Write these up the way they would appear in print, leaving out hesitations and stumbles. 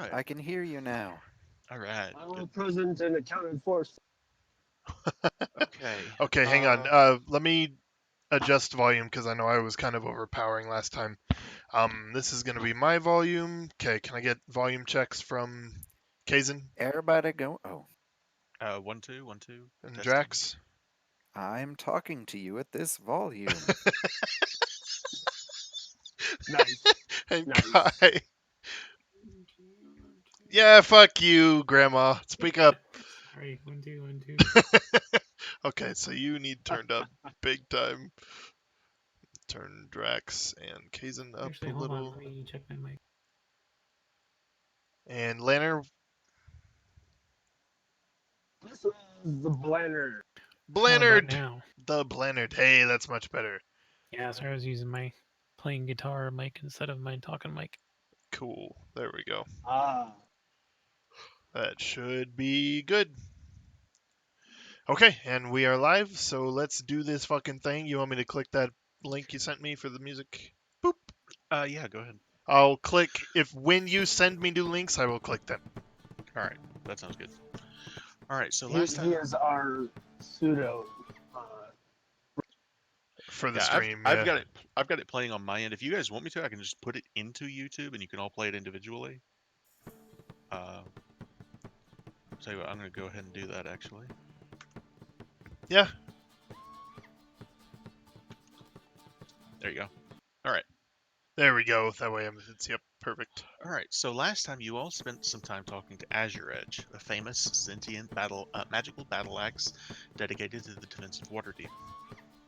right. I can hear you now. All right. All Good. present and accounted for. Okay. Okay, hang on. Uh, Let me adjust volume because I know I was kind of overpowering last time. This is going to be my volume. Okay, can I get volume checks from Kazin Everybody go. Oh, 1 2 1 2 and testing. Drax I'm talking to you at this volume. Nice. and Nice. Kai? Yeah, fuck you, Grandma. Speak up. Sorry, 1 2 1 2. Okay, so you need turned up big time. Turn Drax and Kazin up a Actually, hold on. little. Let me check my mic. And Lanner, This is the blender. How about Blannard, now? the Blannard. Hey, that's much better. Yeah, sorry, I was using my playing guitar mic instead of my talking mic. Cool. There we go. Ah. That should be good. Okay, and we are live, so let's do this fucking thing. You want me to click that link you sent me for the music? Boop. Yeah, go ahead. I'll click if when you send me new links, I will click them All right. That sounds good. All right. So He last time, is our pseudo. for the yeah, stream. I've Yeah. got it. I've got it playing on my end. If you guys want me to, I can just put it into YouTube, and you can all play it individually. Uh, tell you what, I'm gonna go ahead and do that actually. Yeah. There you go. All right. There we go. That way it's yep, perfect. All right. So last time you all spent some time talking to Azure Edge, a famous sentient magical battle axe dedicated to the defense of Waterdeep.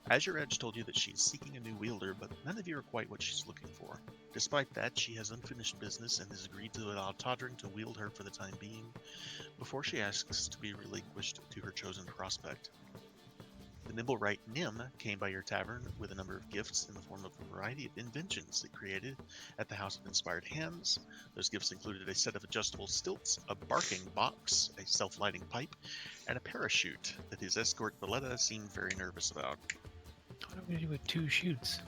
Azure Edge told you that she is seeking a new wielder, but none of you are quite what she's looking for. Despite that, she has unfinished business and has agreed to allow Todrin to wield her for the time being, before she asks to be relinquished to her chosen prospect. The nimble-right Nim came by your tavern with a number of gifts in the form of a variety of inventions it created at the House of Inspired Hands. Those gifts included a set of adjustable stilts, a barking box, a self-lighting pipe, and a parachute that his escort Valletta seemed very nervous about. What am I gonna do with 2 shoots?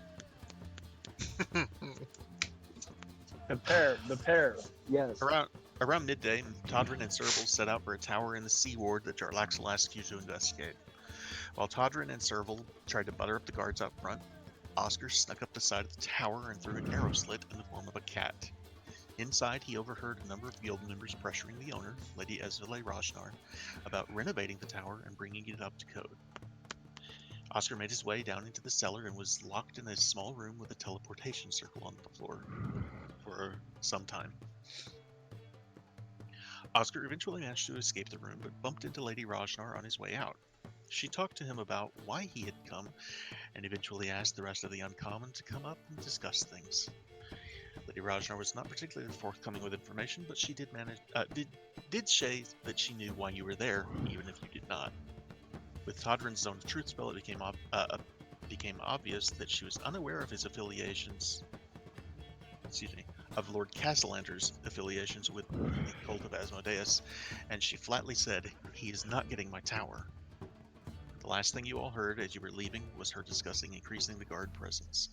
The pair. Yes. Around midday, Todrin and Serval set out for a tower in the Sea Ward that Jarlaxle asked you to investigate. While Todrin and Serval tried to butter up the guards out front, Oscar snuck up the side of the tower and threw an arrow slit in the form of a cat. Inside, he overheard a number of guild members pressuring the owner, Lady Esvile Rajnar, about renovating the tower and bringing it up to code. Oscar made his way down into the cellar and was locked in a small room with a teleportation circle on the floor for some time. Oscar eventually managed to escape the room, but bumped into Lady Rajnar on his way out. She talked to him about why he had come, and eventually asked the rest of the Uncommon to come up and discuss things. Lady Rajnar was not particularly forthcoming with information, but she did say that she knew why you were there, even if you did not. With Todrin's Zone of Truth spell, it became obvious that she was unaware of his affiliations. Of Lord Castellander's affiliations with the cult of Asmodeus, and she flatly said, "He is not getting my tower." The last thing you all heard as you were leaving was her discussing increasing the guard presence.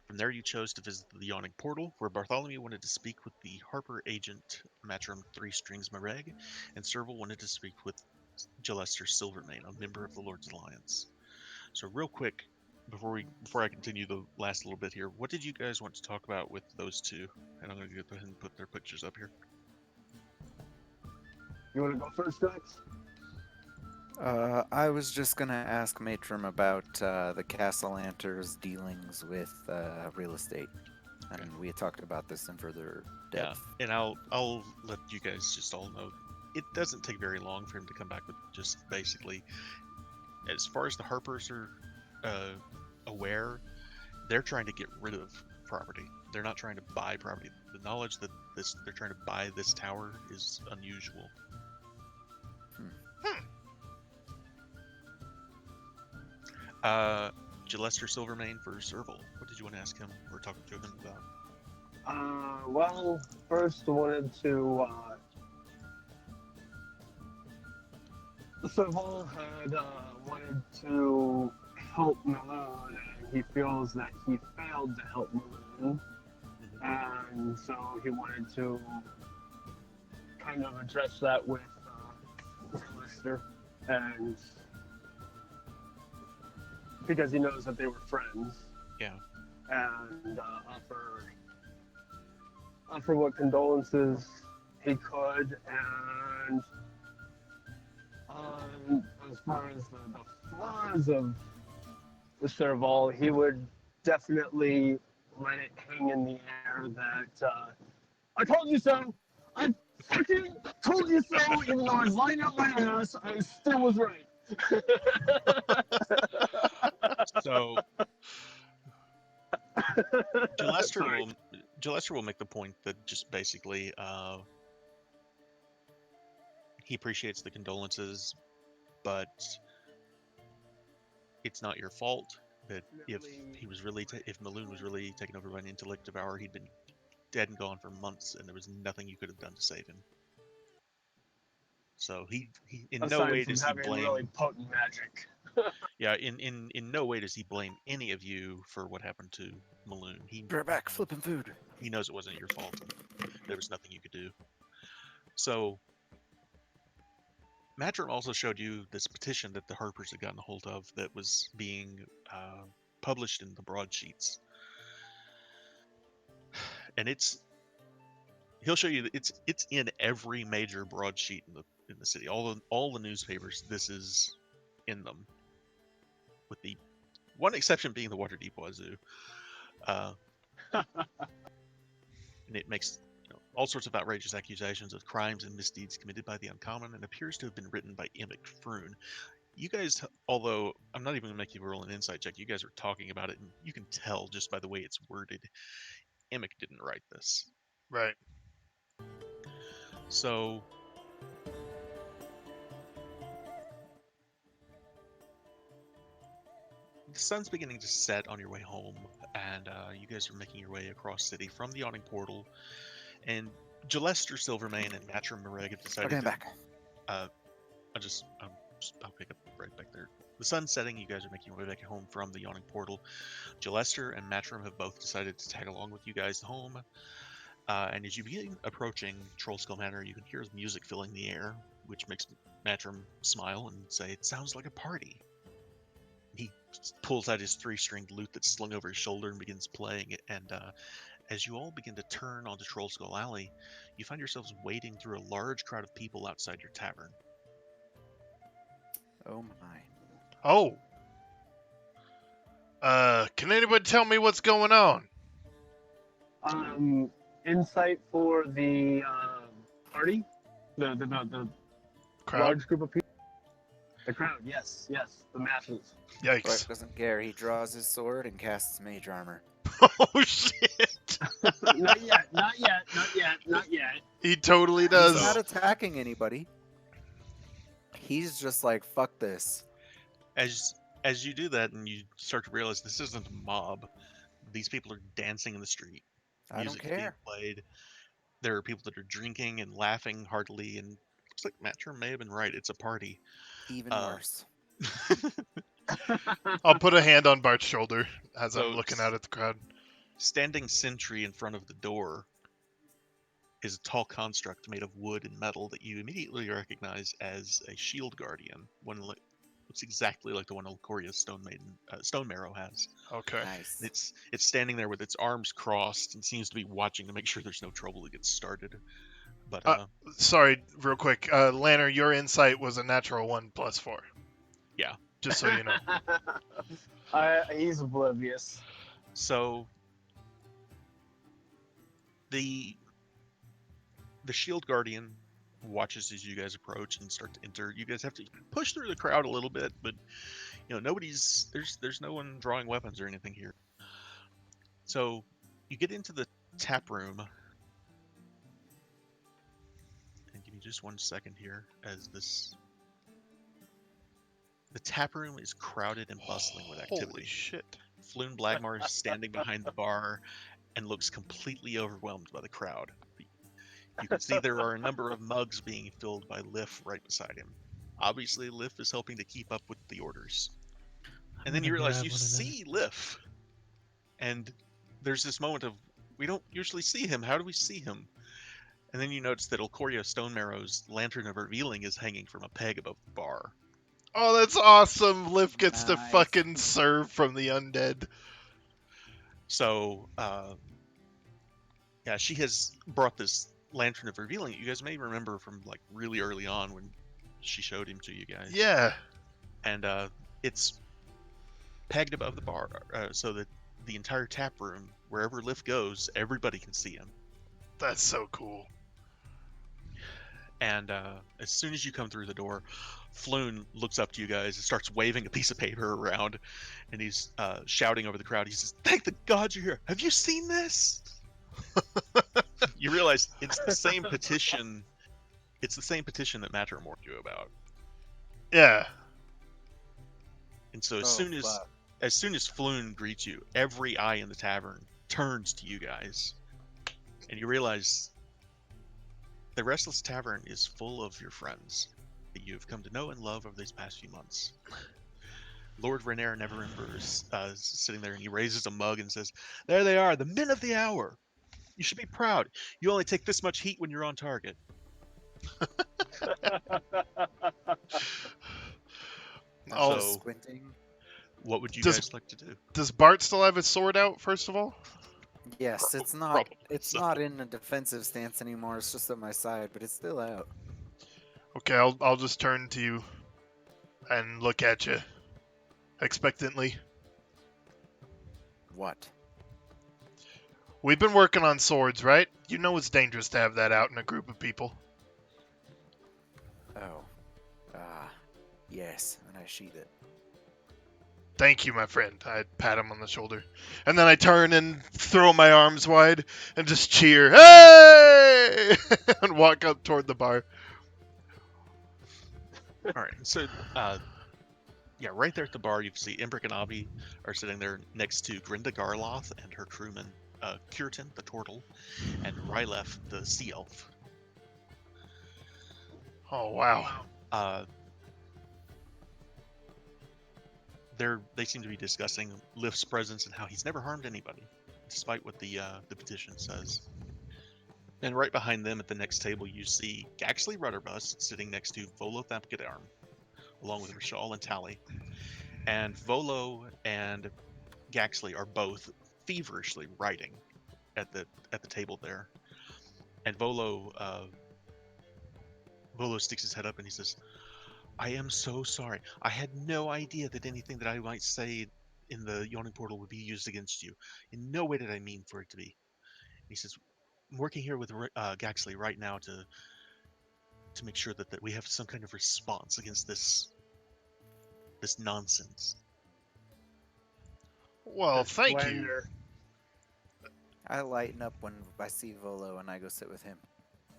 From there, you chose to visit the Yawning Portal, where Bartholomew wanted to speak with the Harper agent Matrim Three Strings Mareg, and Serval wanted to speak with Gelester Silvermane, a member of the Lord's Alliance. So real quick, before I continue the last little bit here, what did you guys want to talk about with those two? And I'm going to go ahead and put their pictures up here. You want to go first, Drax? I was just gonna ask Matrim about the Castellanter's dealings with real estate, and we had talked about this in further depth. Yeah, and I'll let you guys just all know. It doesn't take very long for him to come back with just basically, as far as the Harpers are aware, they're trying to get rid of property. They're not trying to buy property. The knowledge that they're trying to buy this tower is unusual. Gelester Silvermane for Serval. What did you want to ask him or talk to him about? Well, first I wanted to. Serval had wanted to help Malone, and he feels that he failed to help Malone. and so he wanted to kind of address that with Lister, and because he knows that they were friends. Yeah. And offer what condolences he could, and as far as the flaws of the Serval, he would definitely let it hang in the air that I told you so. I fucking told you so. Even though I was lying out my ass, I still was right. So Gillester Sorry. will make the point that just basically he appreciates the condolences, but it's not your fault. That if he was really if Maloon was really taken over by an intellect devourer, he'd been dead and gone for months, and there was nothing you could have done to save him. So he in no way Aside from does he having blame. really potent magic. Yeah, in no way does he blame any of you for what happened to Maloon. We're back flipping food. He knows it wasn't your fault, and there was nothing you could do. So Matrim also showed you this petition that the Harpers had gotten a hold of that was being published in the broadsheets, and he'll show you that it's in every major broadsheet in the city. All the newspapers, this is in them, with the one exception being the Waterdeep Wazoo. And it makes all sorts of outrageous accusations of crimes and misdeeds committed by the uncommon, and appears to have been written by Emic Froon. You guys, although I'm not even going to make you roll an insight check, you guys are talking about it, and you can tell just by the way it's worded, Emic didn't write this. Right. So the sun's beginning to set on your way home, and you guys are making your way across city from the awning portal, and Gillester Silvermane and Matrim Mareg have decided Okay, I'm to back. I'll pick up right back there. The sun's setting. You guys are making your way back home from the yawning portal. Gillester and Matrim have both decided to tag along with you guys home. And as you begin approaching Trollskull Manor, you can hear music filling the air, which makes Matrim smile and say, "It sounds like a party." He pulls out his three-stringed lute that's slung over his shoulder and begins playing it. And as you all begin to turn onto Trollskull Alley, you find yourselves wading through a large crowd of people outside your tavern. Oh my. Oh. Can anybody tell me what's going on? Insight for the party, the Crowd? large group of people. The crowd, yes, the masses. Yikes. Clark doesn't care. He draws his sword and casts mage armor. Oh, shit. Not yet. He totally He's does. not attacking anybody. He's just like, fuck this. As you do that, and you start to realize this isn't a mob. These people are dancing in the street. I don't Music is being care. played. There are people that are drinking and laughing heartily, and looks like Matrim may have been right. It's a party. Even worse. I'll put a hand on Bart's shoulder as So I'm looking out at the crowd. Standing sentry in front of the door is a tall construct made of wood and metal that you immediately recognize as a shield guardian. One looks exactly like the one Elcoria's Stone Marrow has. Okay. Nice. It's standing there with its arms crossed and seems to be watching to make sure there's no trouble that gets started. But Sorry, real quick. Lanner, your insight was a natural 1 + 4. Yeah. Just so you know. He's oblivious. So the shield guardian watches as you guys approach and start to enter. You guys have to push through the crowd a little bit, but there's no one drawing weapons or anything here. So you get into the tap room, and give me just 1 second here as the tap room is crowded and bustling with activity. Holy shit. Floon Blagmar is standing behind the bar and looks completely overwhelmed by the crowd. You can see there are a number of mugs being filled by Liff right beside him. Obviously, Liff is helping to keep up with the orders. And then you realize you see Liff. And there's this moment of, We don't usually see him. How do we see him? And then you notice that Elcoria Stonemarrow's Lantern of Revealing is hanging from a peg above the bar. Oh, that's awesome. Liv gets to Nice. fucking serve from the undead. So, yeah, she has brought this Lantern of Revealing. You guys may remember from like really early on when she showed him to you guys. Yeah. And it's pegged above the bar so that the entire tap room, wherever Liv goes, everybody can see him. That's so cool. And as soon as you come through the door, Floon looks up to you guys and starts waving a piece of paper around, and he's shouting over the crowd. He says, "Thank the gods you're here! Have you seen this?" You realize it's the same petition. It's the same petition that Matter warned you about. Yeah. And so Oh, fuck. as soon as Floon greets you, every eye in the tavern turns to you guys, and you realize the Restless Tavern is full of your friends that you have come to know and love over these past few months. Lord Renair Neverember is sitting there, and he raises a mug and says, "There they are, the men of the hour. You should be proud. You only take this much heat when you're on target." Oh, So- Squinting. What would you Does- guys like to do? does Bart still have his sword out, first of all? Yes, it's not. Probably It's so. not in a defensive stance anymore. It's just at my side, but it's still out. Okay, I'll just turn to you and look at you expectantly. What? We've been working on swords, right? You know it's dangerous to have that out in a group of people. Oh. Yes, and I sheath it. Thank you, my friend. I pat him on the shoulder. And then I turn and throw my arms wide and just cheer. Hey! And walk up toward the bar. All right. So, yeah, right there at the bar, you see Imbric and Avi are sitting there next to Grinda Garloth and her crewman, Kirtan, the turtle, and Rylef, the sea elf. Oh, wow. They seem to be discussing Lift's presence and how he's never harmed anybody, despite what the petition says. And right behind them at the next table, you see Gaxley Rudderbus sitting next to Volo Thapkadarm, along with Rashal and Tally. And Volo and Gaxley are both feverishly writing at the table there. And Volo sticks his head up and he says, "I am so sorry. I had no idea that anything that I might say in the Yawning Portal would be used against you. In no way did I mean for it to be." And he says, "I'm working here with Gaxley right now to make sure that we have some kind of response against this nonsense." Well, That's thank you. slander. I lighten up when I see Volo and I go sit with him.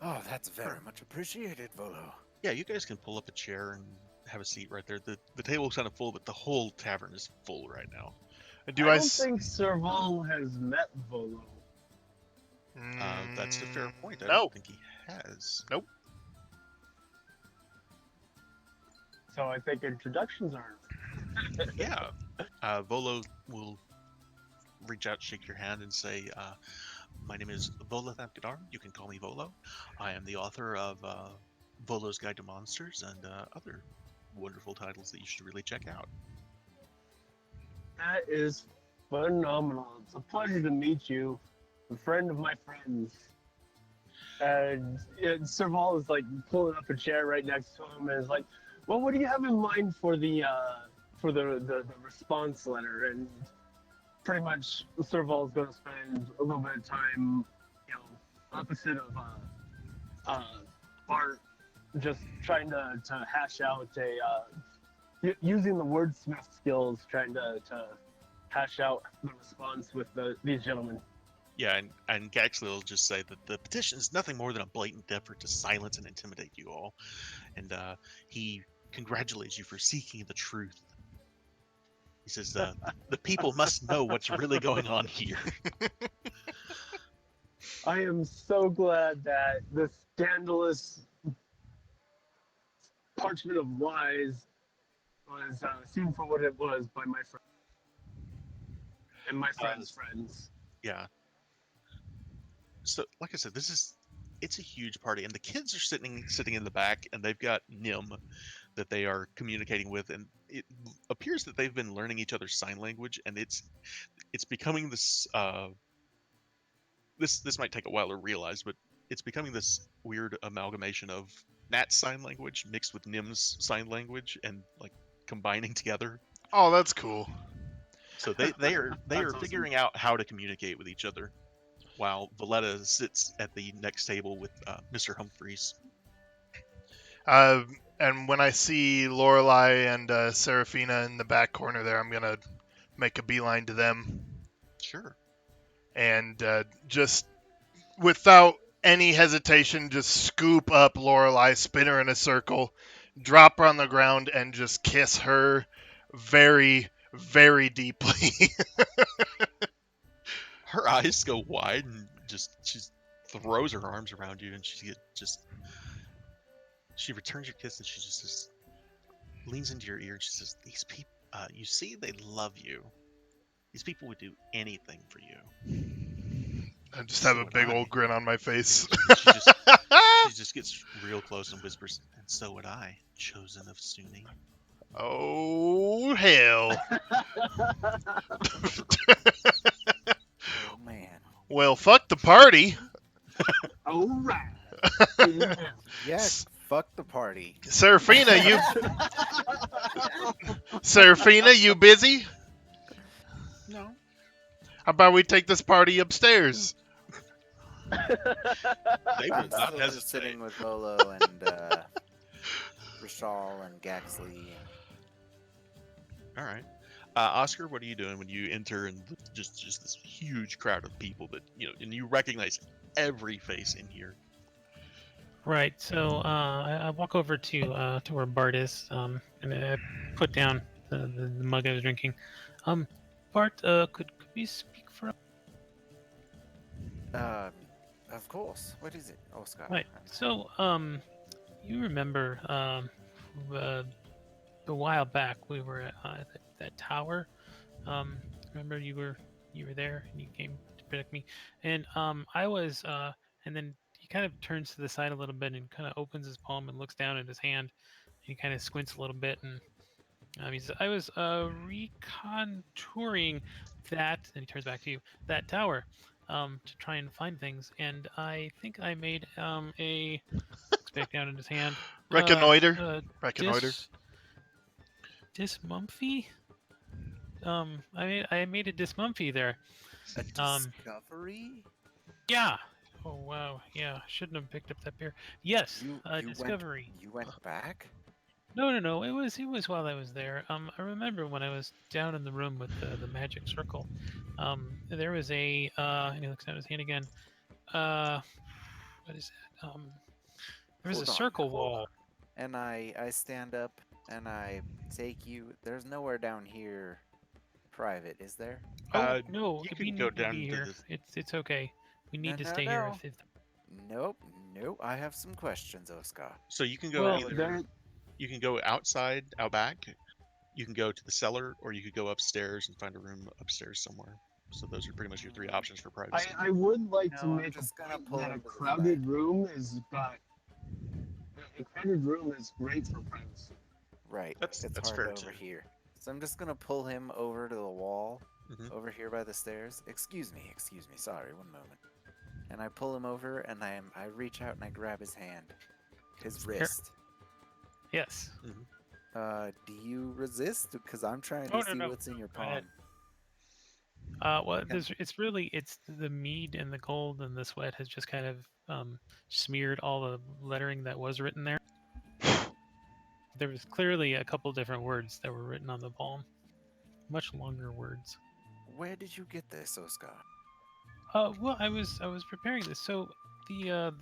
Oh, that's very Sure. much appreciated, Volo. Yeah, you guys can pull up a chair and have a seat right there. The table's kind of full, but the whole tavern is full right now. Do I I don't s- think Serval has met Volo. That's a fair point. I No. don't think he has. So I think introductions are. Yeah. Volo will reach out, shake your hand, and say, "My name is Vola Thapkadarm. You can call me Volo. I am the author of Volo's Guide to Monsters and other wonderful titles that you should really check out." That is phenomenal. It's a pleasure to meet you, a friend of my friends. And Serval is like pulling up a chair right next to him and is like, "Well, what do you have in mind for the response letter?" And pretty much Serval is going to spend a little bit of time, opposite of Bart, just trying to hash out using the wordsmith skills, trying to hash out the response with these gentlemen. Yeah, and Gaxley will just say that the petition is nothing more than a blatant effort to silence and intimidate you all. And he congratulates you for seeking the truth. He says, the people must know what's really going on here. I am so glad that this scandalous parchment of lies was seen for what it was by my friend and my friend's friends. Yeah. So, like I said, it's a huge party, and the kids are sitting in the back, and they've got Nim that they are communicating with, and it appears that they've been learning each other's sign language, and it's becoming this this might take a while to realize, but it's becoming this weird amalgamation of Nat's sign language mixed with Nim's sign language, and like combining together. Oh, that's cool. So they are That's awesome. figuring out how to communicate with each other, while Valletta sits at the next table with Mr. Humphreys. And when I see Lorelai and Serafina in the back corner there, I'm gonna make a beeline to them Sure. and just without any hesitation, just scoop up Lorelai, spin her in a circle, drop her on the ground, and just kiss her very, very deeply. Her eyes go wide, and she throws her arms around you, and she returns your kiss, and she just says, leans into your ear, and she says, "These people, you see, they love you. These people would do anything for you." I just have So a would big I. old grin on my face. She just gets real close and whispers, "And so would I, chosen of Sunni." Oh, hell. Oh man. Well, fuck the party. All right. Yeah, S- fuck the party. Serafina, you busy? No. How about we take this party upstairs? They will I'm not still just hesitate. sitting with Bolo and Rishal and Gaxley. All right. Oscar, what are you doing when you enter and just this huge crowd of people that and you recognize every face in here? Right. So I walk over to where Bart is, and I put down the mug I was drinking. Bart, could we speak for? Of course. What is it, Oscar? Right. So you remember a while back we were at that tower. Remember you were there and you came to protect me, and I was and then he kind of turns to the side a little bit and kind of opens his palm and looks down at his hand. He kind of squints a little bit, and he says, "I was recontouring that," and he turns back to you, that tower, to try and find things, and I think I made a looks back down at his hand. Reconnoiter? Reconnoiter? Dismumphy. I made a dismumphy there. A discovery? Yeah. Oh wow. Yeah. Shouldn't have picked up that beer. Yes. You discovery. You went back? No. It was while I was there. I remember when I was down in the room with the magic circle. There was a and he looks down at his hand again. What is that? There was Hold a on, circle hold wall. And I stand up and I take you. There's nowhere down here private, is there? Oh no, you we can need go to down be to here. It's okay. We need to No, stay no. here. Nope. I have some questions, Oscar. So you can go Well, either you can go outside, out back. You can go to the cellar, or you could go upstairs and find a room upstairs somewhere. So those are pretty much your three options for privacy. I would like to No, I'm make just a gonna point pull that a him to the crowded side. room is great for privacy. Right. That's it's hard fair, over too. here. So I'm just gonna pull him over to the wall, Mhm. over here by the stairs. Excuse me. Sorry, one moment. And I pull him over, and I reach out and I grab his hand, his wrist. Yes. Do you resist? Because I'm trying Oh, to see no. what's in your Go ahead. palm. Well, Okay. it's the mead and the gold and the sweat has just kind of smeared all the lettering that was written there. There was clearly a couple different words that were written on the palm, much longer words. Where did you get this, Oscar? Well, I was preparing this. So the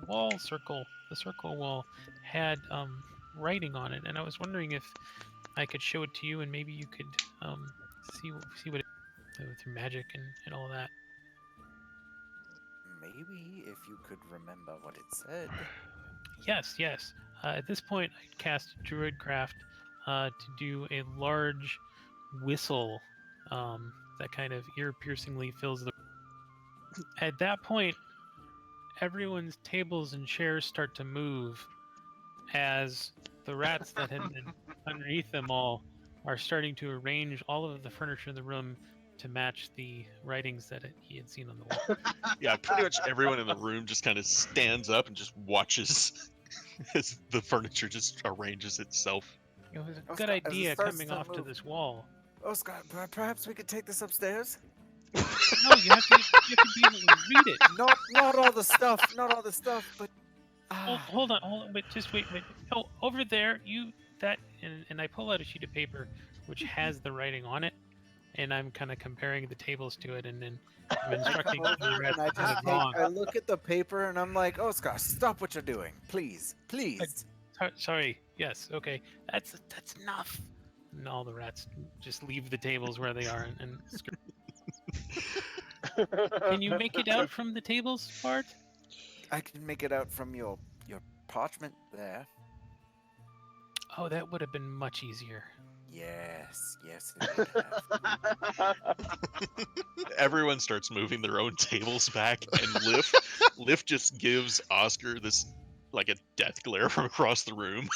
wall circle, the circle wall, had writing on it, and I was wondering if I could show it to you, and maybe you could see what it with your magic and all that. Maybe if you could remember what it said. Yes. At this point, I cast Druidcraft to do a large whistle that kind of ear-piercingly fills the. At that point, everyone's tables and chairs start to move as the rats that had been underneath them all are starting to arrange all of the furniture in the room to match the writings that he had seen on the wall. Yeah, pretty much everyone in the room just kind of stands up and just watches as the furniture just arranges itself. It was a Oscar, good as it idea starts coming to off to move- this wall. Oscar, perhaps we could take this upstairs? No, you have to be able to read it. Not all the stuff, not all the stuff, but Hold on, wait, just wait. Oh, over there, and I pull out a sheet of paper which has the writing on it, and I'm kind of comparing the tables to it, and then I'm instructing over the rats and I to get just it wrong. I look at the paper and I'm like, Oscar, stop what you're doing, please, please. Sorry. Yes. Okay. That's enough. And all the rats just leave the tables where they are and Can you make it out from the tables, Bart? I can make it out from your parchment there. Oh, that would have been much easier. Yes, it would have. Everyone starts moving their own tables back, and Lift just gives Oscar this like a death glare from across the room.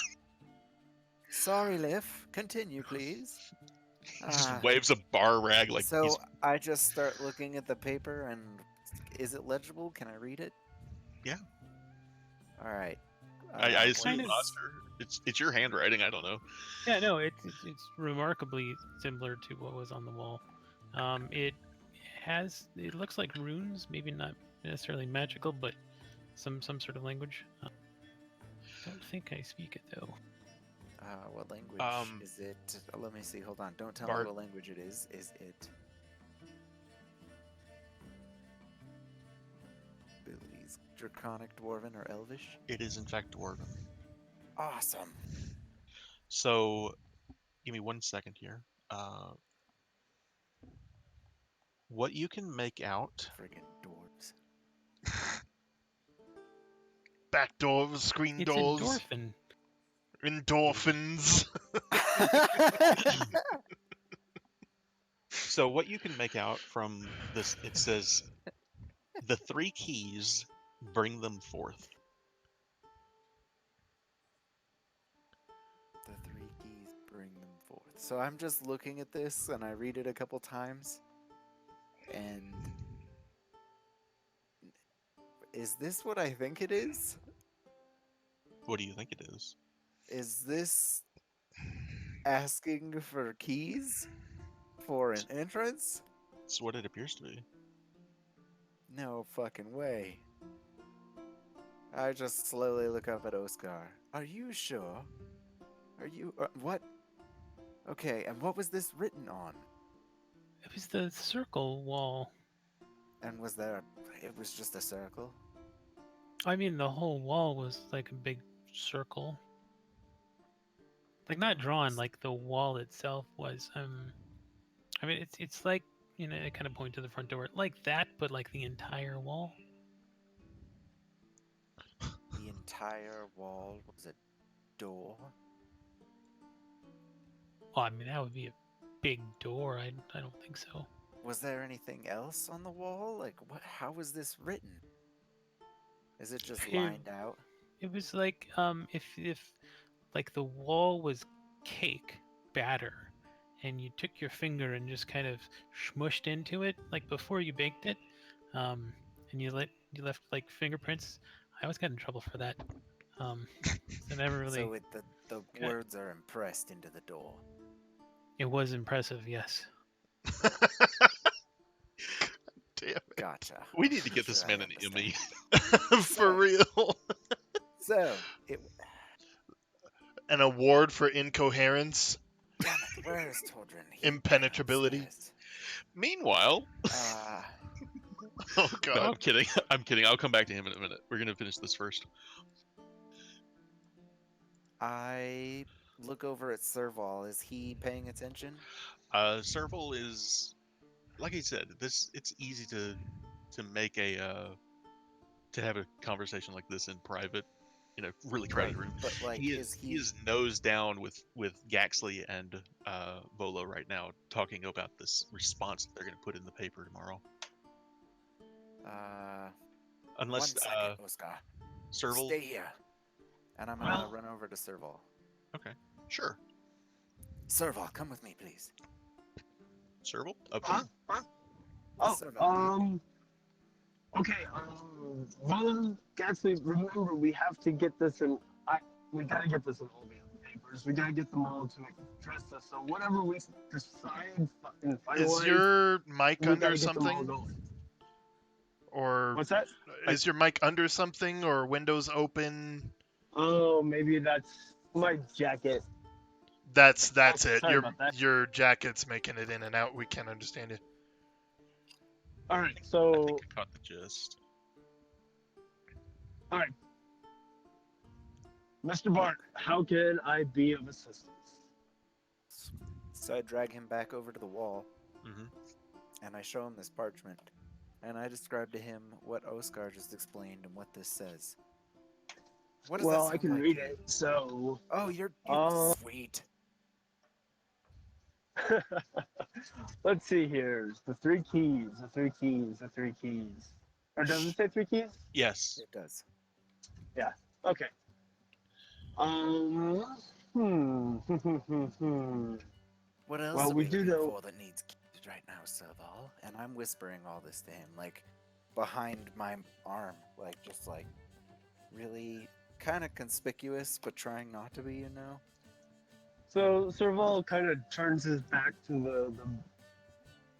Sorry, Liv. Continue, please. He just waves a bar rag like So he's... I just start looking at the paper, and is it legible? Can I read it? Yeah. All right. I what assume, is- Oscar, it's your handwriting. I don't know. Yeah, no, it's remarkably similar to what was on the wall. It looks like runes, maybe not necessarily magical, but some sort of language. Don't think I speak it though. What language is it? Let me see. Hold on. Don't tell me Bart. what language it is. Is it abilities Draconic, Dwarven, or Elvish? It is in fact Dwarven. Awesome. So, give me 1 second here. What you can make out... Friggin' dwarves. Back doors, screen It's doors, endorphin. endorphins. So what you can make out from this, it says, the 3 keys, bring them forth. The 3 keys, bring them forth. So I'm just looking at this and I read it a couple times. And is this what I think it is? What do you think it is? Is this asking for keys for an entrance? It's what it appears to be. No fucking way. I just slowly look up at Oscar. Are you sure? Are you... what? Okay, and what was this written on? It was the circle wall. And was there... it was just a circle? I mean, the whole wall was like a big circle. Like not drawn, like the wall itself was. I mean, it's like, you know, I kind of point to the front door, like that, but like the entire wall. The entire wall was a door? Well, I mean, that would be a big door. I don't think so. Was there anything else on the wall? Like, what? How was this written? Is it just Here- lined out? It was like if like the wall was cake batter, and you took your finger and just kind of smushed into it, like before you baked it, and you left like fingerprints. I always got in trouble for that. So never really. So the Okay. words are impressed into the door. It was impressive, yes. Damn it. Gotcha. We need to get Sure, this I man an understand. Emmy. For real. So, it... An award for incoherence. damn it, where is Tordrin? He went Impenetrability. upstairs. Meanwhile... Oh No, god. I'm kidding. I'm kidding. I'll come back to him in a minute. We're going to finish this first. I look over at Serval. Is he paying attention? Serval is... Like I said, it's easy to make to have a conversation like this in private, in a really crowded room. But like, He is is nose down with Gaxley and Volo right now, talking about this response that they're going to put in the paper tomorrow. Unless 1 second, Oscar. Serval. Stay here. And I'm gonna run over to Serval. Okay, sure. Serval, come with me, please. Serval. Okay. Huh? Oh, Serval. okay. Brother Gatsby, remember we have to get this in. We gotta get this in all the other papers. We gotta get them all to address this. So whatever we decide and finalize, Is your mic we under gotta get them all something? going. Or What's that? is your mic under something or windows open? Oh, maybe that's my jacket. That's Oh, it. sorry about that. Your jacket's making it in and out. We can't understand you. All right, I so think I caught the gist. all right, Mr. Bart, how can I be of assistance? So I drag him back over to the wall, Mm-hmm. and I show him this parchment. And I describe to him what Oscar just explained and what this says. What does that Well, I sound can like? read it. So, Oh, you're sweet. let's see here. The three keys. Or does it say 3 keys? Yes. It does. Okay. Hmm. What else Well, are we we do looking know- for that needs keys right now, Serval? And I'm whispering all this to him, like, behind my arm. Like, just like, really kind of conspicuous, but trying not to be, you know? So Serval kind of turns his back to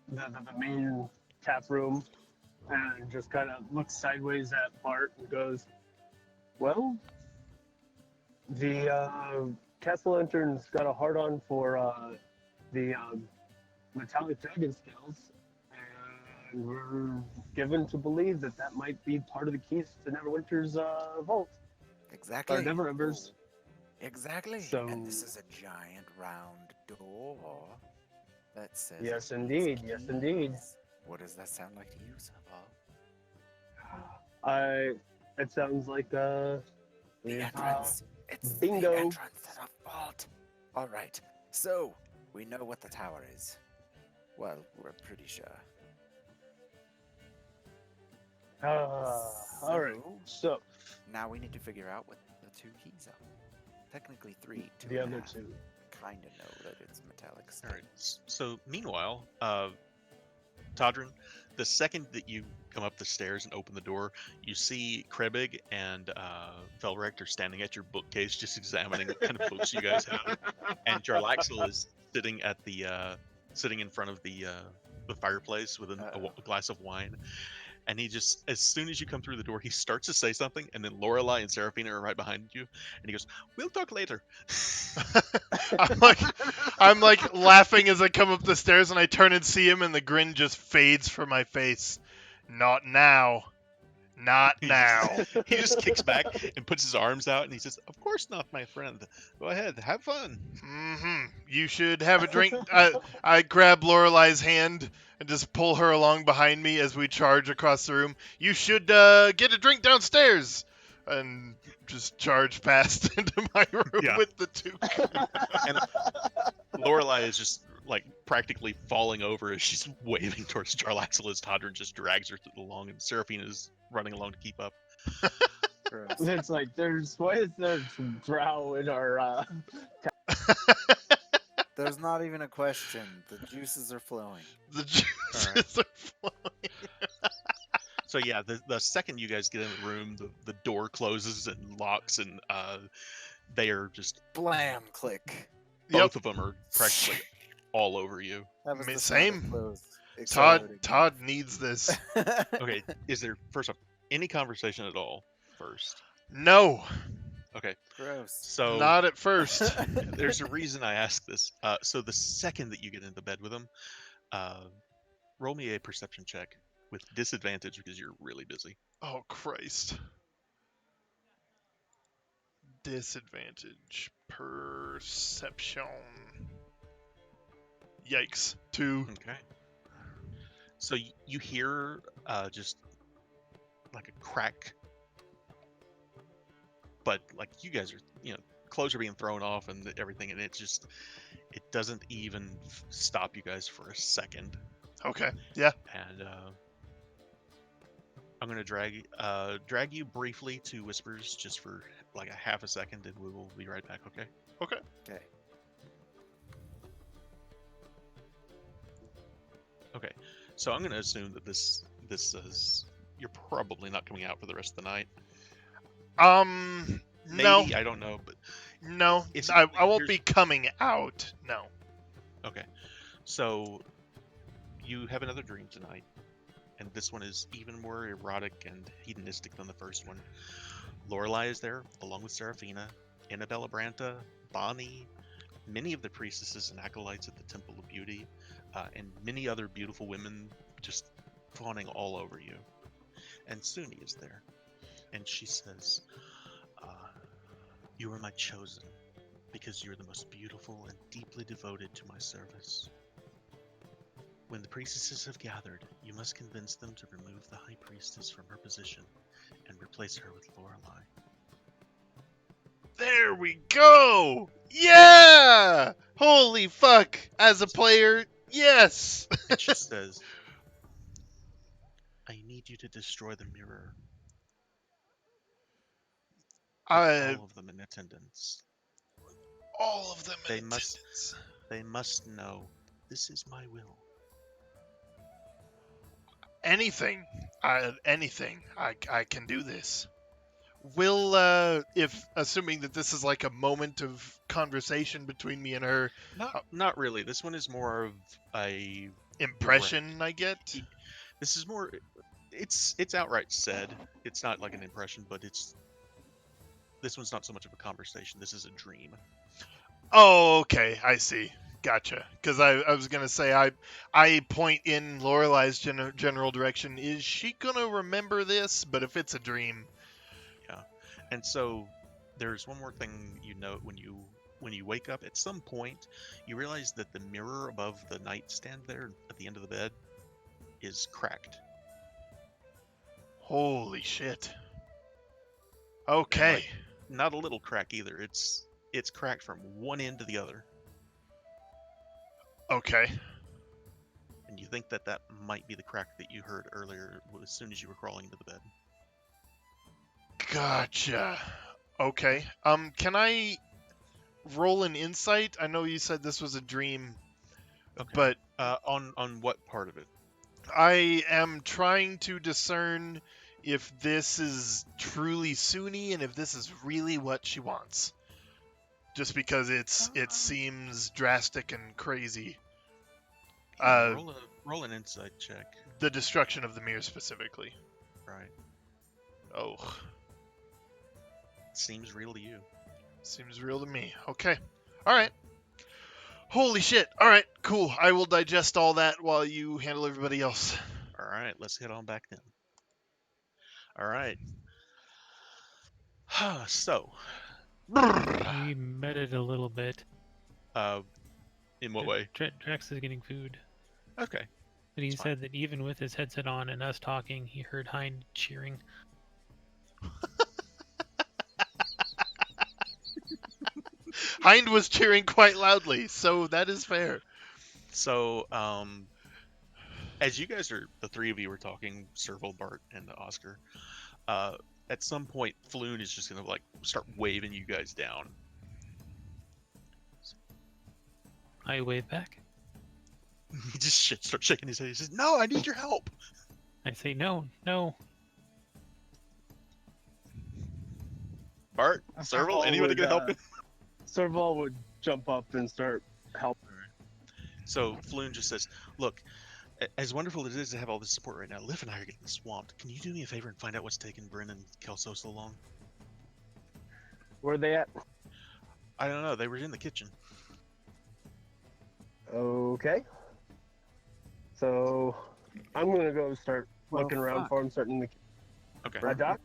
the main tap room and just kind of looks sideways at Bart and goes, "Well, the Castle Lantern's got a hard-on for the metallic dragon scales, and we're given to believe that that might be part of the keys to Neverwinter's vault, Exactly. or Neverember's." Exactly. So- And this is a giant round door that says. Yes, it needs indeed. Yes, indeed. keys. What does that sound like to you, Serval? It sounds like The we've, entrance. It's bingo. the entrance to the vault. All right. So we know what the tower is. Well, we're pretty sure. all right. So Now we need to figure out what the 2 keys are. Technically 3. 2 the and a other half. 2. Kind of know that it's metallic. All right. So meanwhile, Todrin, the second that you come up the stairs and open the door, you see Krebig and Velrect are standing at your bookcase, just examining what kind of books you guys have. And Jarlaxle is sitting at the sitting in front of the fireplace with a glass of wine. And he just, as soon as you come through the door, he starts to say something, and then Lorelai and Seraphina are right behind you, and he goes, "We'll talk later." I'm like laughing as I come up the stairs and I turn and see him and the grin just fades from my face. Not now. Not He now. He just kicks back and puts his arms out, and he says, "Of course not, my friend. Go ahead, have fun." You should have a drink. I grab Lorelai's hand and just pull her along behind me as we charge across the room. You should get a drink downstairs. And just charge past into my room Yeah. with the 2. And Lorelai is just like practically falling over as she's waving towards Jarlaxle as Todrin just drags her along, and Seraphina is running along to keep up. Gross. It's like why is there some drow in our There's not even a question. The juices are flowing. The juices are flowing. So yeah, the second you guys get in the room, the door closes and locks, and they are just Blam! Click. both of them are practically all over you. That was the Same. sound of clothes Todd exploding. Todd needs this. Okay, is there first off any conversation at all first? No, Okay, Gross. so not at first. there's a reason I ask this. So the second that you get into bed with them, roll me a perception check with disadvantage because you're really busy. Oh Christ. Disadvantage perception. Yikes. 2. Okay. So you hear just like a crack, but like you guys are, clothes are being thrown off and everything, and it doesn't even stop you guys for a second. Okay. Yeah. And I'm gonna drag you briefly to Whispers just for like a half a second, and we will be right back. Okay. Okay. Okay. Okay. So I'm gonna assume that this is you're probably not coming out for the rest of the night. No, Maybe, I don't know, but no, it's I won't here's be coming out. No. okay. So you have another dream tonight, and this one is even more erotic and hedonistic than the first one. Lorelai is there, along with Seraphina, Annabella Branta, Bonnie, many of the priestesses and acolytes at the Temple of Beauty, and many other beautiful women just fawning all over you. And Suni is there, and she says, "You are my chosen, because you are the most beautiful and deeply devoted to my service. When the priestesses have gathered, you must convince them to remove the high priestess from her position and replace her with Lorelai." There we go. Yeah. Holy fuck! As a player, yes. And she says, "I need you to destroy the mirror with I all of them in attendance. all of them They in must attendance. they must know this is my will." Anything. Anything. I can do this. Will if assuming that this is like a moment of conversation between me and her, Not really. This one is more of a impression I get. This is more. It's outright said. It's not like an impression, but this one's not so much of a conversation. This is a dream. Oh, okay, I see. Gotcha. Because I was gonna say I point in Lorelai's general direction. Is she gonna remember this? But if it's a dream, Yeah. And so there's one more thing you note when you wake up. At some point, you realize that the mirror above the nightstand there at the end of the bed is cracked. holy shit. And Okay. like, not a little crack either. It's cracked from one end to the other. Okay. And you think that might be the crack that you heard earlier as soon as you were crawling into the bed. Gotcha. Okay. Can I roll an insight? I know you said this was a dream, Okay. but On what part of it? I am trying to discern if this is truly Suni and if this is really what she wants. Just because it seems drastic and crazy. Yeah, roll an insight check. The destruction of the mirror specifically. Right. Oh, Seems real to you. seems real to me. Okay. All right. Holy shit. All right, cool. I will digest all that while you handle everybody else. All right, let's head on back then. All right. So, We met it a little bit. in what way? Drax is getting food. Okay. But he It's fine. said that even with his headset on and us talking, he heard Hind cheering. Hind was cheering quite loudly, so that is fair. So, as you guys the three of you were talking, Serval, Bart, and Oscar, at some point, Floon is just gonna like start waving you guys down. I wave back. He just starts shaking his head. He says, "No, I need your help." I say, no, no. Bart, Serval, anybody gonna help him? Serval would jump up and start helping. So Floon just says, "Look, as wonderful as it is to have all this support right now, Liv and I are getting swamped. Can you do me a favor and find out what's taking Bryn and Kelso so long?" Where are they at? I don't know. They were in the kitchen. Okay. So I'm gonna go start Well, looking around fuck. for him, starting the Okay. right, Doc?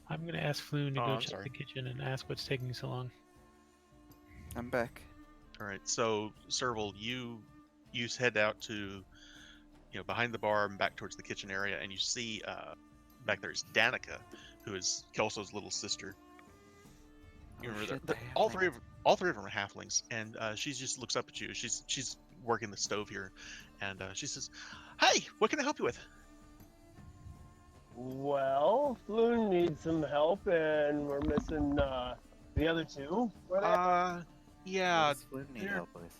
I'm going to ask Floon to Oh, go I'm check sorry. the kitchen and ask what's taking so long. I'm back. All right. So Serval, you head out to behind the bar and back towards the kitchen area, and you see back there is Danica, who is Kelso's little sister. You Oh, remember shit, that? they All have three of them are halflings, and she just looks up at you. She's working the stove here, and she says, "Hey, what can I help you with?" Well, Floon needs some help, and we're missing the other two. Where they at? What Yeah. does Flynn need Here. help with?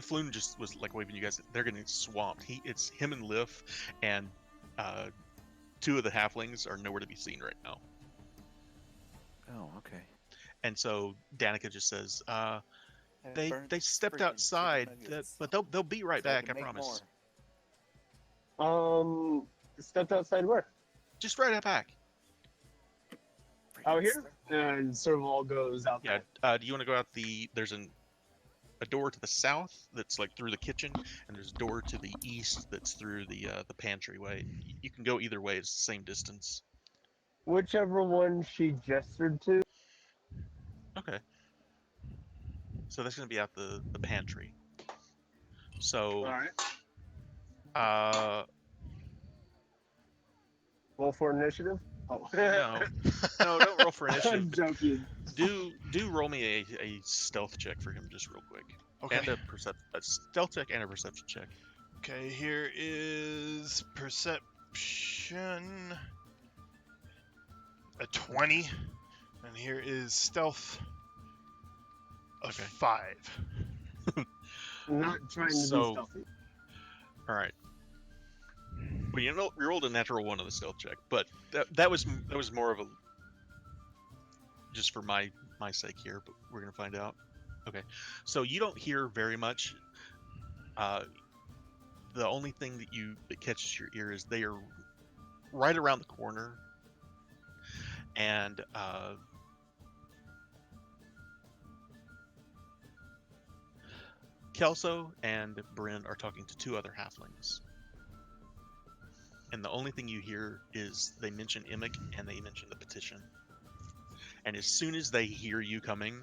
Floon just was like waving you guys. They're getting swamped. It's him and Liff, and two of the halflings are nowhere to be seen right now. Oh, okay. And so Danica just says, I they burnt stepped freaking outside, chicken nuggets, but they'll be right so I back. can I make promise. more. Stepped outside where? Just right back. Out Freaking here? And Serval goes out Yeah. there. Do you want to go out the? There's a door to the south that's like through the kitchen, and there's a door to the east that's through the pantry way. You can go either way. It's the same distance. Whichever one she gestured to. Okay. So that's gonna be out the pantry. So Alright. uh Roll for initiative? Oh. no don't roll for initiative. I'm joking. Do roll me a stealth check for him just real quick. Okay. And a stealth check and a perception check. Okay, here is perception. A 20. And here is stealth. A Okay. 5. I'm not trying to So- be stealthy. All right. Well, you rolled a natural 1 on the stealth check, but that was more of a just for my sake here, but we're gonna find out. Okay, so you don't hear very much. The only thing that catches your ear is they are right around the corner, and Kelso and Bryn are talking to two other halflings. And the only thing you hear is they mention Emic and they mention the petition. And as soon as they hear you coming,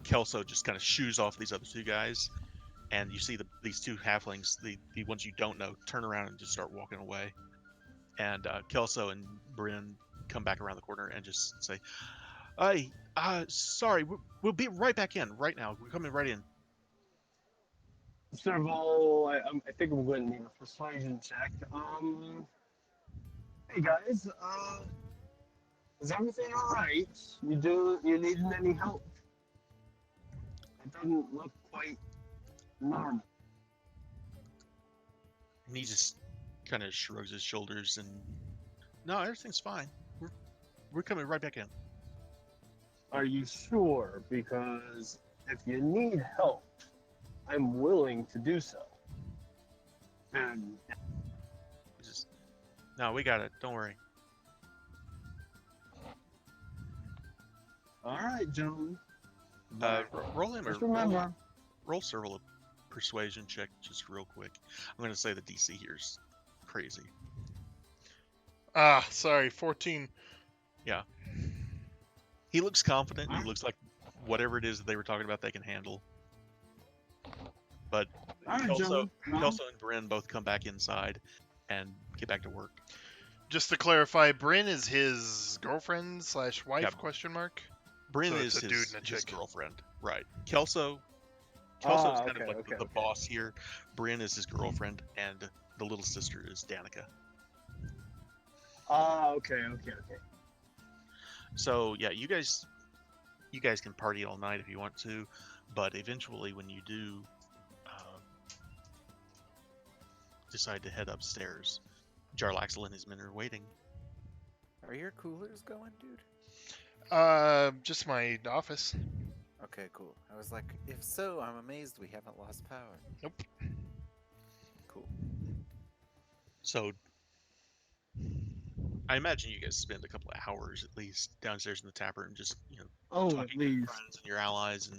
Kelso just kind of shoos off these other two guys, and you see these two halflings, the ones you don't know, turn around and just start walking away. And Kelso and Bryn come back around the corner and just say, "Hey, sorry, we'll be right back in right now. We're coming right in." Serval, I think I'm going to need a persuasion check. Hey guys, is everything alright? You needing any help? It doesn't look quite normal. And he just kind of shrugs his shoulders and, "No, everything's fine. We're coming right back in." Are you sure? Because if you need help, I'm willing to do so. And Just, "No, we got it. Don't worry." alright, gentlemen. Roll him Just or remember, roll several persuasion check just real quick. I'm gonna say the DC here's crazy. Ah, sorry, 14. He looks confident. He looks like whatever it is that they were talking about, they can handle. But alright, Kelso, gentlemen. Kelso and Bryn both come back inside and get back to work. Just to clarify, Bryn is his girlfriend / wife? Yep. Question mark. Bryn So is it's a dude his, and a his chick. girlfriend, right? Kelso's Ah, kind of okay, like okay, the okay. boss here. Bryn is his girlfriend, and the little sister is Danica. Okay. So yeah, you guys can party all night if you want to, but eventually when you do decide to head upstairs, Jarlaxle and his men are waiting. Are your coolers going, dude? Just my office. Okay, cool. I was like, if so, I'm amazed we haven't lost power. Nope. Cool. So I imagine you guys spend a couple of hours at least downstairs in the tavern, just Oh, at talking to your least. friends and your allies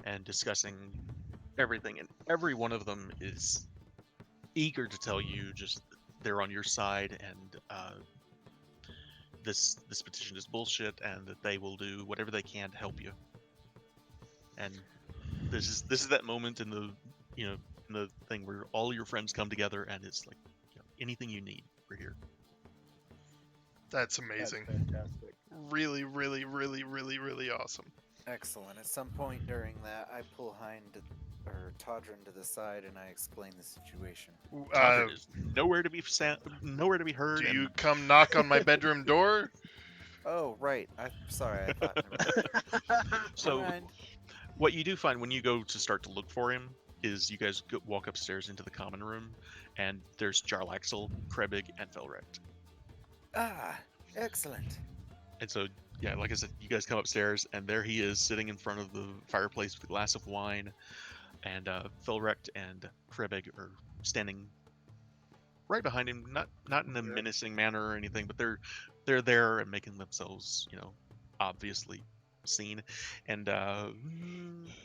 and discussing everything. And every one of them is eager to tell you just they're on your side, and this petition is bullshit, and that they will do whatever they can to help you. And this is that moment in the in the thing where all your friends come together, and it's like, anything you need, we're here. That's That's amazing. fantastic. Really, really, really, really, really awesome. Excellent. At some point during that, I pull Hind Todrin to the side and I explain the situation. Todrin is nowhere to be nowhere to be heard. Do you And come knock on my bedroom door? Oh, right. I'm sorry. I thought. Never so mind. what you do find when you go to start to look for him is you guys walk upstairs into the common room, and there's Jarlaxle, Krebig, and Felrect. Ah, excellent. And so, yeah, like I said, you guys come upstairs, and there he is sitting in front of the fireplace with a glass of wine, and Felrect and Krebig are standing right behind him, not in a menacing manner or anything, but they're there and making themselves, obviously seen. And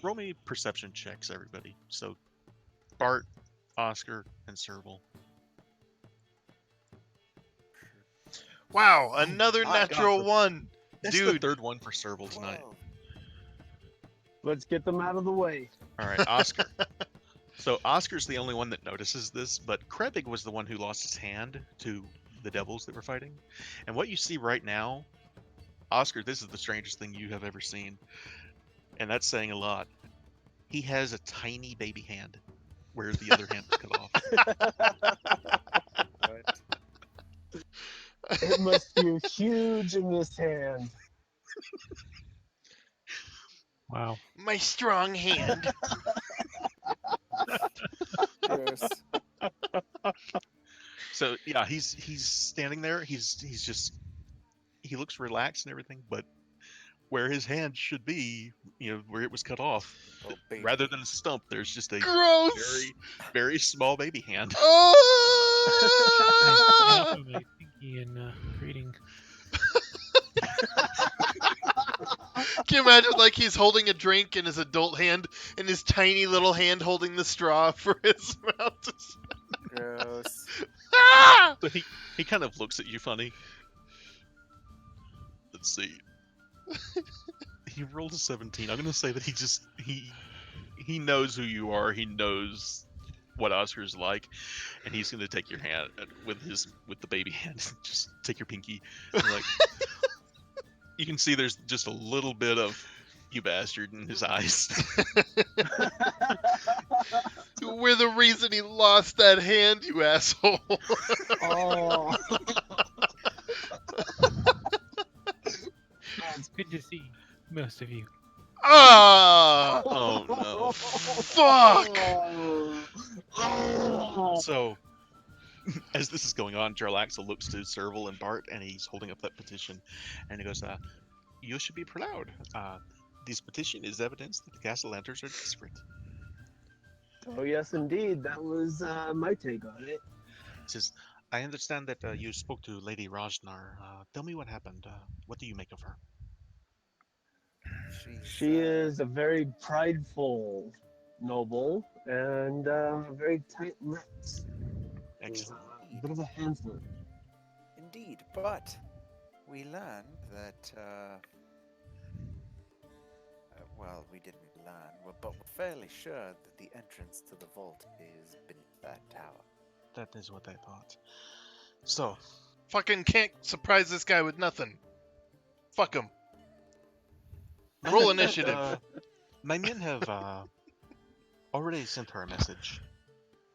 roll me perception checks, everybody. So Bart, Oscar, and Serval. Wow, another my natural God. one. That's the Dude. third one for Serval tonight. Whoa. Let's get them out of the way. All right, Oscar. So Oscar's the only one that notices this, but Krebig was the one who lost his hand to the devils that were fighting. And what you see right now, Oscar, this is the strangest thing you have ever seen. And that's saying a lot. He has a tiny baby hand where the other hand was cut off. What? It must feel huge in this hand. Wow. My strong hand. Gross. So yeah, he's standing there. He looks relaxed and everything, but where his hand should be, where it was cut off, Oh, baby. rather than a stump, there's just a Gross. very, very small baby hand. I Oh! offer my pinky and greeting. Can you imagine, like, he's holding a drink in his adult hand, and his tiny little hand holding the straw for his mouth? Gross. Ah! So he kind of looks at you funny. Let's see. He rolled a 17. I'm gonna say that he knows who you are. He knows what Oscar's like, and he's gonna take your hand with the baby hand. Just take your pinky. And like, you can see there's just a little bit of "you bastard" in his eyes. We're the reason he lost that hand, you asshole. Oh. It's good to see most of you. Ah! Oh no. Fuck! Oh. So, as this is going on, Jarlaxle looks to Serval and Bart, and he's holding up that petition, and he goes, "You should be proud. This petition is evidence that the Castellanters are desperate." Oh, yes, indeed. That was my take on it. He says, "I understand that you spoke to Lady Rajnar. Tell me what happened. What do you make of her?" She is a very prideful noble and very tight-lipped. Excellent. A bit of a handful. Indeed, but we learned that, well, we didn't learn, but we're fairly sure that the entrance to the vault is beneath that tower. That is what I thought. So, Fucking can't surprise this guy with nothing. Fuck him. my Roll men have, initiative. my men have already sent her a message,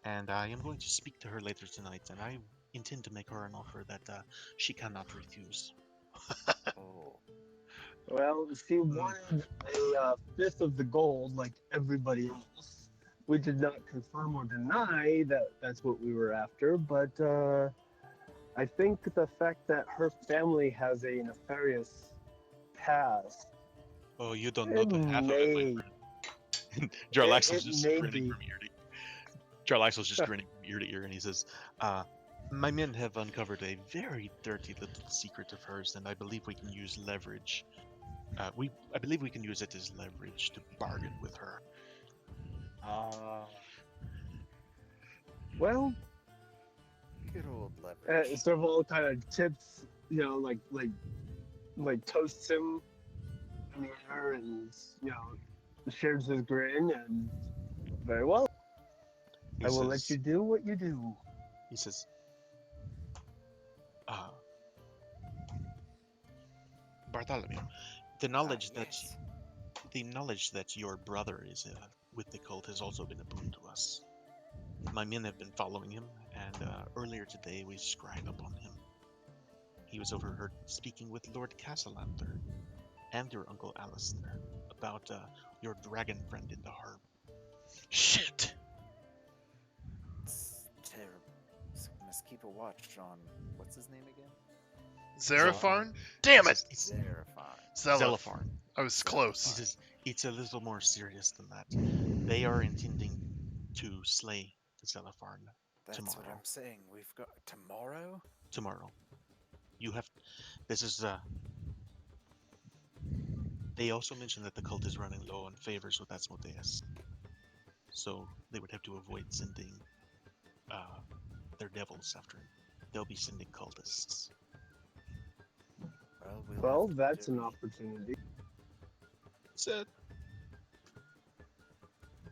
and I am going to speak to her later tonight, and I intend to make her an offer that she cannot refuse. Oh. Well, she wanted a fifth of the gold like everybody else. We did not confirm or deny that that's what we were after, but I think the fact that her family has a nefarious past. Oh, you don't know It the half of it, my may, friend. Jarlaxle's it just may grinning be. from ear to Jarlaxle's just grinning from ear to ear, and he says, "My men have uncovered a very dirty little secret of hers, and I believe we can use leverage. I believe we can use it as leverage to bargain with her." Well, Good old leverage. Serval kind of tips, like toasts him in the air, and shares his grin, and very well. He I will says, let you do what you do. He says, "Bartholomew, the knowledge Yes. that your brother is with the cult has also been a boon to us. My men have been following him, and earlier today we scried upon him. He was overheard speaking with Lord Castellanther and your Uncle Alistair about your dragon friend in the harp. Shit. It's terrible. So we must keep a watch on what's his name again? Xerafarn? Damn it! It's Zerafar. Zelipharn. I was Zelipharn. close. He says it's a little more serious than that. They are intending to slay Zelipharn That's what tomorrow. I'm saying. We've got tomorrow. Tomorrow. You have. This is. They also mentioned that the cult is running low on favors with Asmodeus. So they would have to avoid sending their devils after him. They'll be sending cultists. Well, we'll Well, have to that's do an it. opportunity. So,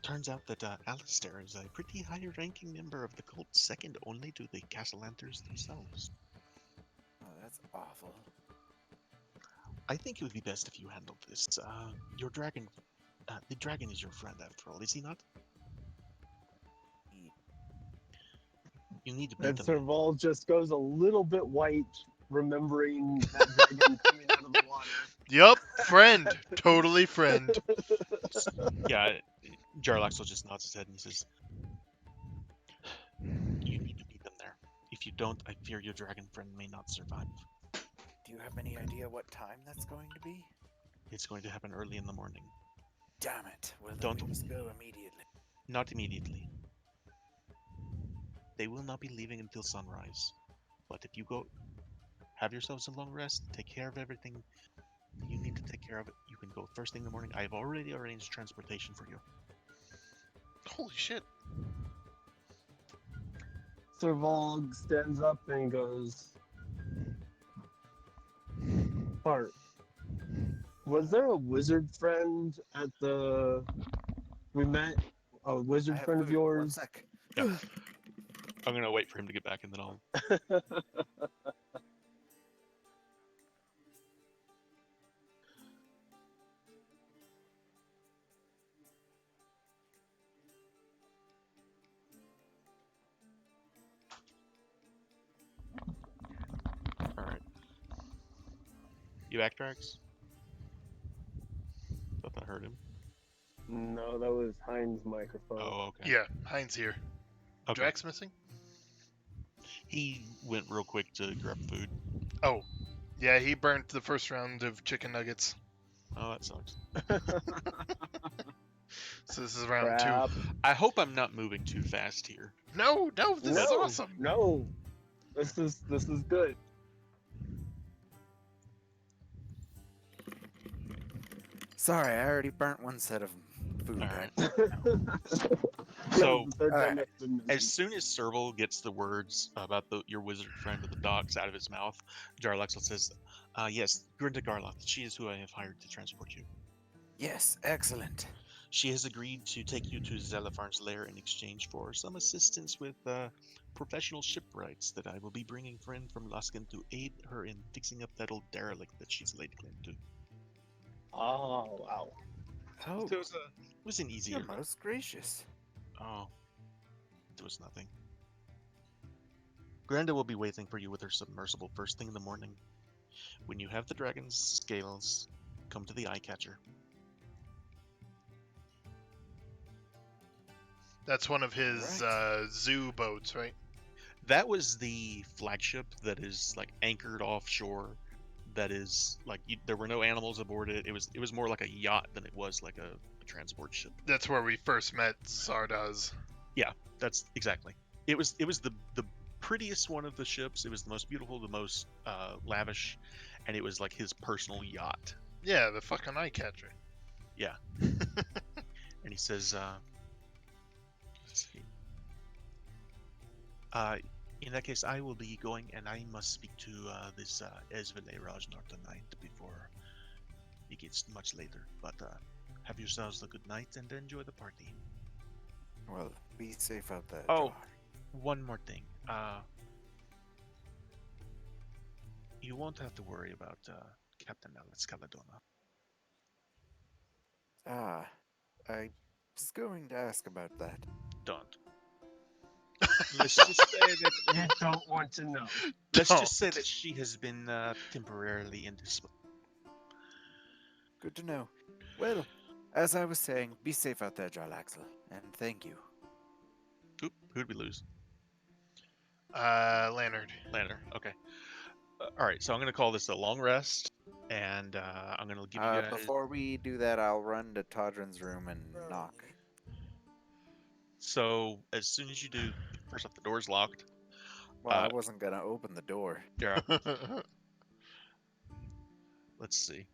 turns out that Alistair is a pretty high-ranking member of the cult, second only to the Castellanters themselves. Oh, that's awful. I think it would be best if you handled this. Your dragon, the dragon is your friend after all, is he not? He- You need to beat And them. Serval just goes a little bit white, remembering that dragon coming out of the water. Yup, friend. Totally friend. Yeah, Jarlaxle just nods his head and he says, "You need to beat them there. If you don't, I fear your dragon friend may not survive. Do you have any idea what time that's going to be? It's going to happen early in the morning. Damn it. Well, then Don't- we must go immediately. Not immediately. They will not be leaving until sunrise. But if you go, have yourselves a long rest, take care of everything you need to take care of it. You can go first thing in the morning. I've already arranged transportation for you." Holy shit. Serval stands up and goes, Bart, was there a wizard friend at the... We met? A I wizard have friend of food. One yours? sec. Yeah. I'm gonna wait for him to get back and then I'll. Alright. You Actrax? Thought I heard him. No, that was Heinz' microphone. Oh, okay. Yeah, Heinz here. Okay. Drax missing? He went real quick to grab food. Oh. Yeah, he burnt the first round of chicken nuggets. Oh, that sucks. So this is round Crap. I hope I'm not moving too fast here. 2. No, this is No, awesome. No, this is good. Sorry, I already burnt one set of food. Alright. That So, was the third time alright. that's been missing. as soon as Serval gets the words about your wizard friend of the docks out of his mouth, Jarlaxle says, yes, Grinda Garloth, she is who I have hired to transport you. Yes, excellent. She has agreed to take you to Zelipharn's lair in exchange for some assistance with professional shipwrights that I will be bringing in from Luskan to aid her in fixing up that old derelict that she's laid claim to. Oh, wow. Oh, It was an easy you're enough. most gracious. Oh, it was nothing. Granda will be waiting for you with her submersible first thing in the morning. When you have the dragon's scales, come to the eye catcher. That's one of his Right. zoo boats, right? That was the flagship that is like anchored offshore. That is like there were no animals aboard it. It was more like a yacht than it was like a transport ship. That's where we first met Sardaz. Yeah, that's exactly. It was the prettiest one of the ships. It was the most beautiful, the most lavish, and it was like his personal yacht. Yeah, the fucking eye catcher. And he says, let's see. In that case, I will be going, and I must speak to this Esvele Rajnar tonight before it gets much later. But have yourselves a good night and enjoy the party. Well, be safe out there. Oh. Jar. One more thing. You won't have to worry about Captain Alex Caladona. I was going to ask about that. Don't. Let's just say that. You don't want to know. Let's just say Don't. that she has been temporarily indisposed. Good to know. Well, as I was saying, be safe out there, Jarlaxle, and thank you. Oop, who'd we lose? Leonard. Lander. Okay. All right, so I'm gonna call this a long rest, and I'm gonna give you guys. Before we do that, I'll run to Todrin's room and knock. So as soon as you do, first off, the door's locked. Well, I wasn't gonna open the door. Yeah. Let's see.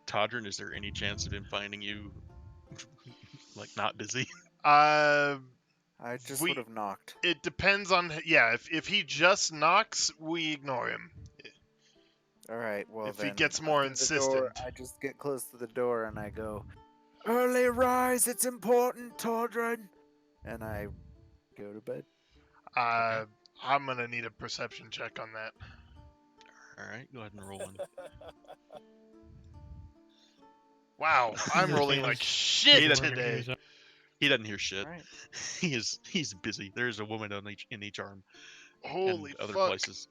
Todrin, is there any chance of him finding you, like, not busy? I just We- would have knocked. It depends on if he just knocks, we ignore him. All right. Well, If he then gets more open the door, insistent. I just get close to the door and I go, "Early rise, it's important, Todrin," and I go to bed. I'm gonna need a perception check on that. All right, go ahead and roll one. Wow, I'm rolling like shit He doesn't- today. He doesn't hear shit. All right. He's busy. There's a woman on in each arm Holy and other fuck. places.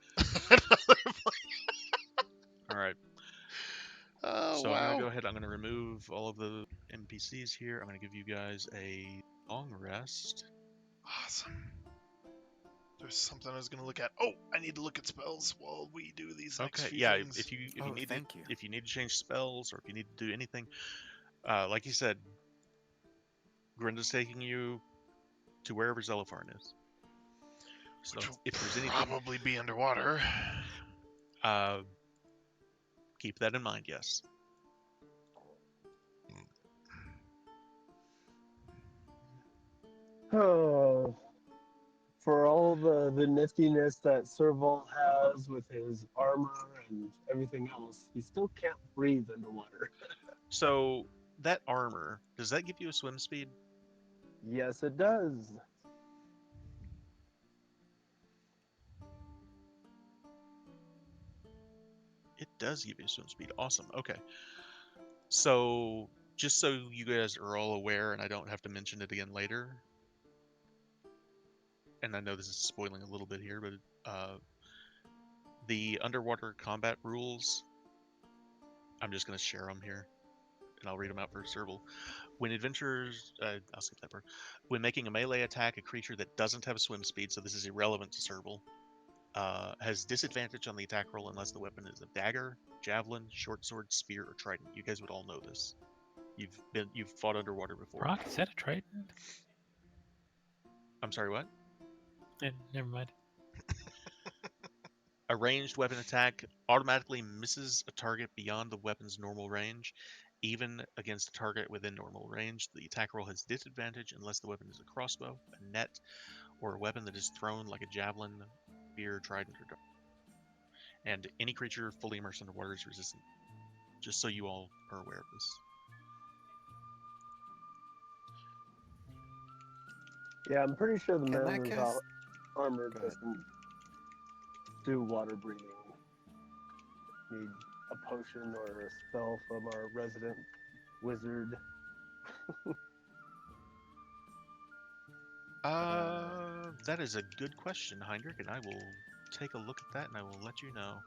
All right. Oh, So I'm wow. gonna go ahead. I'm gonna remove all of the NPCs here. I'm gonna give you guys a long rest. Awesome. There's something I was gonna look at. Oh, I need to look at spells while we do these next Okay. few Yeah. things. If you Oh, need thank you. if you need to change spells or if you need to do anything, like you said, Grinda's taking you to wherever Zelopharn is. So Which will if there's anything, probably be underwater. keep that in mind. Yes. Oh, for all the niftiness that Serval has with his armor and everything else, he still can't breathe underwater. So that armor, does that give you a swim speed? Yes, it does. It does give you swim speed. Awesome. Okay. So, just so you guys are all aware, and I don't have to mention it again later, and I know this is spoiling a little bit here, but the underwater combat rules, I'm just going to share them here, and I'll read them out for Serval. When adventurers, I'll skip that part. When making a melee attack, a creature that doesn't have swim speed, so this is irrelevant to Serval, has disadvantage on the attack roll unless the weapon is a dagger, javelin, short sword, spear, or trident. You guys would all know this. You've fought underwater before. Brock, is that a trident? I'm sorry, what? Never mind. A ranged weapon attack automatically misses a target beyond the weapon's normal range. Even against a target within normal range, the attack roll has disadvantage unless the weapon is a crossbow, a net, or a weapon that is thrown like a javelin, spear, trident, or dart. And any creature fully immersed underwater is resistant. Just so you all are aware of this. Yeah, I'm pretty sure the Can that Mariner's cast- armor Go ahead. doesn't do water breathing. Need a potion or a spell from our resident wizard. That is a good question, Heinrich, and I will take a look at that and I will let you know.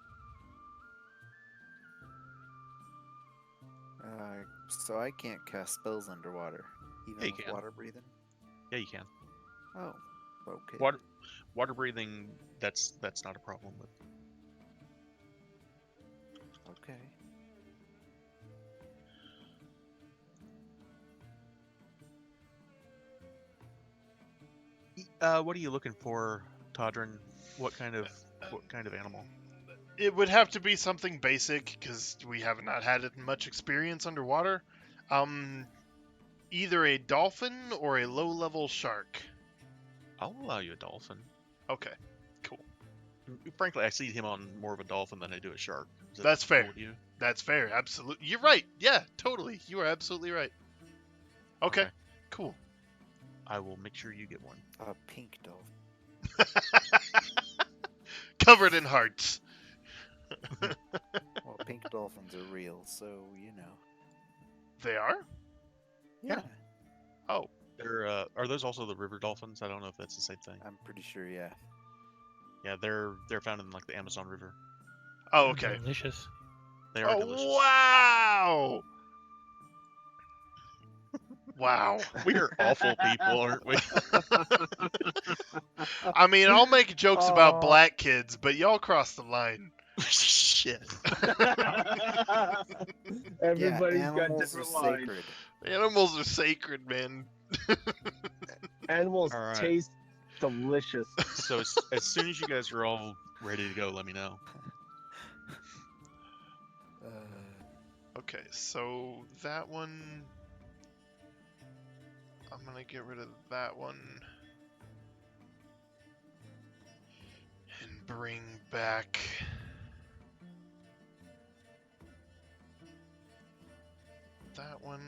So I can't cast spells underwater, even Yeah, you with can. water breathing. Yeah, you can. Oh, okay. Water breathing, that's not a problem with. Okay. What are you looking for, Todrin? What kind of animal? It would have to be something basic because we have not had much experience underwater. Either a dolphin or a low-level shark. I'll allow you a dolphin. Okay, cool. Frankly, I see him on more of a dolphin than I do a shark. Is that That's cool fair. with you? That's fair. Absolutely. You're right. Yeah, totally. You are absolutely right. Okay. Cool. I will make sure you get one. A pink dolphin. Covered in hearts. Well, pink dolphins are real, so you know. They are? Yeah, Oh, Are those also the river dolphins? I don't know if that's the same thing. I'm pretty sure. Yeah. Yeah, they're found in like the Amazon River. oh, They're okay. delicious. They are Oh, delicious. wow! Wow. We are awful people, aren't we? I mean, I'll make jokes about Oh. black kids, but y'all cross the line. Shit. Everybody's yeah, got animals different are lines. sacred. Animals are sacred, man. Animals All right. taste delicious. So as soon as you guys are all ready to go, let me know. Okay, so that one... I'm gonna get rid of that one. And bring back... that one...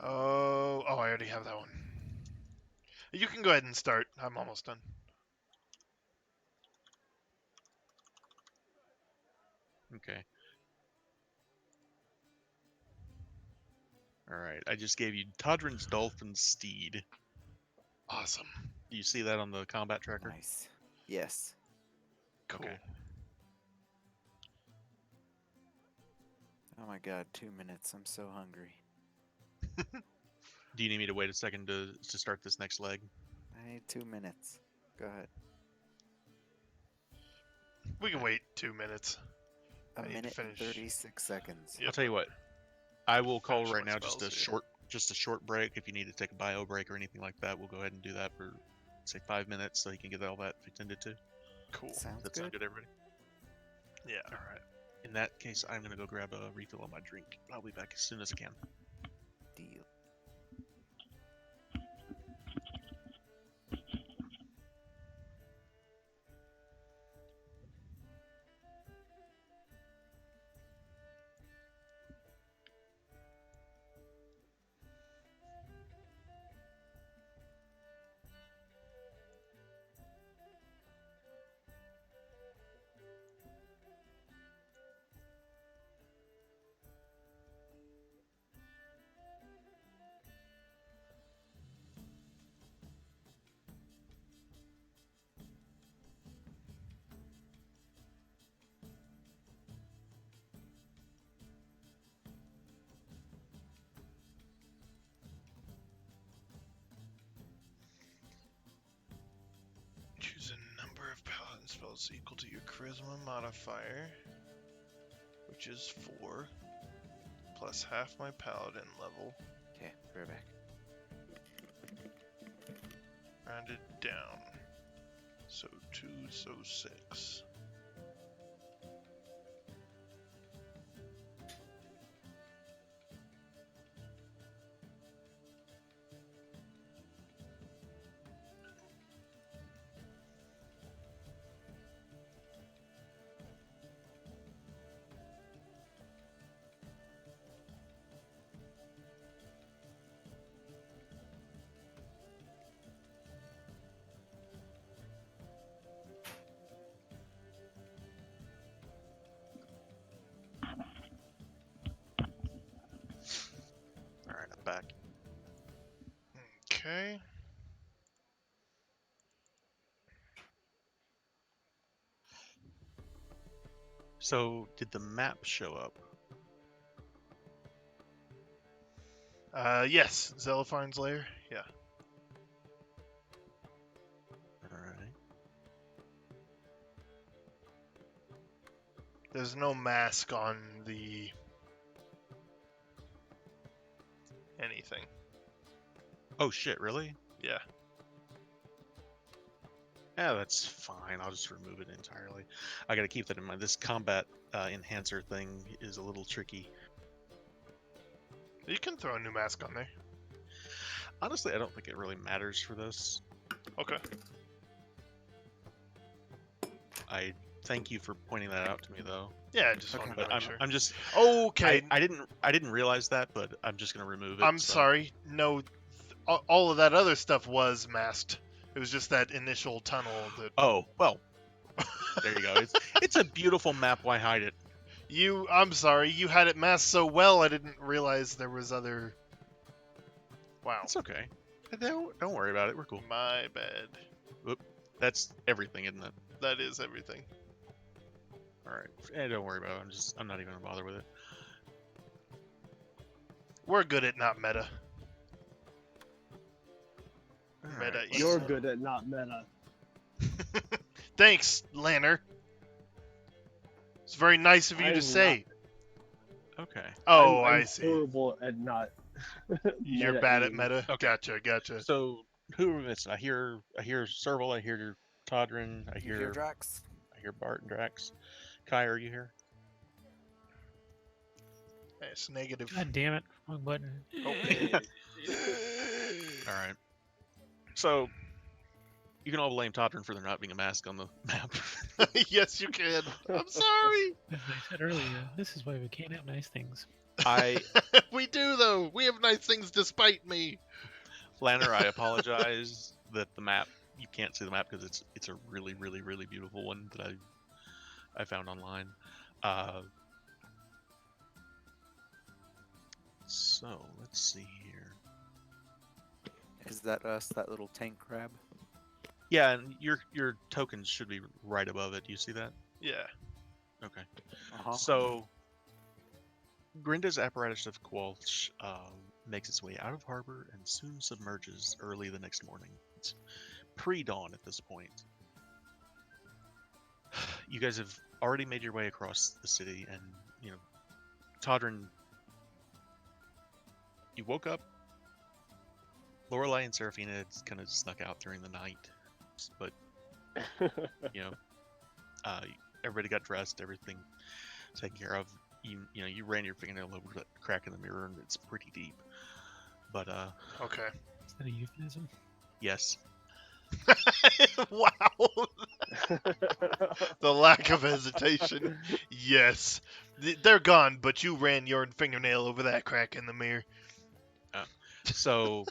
Oh, I already have that one. You can go ahead and start. I'm almost done. Okay. All right. I just gave you Todrin's Dolphin Steed. Awesome. Do you see that on the combat tracker? Nice. Yes. Cool. Okay. Oh my god, 2 minutes. I'm so hungry. Do you need me to wait a second to start this next leg? I need 2 minutes. Go ahead. We can wait 2 minutes. A I need to minute and finish. 36 seconds. Yep. I'll tell you what. I will call Finish right my now just a spells here. short break. If you need to take a bio break or anything like that, we'll go ahead and do that for say 5 minutes so you can get all that attended to. Cool. Sounds That good. sound good, everybody? Yeah. All right. In that case, I'm gonna go grab a refill on my drink. I'll be back as soon as I can. Deal. Choose a number of paladin spells equal to your charisma modifier, which is 4, plus half my paladin level, Okay, right back. rounded down. So 2, so 6. All right, I'm back. Okay. So, did the map show up? Yes, Zelopharn's lair. Yeah. All right. There's no mask on the anything. Oh shit! Really? Yeah. Yeah, that's fine. I'll just remove it entirely. I gotta keep that in mind. This combat enhancer thing is a little tricky. You can throw a new mask on there. Honestly, I don't think it really matters for this. Okay. I thank you for pointing that out to me, though. Yeah, I just Okay. wanted But to make sure. I'm just Okay. I didn't realize that, but I'm just gonna remove it. I'm so- sorry. No, all of that other stuff was masked. It was just that initial tunnel that. Oh well, There you go. It's a beautiful map. Why hide it? I'm sorry, you had it masked so well I didn't realize there was other... Wow, It's okay. Don't worry about it. We're cool. my bad. That's everything, isn't it? That is everything. All right. Don't worry about it. I'm not even gonna bother with it. We're good at not meta. All Meta right, You're good at not meta. Thanks, Lanner. It's very nice of you to I'm say. Okay. Oh, I'm I see. horrible at not. You're bad at meta-ing. meta. Okay. Gotcha. So who are we missing? I hear Serval. I hear Todrin. I You hear Drax? Bart and Drax. Kai, are you here? It's negative. God damn it! Wrong button. All right. So you can all blame Todrin for there not being a mask on the map. Yes, you can. I'm sorry. As I said earlier, this is why we can't have nice things. We do though. We have nice things despite me. Lanner, I apologize that the map, you can't see the map because it's a really, really, really beautiful one that I found online. So let's see here. Is that us? That little tank crab? Yeah, and your tokens should be right above it. Do you see that? Yeah. Okay. Uh-huh. So Grinda's apparatus of Quelch makes its way out of harbor and soon submerges early the next morning. It's pre-dawn at this point. You guys have already made your way across the city, and Todrin, you woke up. Lorelei and Seraphina had kind of snuck out during the night, but everybody got dressed, everything taken care of. You ran your fingernail over that crack in the mirror, and it's pretty deep. But Okay. Is that a euphemism? yes. Wow. The lack of hesitation. Yes. They're gone, but you ran your fingernail over that crack in the mirror. So,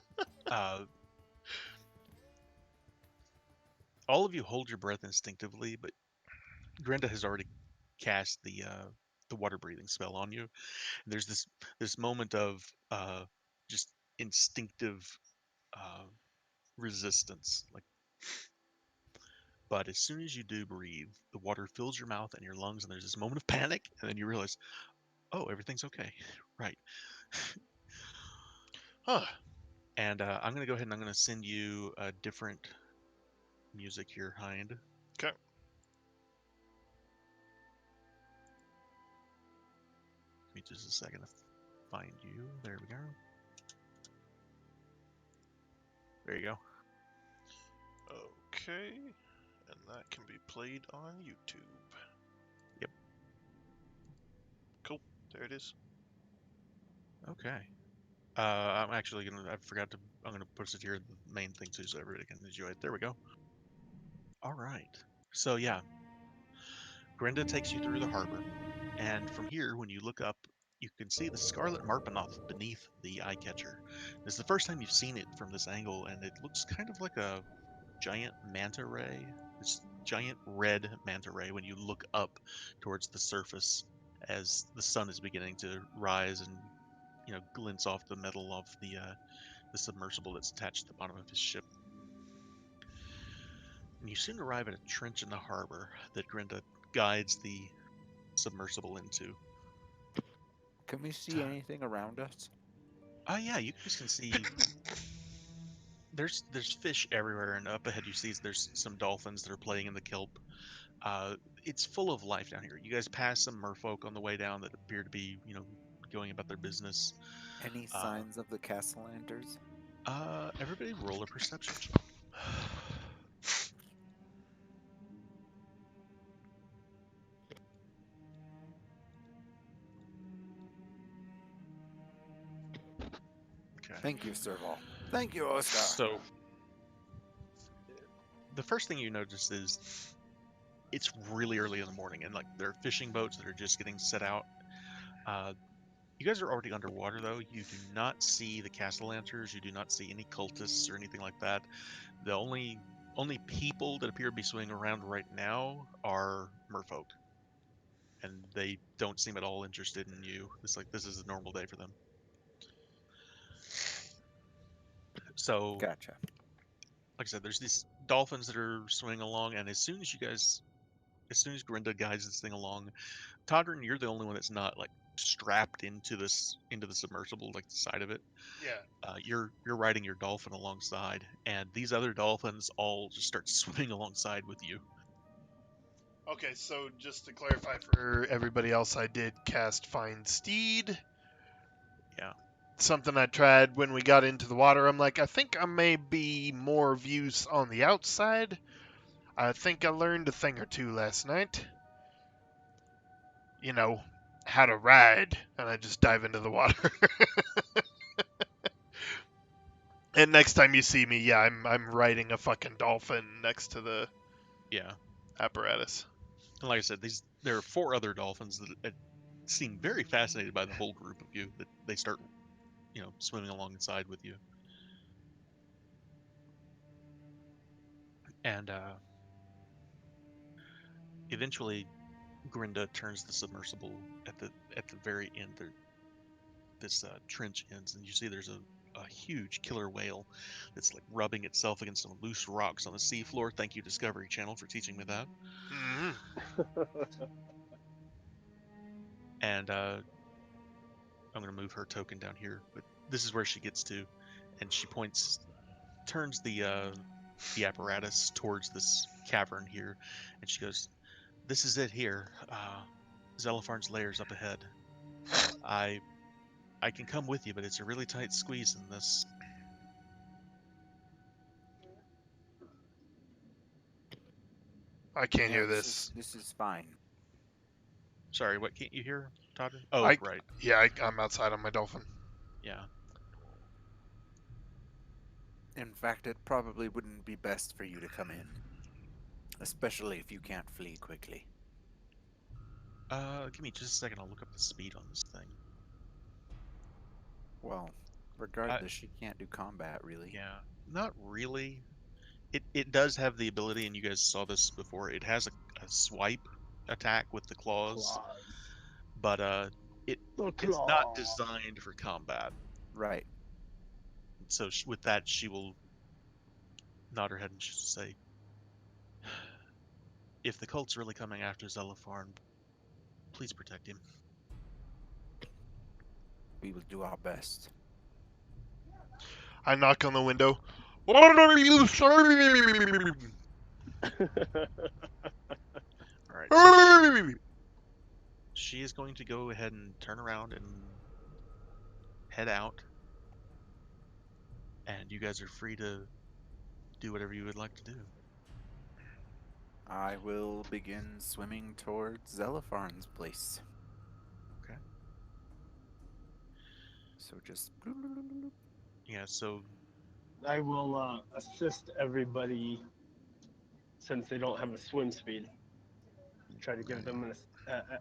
all of you hold your breath instinctively, but Grinda has already cast the water breathing spell on you. And there's this moment of just instinctive resistance, but as soon as you do breathe, the water fills your mouth and your lungs, and there's this moment of panic, and then you realize, oh, everything's okay, right? Huh. And I'm gonna go ahead and I'm gonna send you a different music here, Hind. Okay. Give me just a second to find you. There we go. There you go. Okay. And that can be played on YouTube. Yep. Cool. There it is. Okay. I'm gonna put it here, the main thing too, so everybody can enjoy it. There we go. All right. So yeah, Grenda takes you through the harbor, and from here, when you look up, you can see the Scarlet Marpanoth beneath the eye catcher. This is the first time you've seen it from this angle, and it looks kind of like a giant manta ray. This giant red manta ray when you look up towards the surface as the sun is beginning to rise and glints off the metal of the submersible that's attached to the bottom of his ship. And you soon arrive at a trench in the harbor that Grinda guides the submersible into. Can we see anything around us? Oh yeah, you guys can see there's fish everywhere, and up ahead you see there's some dolphins that are playing in the kelp. It's full of life down here. You guys pass some merfolk on the way down that appear to be, going about their business. Any signs of the Castellanters? Everybody roll a perception check. Okay. Thank you, Serval. Thank you, Oscar. So, the first thing you notice is it's really early in the morning, and there are fishing boats that are just getting set out. You guys are already underwater, though. You do not see the Castellanters. You do not see any cultists or anything like that. The only only people that appear to be swimming around right now are merfolk, and they don't seem at all interested in you. It's like this is a normal day for them. So, Gotcha. like I said, there's these dolphins that are swimming along, and as soon as Grinda guides this thing along, Todrin, you're the only one that's not like strapped into the submersible, like the side of it. Yeah. You're riding your dolphin alongside, and these other dolphins all just start swimming alongside with you. Okay, so just to clarify for everybody else, I did cast Find Steed. Yeah. Something I tried when we got into the water. I'm like, I think I may be more of use on the outside. I think I learned a thing or two last night. You know, how to ride. And I just dive into the water. And next time you see me, yeah, I'm riding a fucking dolphin next to the Yeah. apparatus. And like I said, there are 4 other dolphins that seem very fascinated by the whole group of you. That they start, swimming alongside with you. And eventually, Grinda turns the submersible at the very end. This trench ends, and you see there's a huge killer whale that's like rubbing itself against some loose rocks on the seafloor. Thank you, Discovery Channel, for teaching me that. And I'm going to move her token down here, but this is where she gets to, and she turns the apparatus towards this cavern here, and she goes, "This is it here. Zelopharn's lair's up ahead. I can come with you, but it's a really tight squeeze in this." I can't No, hear this. this is fine. Sorry, what can't you hear, Todd? Oh, I right. yeah, I'm outside on my dolphin. Yeah. In fact, it probably wouldn't be best for you to come in, especially if you can't flee quickly. Give me just a second. I'll look up the speed on this thing. Well, regardless, she can't do combat, really. Yeah, not really. It does have the ability, and you guys saw this before. It has a swipe attack with the claws, but it's not designed for combat. Right. So with that, she will nod her head and she'll say, "If the cult's really coming after Zelopharn, please protect him." We will do our best. I knock on the window. What are you saying? All right. So she is going to go ahead and turn around and head out, and you guys are free to do whatever you would like to do. I will begin swimming towards Zelopharn's place. Okay. So just... Yeah, so I will assist everybody since they don't have a swim speed. Try to give them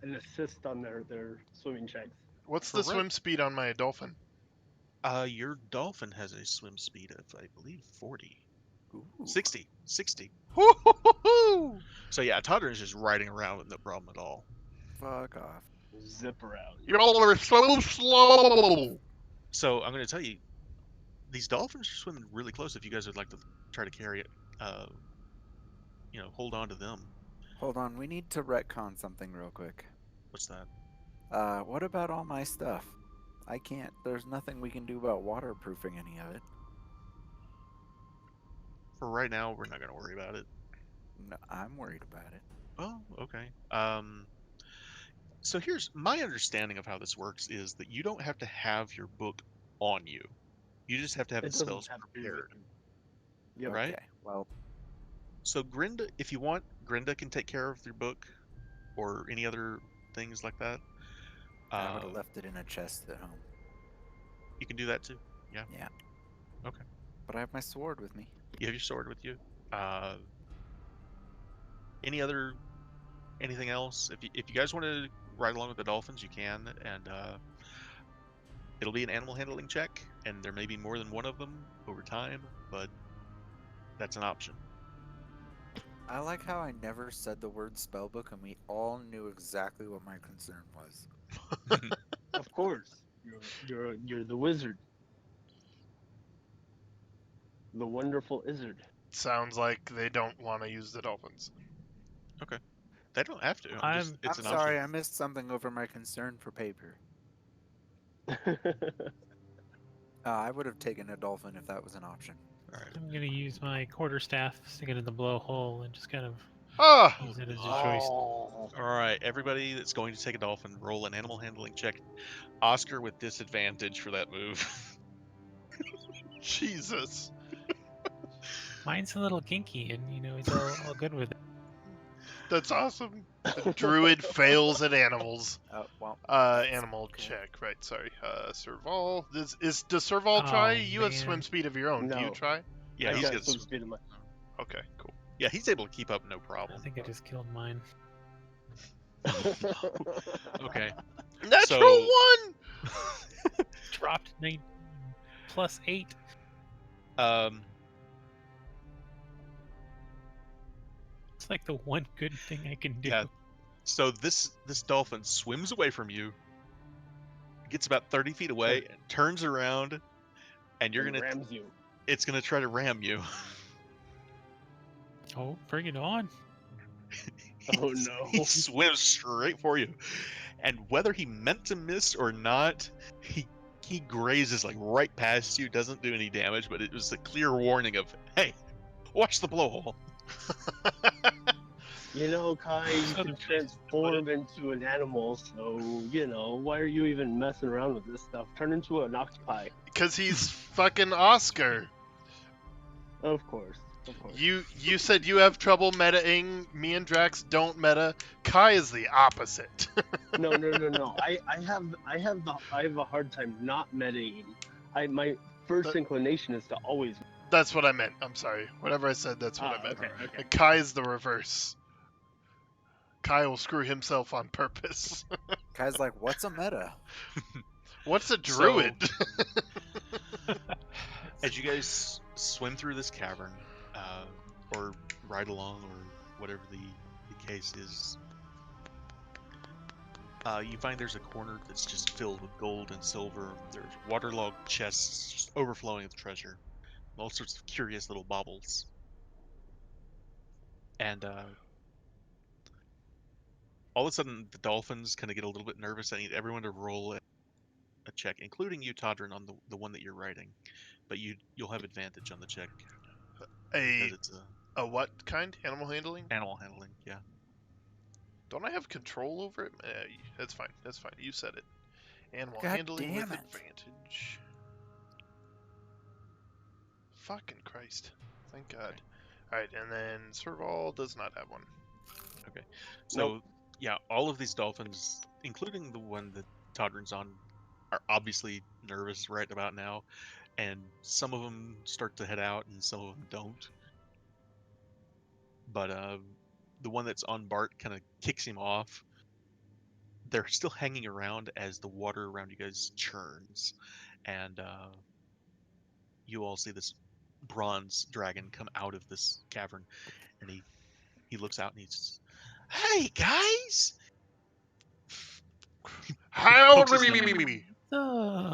an assist on their swimming checks. What's For the right- swim speed on my dolphin? your dolphin has a swim speed of, I believe, 40. Ooh. 60. Hoo-hoo-hoo-hoo! So yeah, Toddler is just riding around with no problem at all. Fuck off. Zip around. Y'all are so slow. So I'm going to tell you, these dolphins are swimming really close. If you guys would like to try to carry it, hold on to them. Hold on, we need to retcon something real quick. What's that? What about all my stuff? I can't, there's nothing we can do about waterproofing any of it. For right now, we're not going to worry about it. No, I'm worried about it. Oh, okay. So here's my understanding of how this works: is that you don't have to have your book on you. You just have to have It the doesn't spells have to be prepared, written. Yep. right? Okay, well, So Grinda, if you want, Grinda can take care of your book or any other things like that. I would have left it in a chest at home. You can do that too. Yeah. Yeah. Okay. But I have my sword with me. You have your sword with you. Anything else? If you guys want to ride along with the dolphins, you can, and it'll be an animal handling check, and there may be more than one of them over time, but that's an option. I like how I never said the word spellbook and we all knew exactly what my concern was. Of course, you're the wizard, the wonderful izzard. Sounds like they don't want to use the dolphins. They don't have to. I'm It's I'm an option. sorry, I missed something over my concern for paper. I would have taken a dolphin if that was an option. All right. I'm gonna use my quarterstaff, stick it in the blowhole, and just kind of Ah, use it as a Oh. choice. Oh, All right, everybody that's going to take a dolphin, roll an animal handling check. Oscar with disadvantage for that move. Jesus. Mine's a little kinky, and he's all good with it. That's awesome. The druid fails at animals. Well, that's Animal okay. check. Right, sorry. Serval. Does Serval try? Oh, You have swim man. speed of your own. Do you No. try? Yeah, I he's got got some speed in my. Okay, cool. Yeah, he's able to keep up no I problem. think I just killed mine. Okay. Natural So- 1! Dropped 9 plus 8. It's like the one good thing I can do. Yeah. So this dolphin swims away from you, gets about 30 feet away, and turns around, and you're and gonna rams you. it's gonna try to ram you. Oh, bring it on. Oh no. He swims straight for you. And whether he meant to miss or not, he grazes like right past you, doesn't do any damage, but it was a clear warning of, hey, watch the blowhole. You know, Kai, you Southern can transform into an animal, so, why are you even messing around with this stuff? Turn into an octopi. Because he's fucking Oscar. Of course. Of course. You said you have trouble metaing. Me and Drax don't meta. Kai is the opposite. No. I have a hard time not metaing. My first But- inclination is to always. That's what I meant. I'm sorry. Whatever I said, that's what I meant. Okay. And Kai is the reverse. Kai will screw himself on purpose. Kai's like, what's a meta? What's a druid? As you guys swim through this cavern, or ride along, or whatever the case is, you find there's a corner that's just filled with gold and silver. There's waterlogged chests just overflowing with treasure, all sorts of curious little baubles. And all of a sudden, the dolphins kind of get a little bit nervous. I need everyone to roll a check, including you, Todrin, on the one that you're riding. But you'll have advantage on the check because a it's what kind? Animal handling? animal handling. Yeah. Don't I have control over it? That's fine. That's fine. You said it. Animal God handling with damn it. advantage. Fucking Christ. Thank God. Alright, and then Serval does not have one. So yeah, all of these dolphins, including the one that Todrin's on, are obviously nervous right about now, and some of them start to head out, and some of them don't. But the one that's on Bart kind of kicks him off. They're still hanging around as the water around you guys churns, and you all see this bronze dragon come out of this cavern, and he looks out and he says, "Hey guys!" How? Pokes his head. Uh,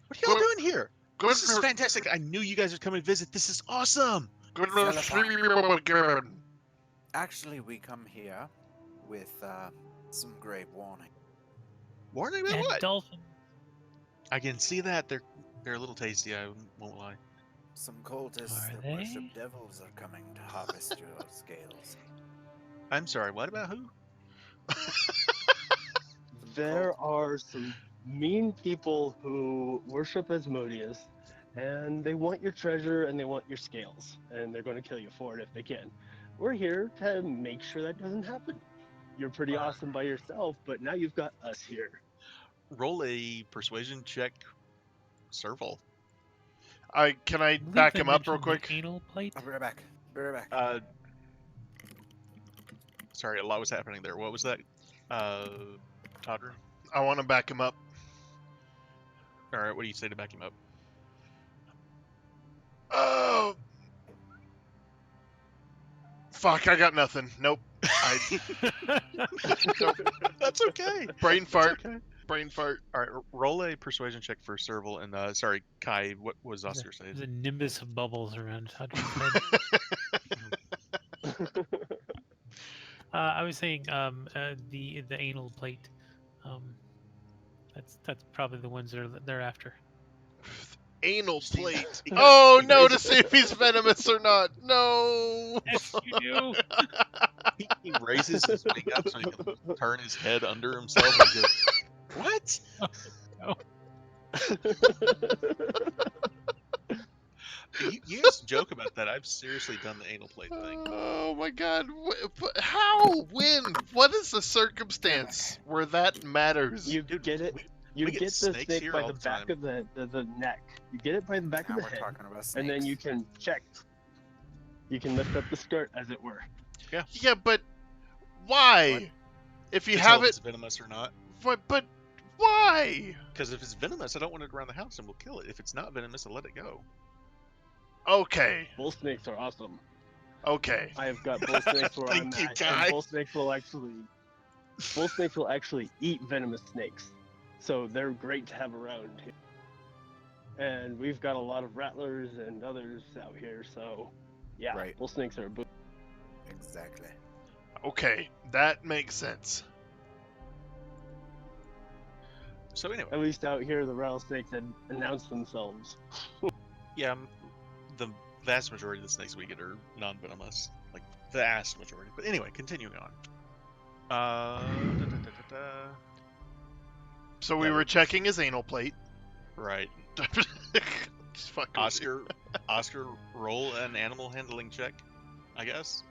What are y'all Good- doing here? This is fantastic. I knew you guys would come and visit. This is awesome. Actually, we come here with some grave warning. Warning about and what? dolphin. I can see that they're a little tasty. I won't lie. Some cultists Are that they? worship devils are coming to harvest your scales. I'm sorry. What about who? There are some mean people who worship Asmodeus, and they want your treasure and they want your scales, and they're going to kill you for it if they can. We're here to make sure that doesn't happen. You're pretty awesome by yourself, but now you've got us here. Roll a persuasion check, Serval. Can I believe back they him up real mentioned the quick? Anal plate. I'll be right back. Be right back. Sorry, a lot was happening there. What was that, Todrin? I want to back him up. All right, what do you say to back him up? Oh, Fuck, I got nothing. Nope. Nope. That's okay. Brain That's fart. okay. Brain fart. All right, roll a persuasion check for Serval and sorry, Kai. What was Oscar saying? There's a nimbus of bubbles around Hadrian's head. I was saying the anal plate. That's probably the ones they're after. Anal See, plate. he got- Oh he no, raises- to see if he's venomous or not. No. Yes, you do. He raises his wing up so he can turn his head under himself and he goes, "What?" You guys joke about that. I've seriously done the anal plate thing. Oh my god. How? When? What is the circumstance where that matters? You Dude, get it. we You get get the snakes snake here by all the the back time. of the neck. You get it by the back Now of the we're head, talking about snakes. and then you can check. You can lift up the skirt, as it were. Yeah, but why? What? If you To tell have if it, it's venomous or not. but why? Because if it's venomous, I don't want it around the house and we'll kill it. If it's not venomous, I'll let it go. Okay, Bull snakes are awesome. okay. I have got bull snakes where I'm Thank you, at, Kai. and bull snakes will actually eat venomous snakes, so they're great to have around here. And we've got a lot of rattlers and others out here, so yeah, Right. bull snakes are a boon. Exactly. Okay, that makes sense. So anyway, At least out here, the rattlesnakes had announced themselves. yeah, the vast majority of the snakes we get are non-venomous, like vast majority. But anyway, continuing on. So we Yeah, were we- checking his anal plate. Right, Just fuck with you. Oscar, roll an animal handling check, I guess.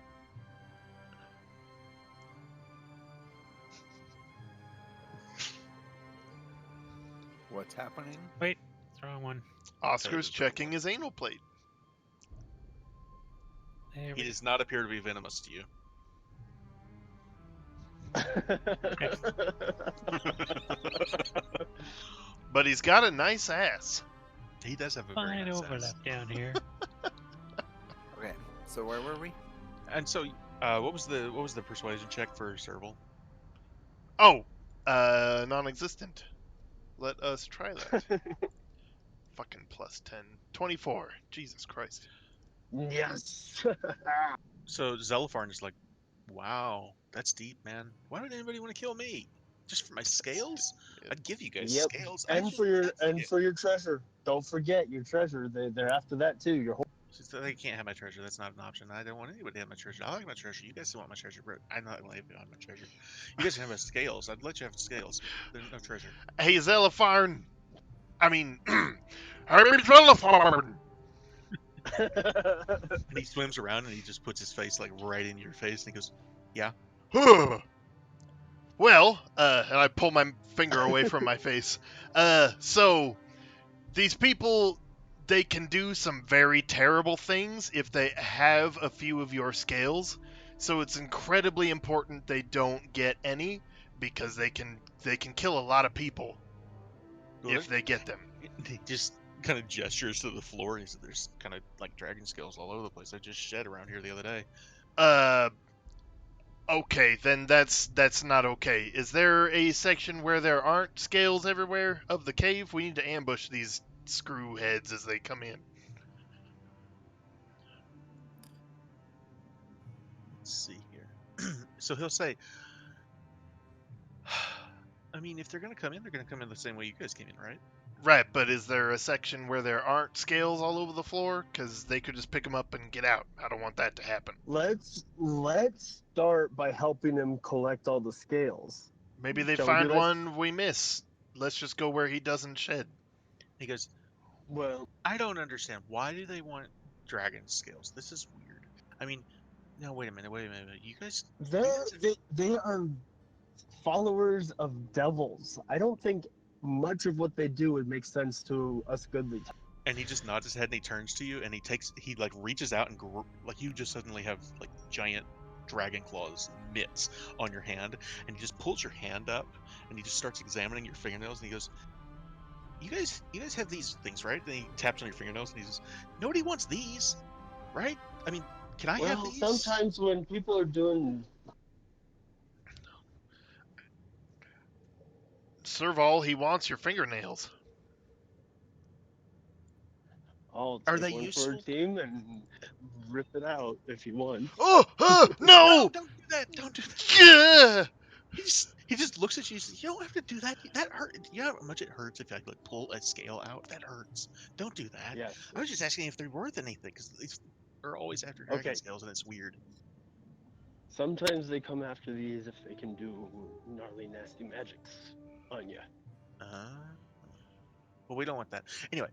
What's happening? Wait, it's the wrong one. Oscar's Hey, checking his anal plate. There He we does not appear to be venomous to you. But he's got a nice ass. He does have a very fine nice overlap ass. down here. Okay, so where were we? And so, what was the persuasion check for Serval? Oh, non-existent. Let us try that. Fucking plus 10. 24. Jesus Christ. Yes. So Zelifarn is like, "Wow, that's deep, man. Why would anybody want to kill me? Just for my scales? I'd give you guys Yep. scales. I and just for your love and scales." for your treasure. Don't forget your treasure. They're after that too. Your whole She said, "They can't have my treasure. That's not an option. I don't want anybody to have my treasure. I like my treasure. You guys still want my treasure, but I'm not going to let you have my treasure. You guys can have my scales. I'd let you have scales, but there's no treasure." Hey, Zelifarn. I mean, hey, Zelifarn. And he swims around and he just puts his face like right in your face and he goes, Well, and I pull my finger away from my face. So these people, they can do some very terrible things if they have a few of your scales. So it's incredibly important they don't get any, because they can kill a lot of people Well, if they get them. he just kind of gestures to the floor and he said, "There's kind of like dragon scales all over the place. I just shed around here the other day." Okay, then that's not okay. Is there a section where there aren't scales everywhere of the cave? We need to ambush these screw heads as they come in. Let's see here. So he'll say, "I mean, if they're gonna come in, they're gonna come in the same way you guys came in, right?" Right, but is there a section where there aren't scales all over the floor? Because they could just pick them up and get out. I don't want that to happen. let's start by helping him collect all the scales. Maybe they Shall we do find that? one we miss. Let's just go where he doesn't shed. He goes, Well, "I don't understand. Why do they want dragon scales? This is weird. I mean, no, wait a minute. You guys, they are followers of devils. I don't think much of what they do would make sense to us goodly. And he just nods his head and he turns to you and he like reaches out and like you just suddenly have like giant dragon claws mitts on your hand and he just pulls your hand up and he just starts examining your fingernails and he goes, you guys have these things, right?" And he taps on your fingernails and he says, "Nobody wants these, right? I mean, Can I have Well, these? sometimes when people are doing Serval, he wants your fingernails. I'll Are take they one for a useful? team and rip it out if you want. Oh, No, no! don't do that. Don't do that. Yeah! He just looks at you. And says, "You don't have to do that. That hurt. You know how much it hurts if I like pull a scale out? That hurts. Don't do that. Yes. I was just asking if they're worth anything because they're always after dragon Okay. scales and it's weird. Sometimes they come after these if they can do gnarly, nasty magics on you. Uh, well, we don't want that. Anyway,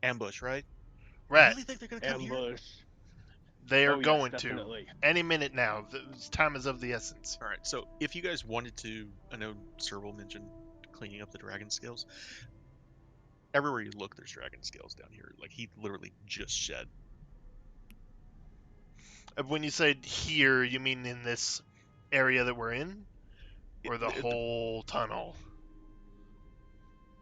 ambush, right? You Right. really think they're gonna come here? Ambush. They are Oh, yes, going to. definitely. Any minute now. The time is of the essence. All right. So if you guys wanted to, I know Serval mentioned cleaning up the dragon scales. Everywhere you look, there's dragon scales down here. Like he literally just shed. When you say here, you mean in this area that we're in? Or the whole tunnel?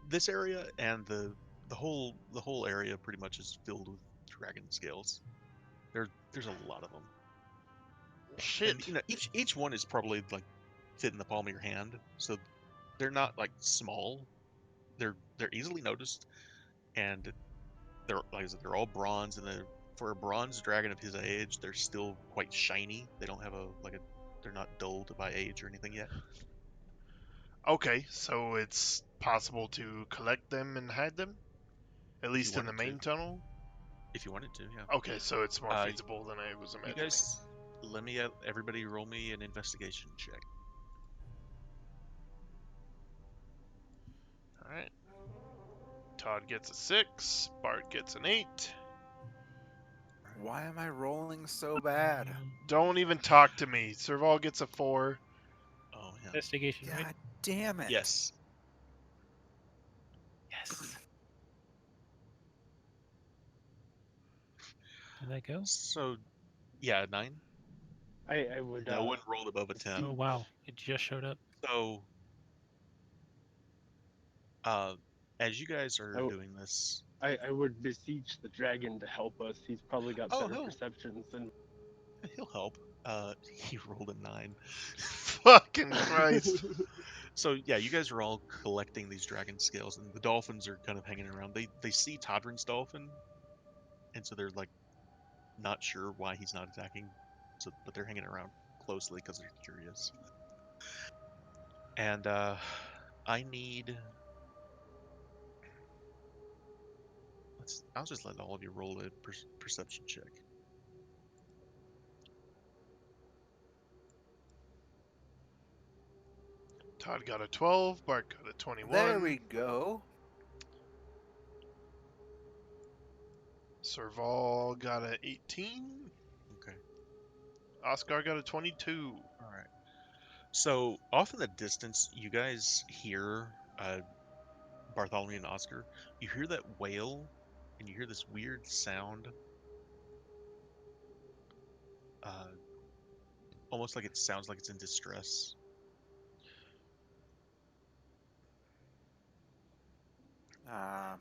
This area and the whole area pretty much is filled with dragon scales. There's a lot of them, and Shit. you know each one is probably like fit in the palm of your hand. So they're not like small. They're easily noticed, and they're like I said, they're all bronze, and for a bronze dragon of his age, they're still quite shiny. They don't have they're not dulled by age or anything yet. Okay, so it's possible to collect them and hide them? At If you least in the wanted to. main tunnel? If you wanted to, yeah. Okay, so it's more Uh, feasible than I was You imagining. guys, let me everybody roll me an investigation check. Alright. Todd gets a 6, Bart gets an 8. Why am I rolling so bad? Don't even talk to me. Serval gets a 4. Oh yeah. Investigation, right? God damn it. Yes. Yes. Did that go? So, yeah, 9. I would. No one rolled above a 10. Oh wow, it just showed up. So, as you guys are Oh. doing this, I would beseech the dragon to help us. He's probably got Oh, better no. perceptions than. he'll help. He rolled a 9. Fucking Christ. So yeah, you guys are all collecting these dragon scales, and the dolphins are kind of hanging around. They see Todrin's dolphin, and so they're like not sure why he's not attacking. So, but they're hanging around closely because they're curious. And I need. I'll just let all of you roll a perception check. Todd got a 12, Bart got a 21. There we go. Serval got a 18. Okay. Oscar got a 22. All right. So off in the distance, you guys hear Bartholomew and Oscar. You hear that wail, and you hear this weird sound. Almost like it sounds like it's in distress. Uh, I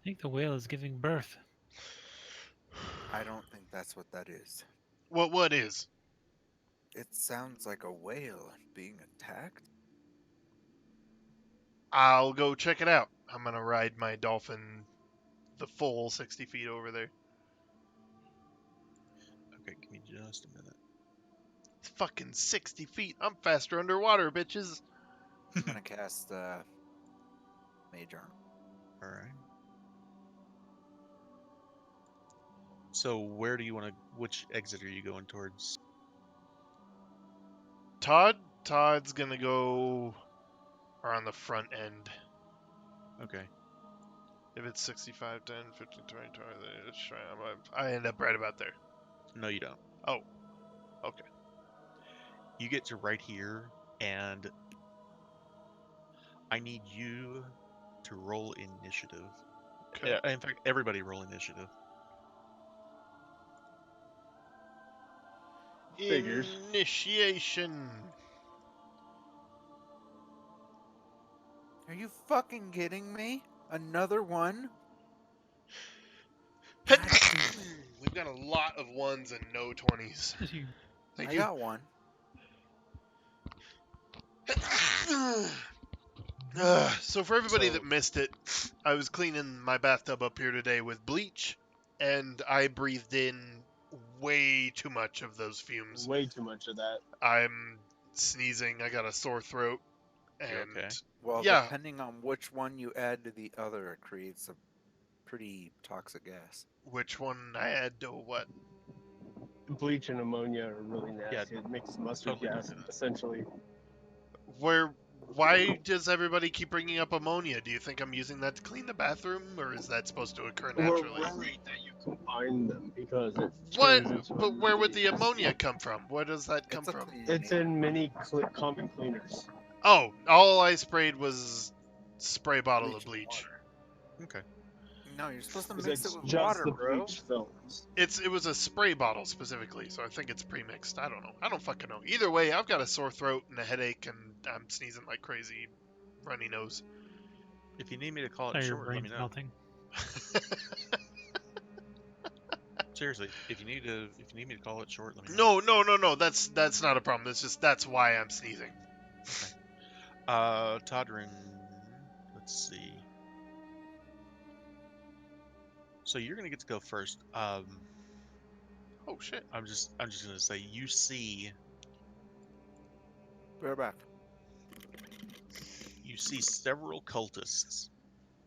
think the whale is giving birth. I don't think that's what that is. What is? It sounds like a whale being attacked. I'll go check it out. I'm gonna ride my dolphin the full 60 feet over there. Okay, give me just a minute. It's fucking 60 feet. I'm faster underwater, bitches. I'm gonna cast Mage Arm. All right. So where do you want to? Which exit are you going towards? Todd's gonna go around the front end. Okay. If it's 65, 10, 15, 20, 20, I end up right about there. No, you don't. Oh, okay. You get to right here, and I need you to roll initiative. Okay. In fact, everybody roll initiative. Figures. Initiation. Are you fucking kidding me? Another one? We've God damn it. got got a lot of ones and no 20s. Just you. Thank I you. got one. So for everybody So- that missed it, I was cleaning my bathtub up here today with bleach, and I breathed in way too much of those fumes. Way too much of that. I'm sneezing. I got a sore throat, and You okay? Well, yeah, depending on which one you add to the other, it creates a pretty toxic gas. which one I had to what? Bleach and ammonia are really Yeah, nasty. It makes mustard totally gas, don't do that. essentially. Why does everybody keep bringing up ammonia? Do you think I'm using that to clean the bathroom, or is that supposed to occur We're naturally? worried that you combine them because it What? turns into a But where would really the ammonia nasty- come from? Where does that come It's a from? cleaning It's agent. in many common cleaners. Oh, all I sprayed was spray bottle of and bleach. water. Okay. No, you're supposed to 'Cause mix it's it with just water, the bro. bleach films. It was a spray bottle specifically, so I think it's pre-mixed. I don't know. I don't fucking know. Either way, I've got a sore throat and a headache, and I'm sneezing like crazy, runny nose. If you need me to call Oh, it your short, let me brain's know. melting. Seriously, if you need me to call it short, let me know. No. That's not a problem. It's just that's why I'm sneezing. Todrin, let's see. So you're gonna get to go first. Oh shit. I'm just gonna say you see We're back. several cultists,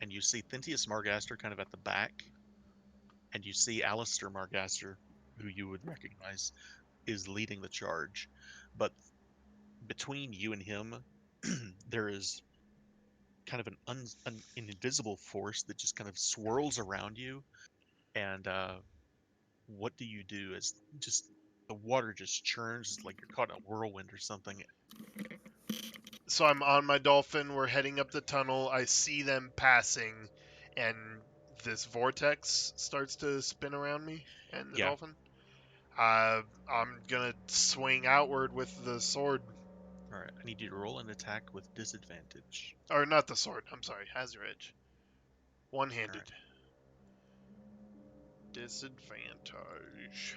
and you see Thintius Margaster kind of at the back, and you see Alistair Margaster, who you would recognize, is leading the charge. But between you and him, there is kind of an invisible force that just kind of swirls around you. And what do you do? As just the water just churns like you're caught in a whirlwind or something. So I'm on my dolphin. We're heading up the tunnel. I see them passing, and this vortex starts to spin around me and the Yeah. dolphin. I'm gonna swing outward with the sword, All right, I need you to roll an attack with disadvantage. or not the sword. I'm sorry, Hazard Edge. One-handed. Alright. Disadvantage.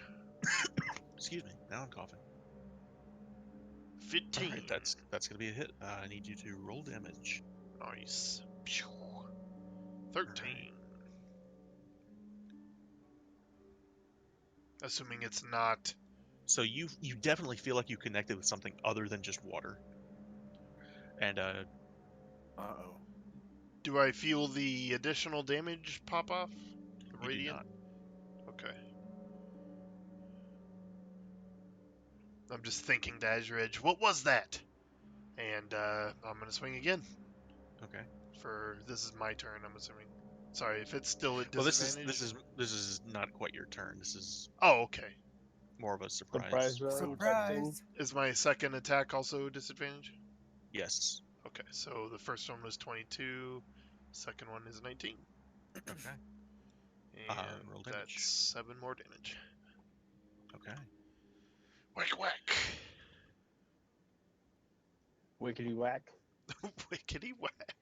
Excuse me. Now I'm coughing. 15. All right, that's gonna be a hit. I need you to roll damage. Nice. Phew. 13. Alright. Assuming it's not. So you definitely feel like you connected with something other than just water. And Uh-oh. Do I feel the additional damage pop off? The you do radiant? not. Okay. I'm just thinking to Azure Edge, what was that? And I'm gonna swing again. Okay. For this is my turn, I'm assuming. Sorry, if it's still at Well, disadvantage. this is not quite your turn. This is Oh, okay. more of a surprise. Surprise round. type thing. Surprise! Is my second attack also disadvantage? Yes. Okay, so the first one was 22, second one is 19. Okay. And roll damage. that's 7 more damage. Okay. Whack whack. Wickety whack. Wickety whack.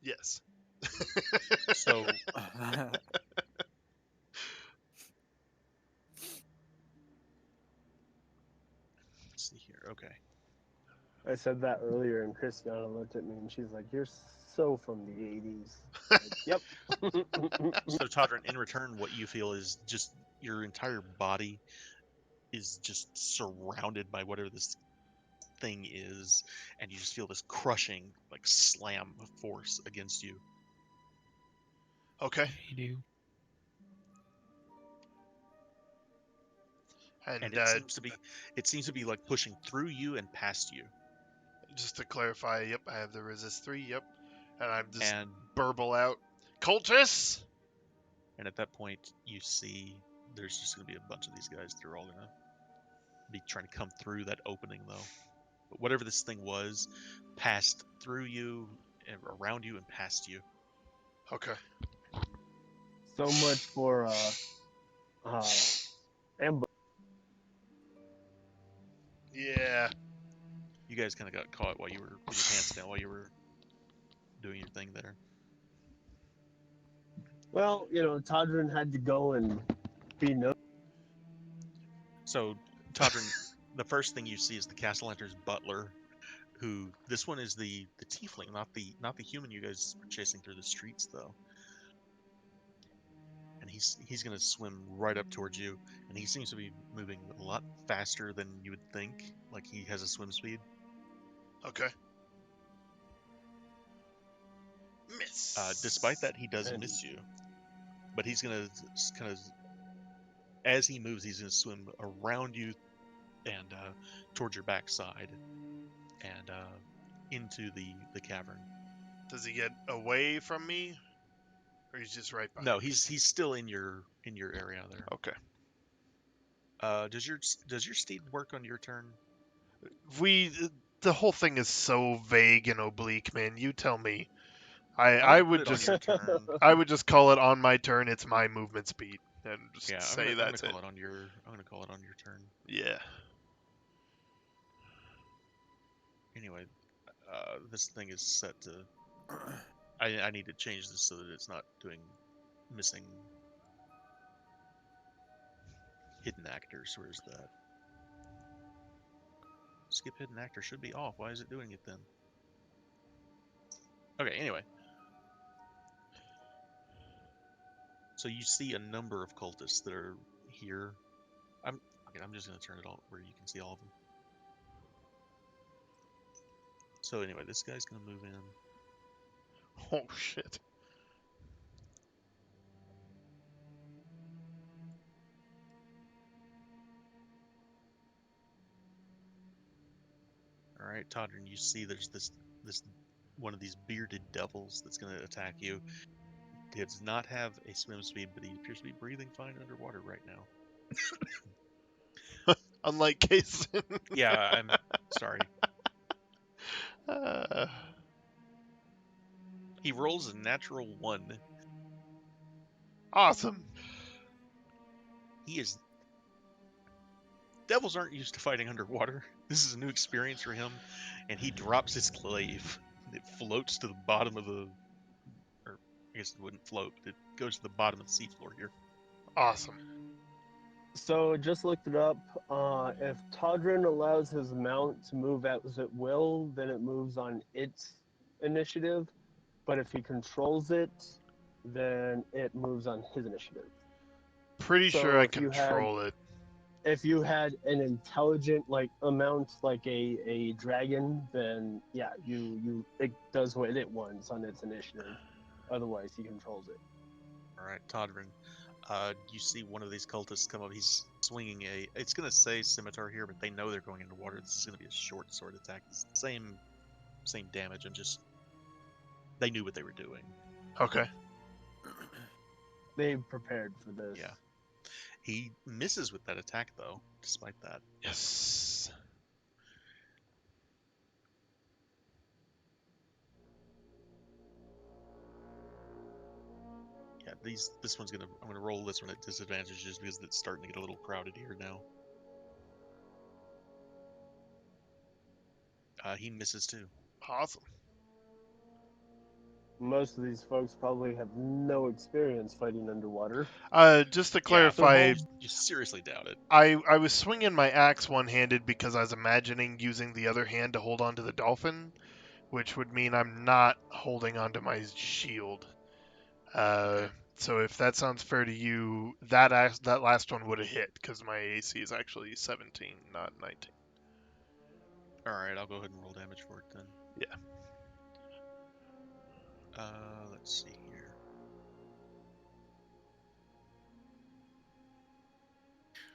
Yes. So let's see here. Okay. I said that earlier, and Christiana looked at me and she's like, "You're so from the '80s." Like, yep. So Todrin, in return, what you feel is just your entire body is just surrounded by whatever this thing is, and you just feel this crushing, like slam of force against you. Okay. You do. And, And it seems to be like pushing through you and past you. just to clarify, yep, I have the resist 3, yep. And I'm just And burble out, cultists! at that point, you see there's just gonna be a bunch of these guys. They're all gonna be trying to come through that opening, though. But whatever this thing was, passed through you, and around you, and past you. Okay. So much for ambush. Yeah. You guys kind of got caught while you were with your pants down while you were doing your thing there. Well, Todrin had to go and be no. So, Todrin, the first thing you see is the Castellanter's butler, who this one is the tiefling, not the human you guys were chasing through the streets though. And he's gonna swim right up towards you, and he seems to be moving a lot faster than you would think. Like he has a swim speed. Okay. Miss. Despite that, he does And miss you, but he's gonna kind of, as he moves, he's gonna swim around you and towards your backside and into the cavern. Does he get away from me, or he's just right behind No, me? he's still in your area there. Okay. Does your steed work on your turn? The whole thing is so vague and oblique, man. You tell me. I'm I gonna put would it on just your turn. I would just call it on my turn. It's my movement speed, and just Yeah, say I'm gonna that's it. call it on your. I'm gonna call it on your turn. Yeah. Anyway, this thing is set to. I need to change this so that it's not doing missing hidden actors. Where's that? Skip hidden actor should be off. Why is it doing it then? Okay. Anyway, so you see a number of cultists that are here. I'm just gonna turn it on where you can see all of them. So anyway, this guy's gonna move in. Oh shit. All right, Todrin, you see there's this one of these bearded devils that's going to attack you. He does not have a swim speed, but he appears to be breathing fine underwater right now. Unlike Kason. Yeah, I'm sorry. He rolls a natural 1. Awesome. He is. Devils aren't used to fighting underwater. This is a new experience for him, and he drops his glaive. It floats to the bottom of the. Or I guess it wouldn't float, but it goes to the bottom of the seafloor here. Awesome. So just looked it up. If Todrin allows his mount to move as it will, then it moves on its initiative. But if he controls it, then it moves on his initiative. Pretty So sure I if you had control it. if you had an intelligent like amount like a dragon, then yeah, it does what it wants on its initiative. Otherwise, he controls it. All right, Todrin. You see one of these cultists come up. He's swinging a. It's gonna say scimitar here, but they know they're going into water. This is gonna be a short sword attack. It's the same damage. I'm just. They knew what they were doing. Okay. They prepared for this. Yeah. He misses with that attack though, despite that. Yes. Yeah, this one's gonna. I'm gonna roll this one at disadvantage just because it's starting to get a little crowded here now. He misses too. Awesome. Most of these folks probably have no experience fighting underwater. Just to Yeah, clarify, you seriously doubt it. I was swinging my axe one-handed because I was imagining using the other hand to hold onto the dolphin, which would mean I'm not holding onto my shield. Okay. So if that sounds fair to you, that last one would have hit because my AC is actually 17, not 19. All right, I'll go ahead and roll damage for it then. Yeah. Let's see here.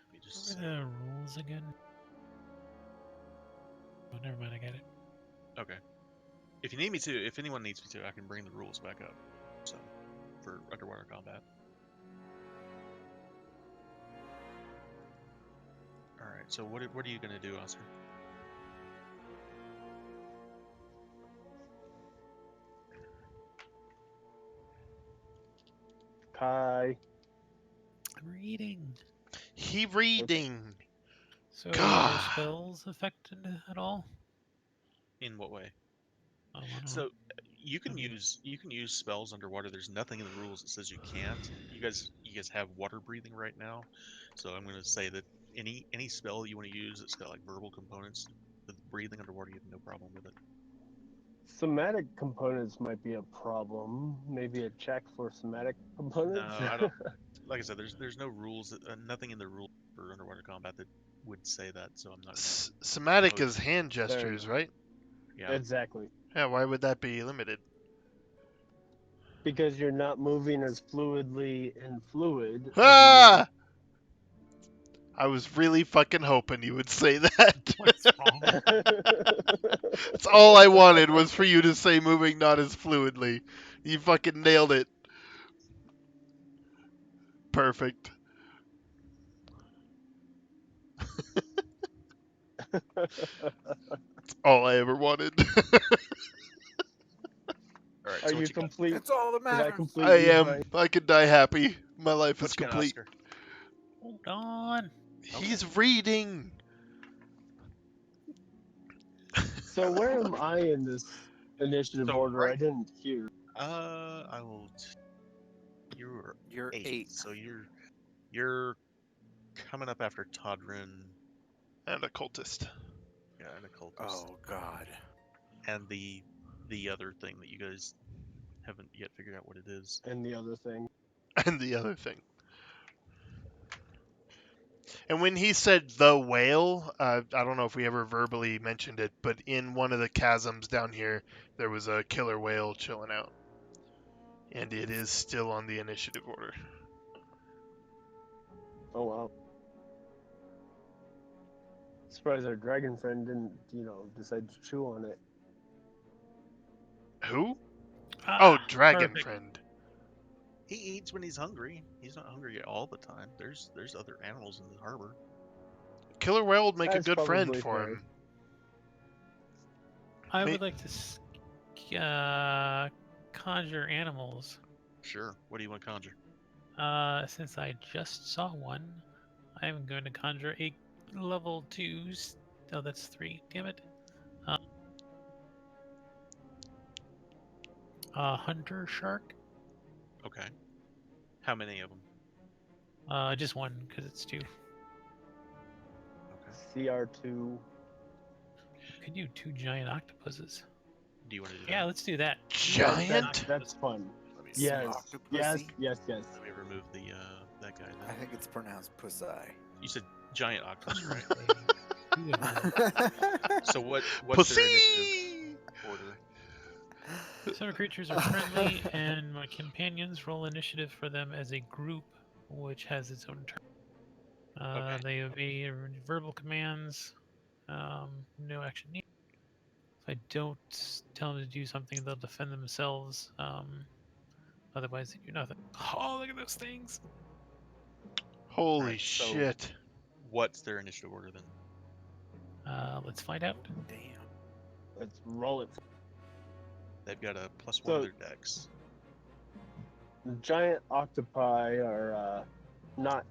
Let me just. What were the rules again? Oh, never mind. I got it. Okay. If you need me to, if anyone needs me to, I can bring the rules back up. So, for underwater combat. All right. So what are you gonna do, Oscar? Kai. I'm reading. He reading. So God. are spells affected at all? In what way? I wanna know. So You can Okay. use spells underwater. There's nothing in the rules that says you can't. You guys have water breathing right now, so I'm going to say that any spell you want to use that's got like verbal components, with breathing underwater, you have no problem with it. Somatic components might be a problem. Maybe a check for somatic No, components. I don't. Like I said, there's no rules, nothing in the rules for underwater combat that would say that. So I'm not going to. Somatic Oh, is hand gestures, right? Yeah. Exactly. Yeah, why would that be limited? Because you're not moving as fluidly in fluid as you Ah! I was really fucking hoping you would say that. What's wrong? That's all I wanted was for you to say moving not as fluidly. You fucking nailed it. Perfect. That's all I ever wanted. All right. Are So what you you got? complete? It's all that Did I matters. complete I you, am. Brian? I could die happy. My life is What you got, complete. Oscar? Hold on. He's reading. So where am I in this initiative So, order? I right. didn't hear. I will. You're You're 8, 8. so you're coming up after Todrin, And a cultist. yeah, and a cultist, Oh God. and the other thing that you guys haven't yet figured out what it is. And the other thing. And the other thing. And when he said the whale, I don't know if we ever verbally mentioned it, but in one of the chasms down here, there was a killer whale chilling out. And it is still on the initiative order. Oh wow. Surprised our dragon friend didn't, decide to chew on it. Who? Oh, Ah, dragon perfect. friend. He eats when he's hungry. He's not hungry all the time. There's other animals in the harbor. Killer whale would make a That's good friend probably for fair. him. I May- would like to conjure animals. Sure. What do you want to conjure? Since I just saw one, I'm going to conjure a level 2. Oh, that's 3. Damn it. Hunter shark. Okay. How many of them? Just one because it's 2. Okay. CR2. Could do 2 giant octopuses. Do you want to do Yeah, that? let's do that. Giant? That's fun. Let me see. Yes. Yes. Octopussy? Yes. Yes. Let me remove the that guy. I Then. think it's pronounced pussy. You said giant octopus, right? Who would know? So what's their initiative Pussy! order? Some creatures are friendly, and my companions roll initiative for them as a group, which has its own turn. Okay. They obey verbal commands. No action needed. If I don't tell them to do something, they'll defend themselves. Otherwise, they do nothing. Oh, look at those things! Holy Right, so- shit. What's their initiative order then? Let's find out. Damn. Let's roll it. They've got a +1 So- to their dex. Giant octopi are not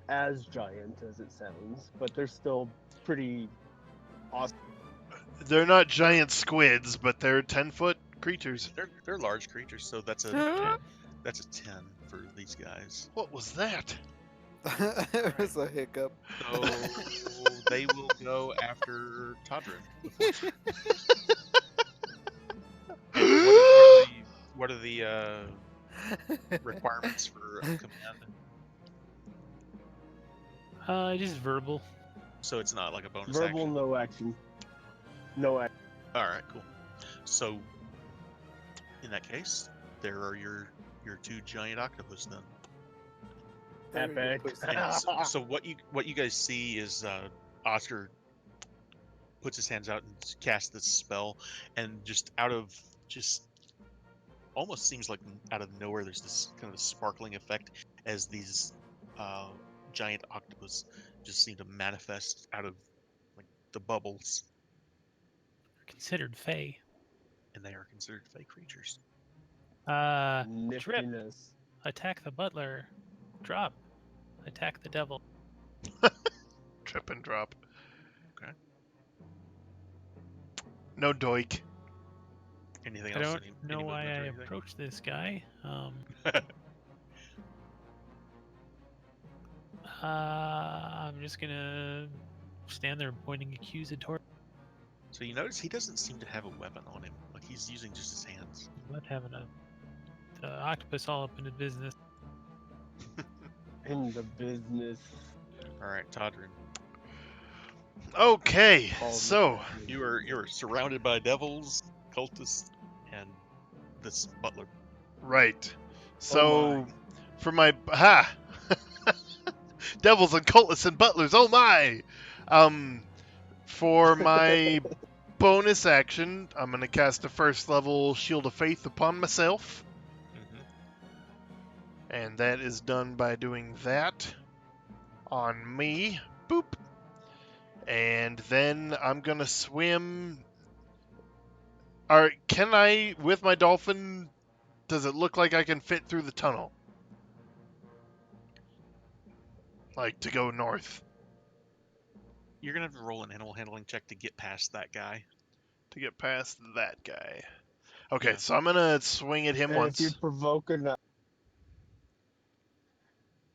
as giant as it sounds, but they're still pretty awesome. They're not giant squids, but they're 10-foot creatures. They're large creatures, so that's a 10 for these guys. What was that? It was a hiccup. So they will go after Todrin. What are the requirements for a command? Just verbal. So it's not like a bonus Verbal, action. no action. No action. All right, cool. So in that case, there are your 2 giant octopus then. There you go, Epic. pussy. And so what you guys see is Oscar puts his hands out and casts this spell, and just almost seems like out of nowhere, there's this kind of sparkling effect as these giant octopus just seem to manifest out of like the bubbles, Considered fey. and they are considered fey creatures. Trip. Niftiness. Attack the butler. Drop. Attack the devil. Trip and drop. Okay. No doik. Anything I else? don't Any know why movement I or anything? approached this guy. I'm just gonna stand there pointing accusatory. So you notice he doesn't seem to have a weapon on him. Like he's using just his hands. Not having the octopus all up in the business. In the business. All right, Todrin. Okay, All the so business. You are surrounded by devils, cultists, and this butler. right. Oh So my. for my devils and cultists and butlers, oh my! For my bonus action, I'm gonna cast a first level Shield of Faith upon myself, Mm-hmm. and that is done by doing that on me. Boop. And then I'm gonna swim. Alright, can I, with my dolphin, does it look like I can fit through the tunnel? Like, to go north? You're gonna have to roll an animal handling check to get past that guy. To get past that guy. Okay, Yeah. so I'm gonna swing at him And if you once. provoke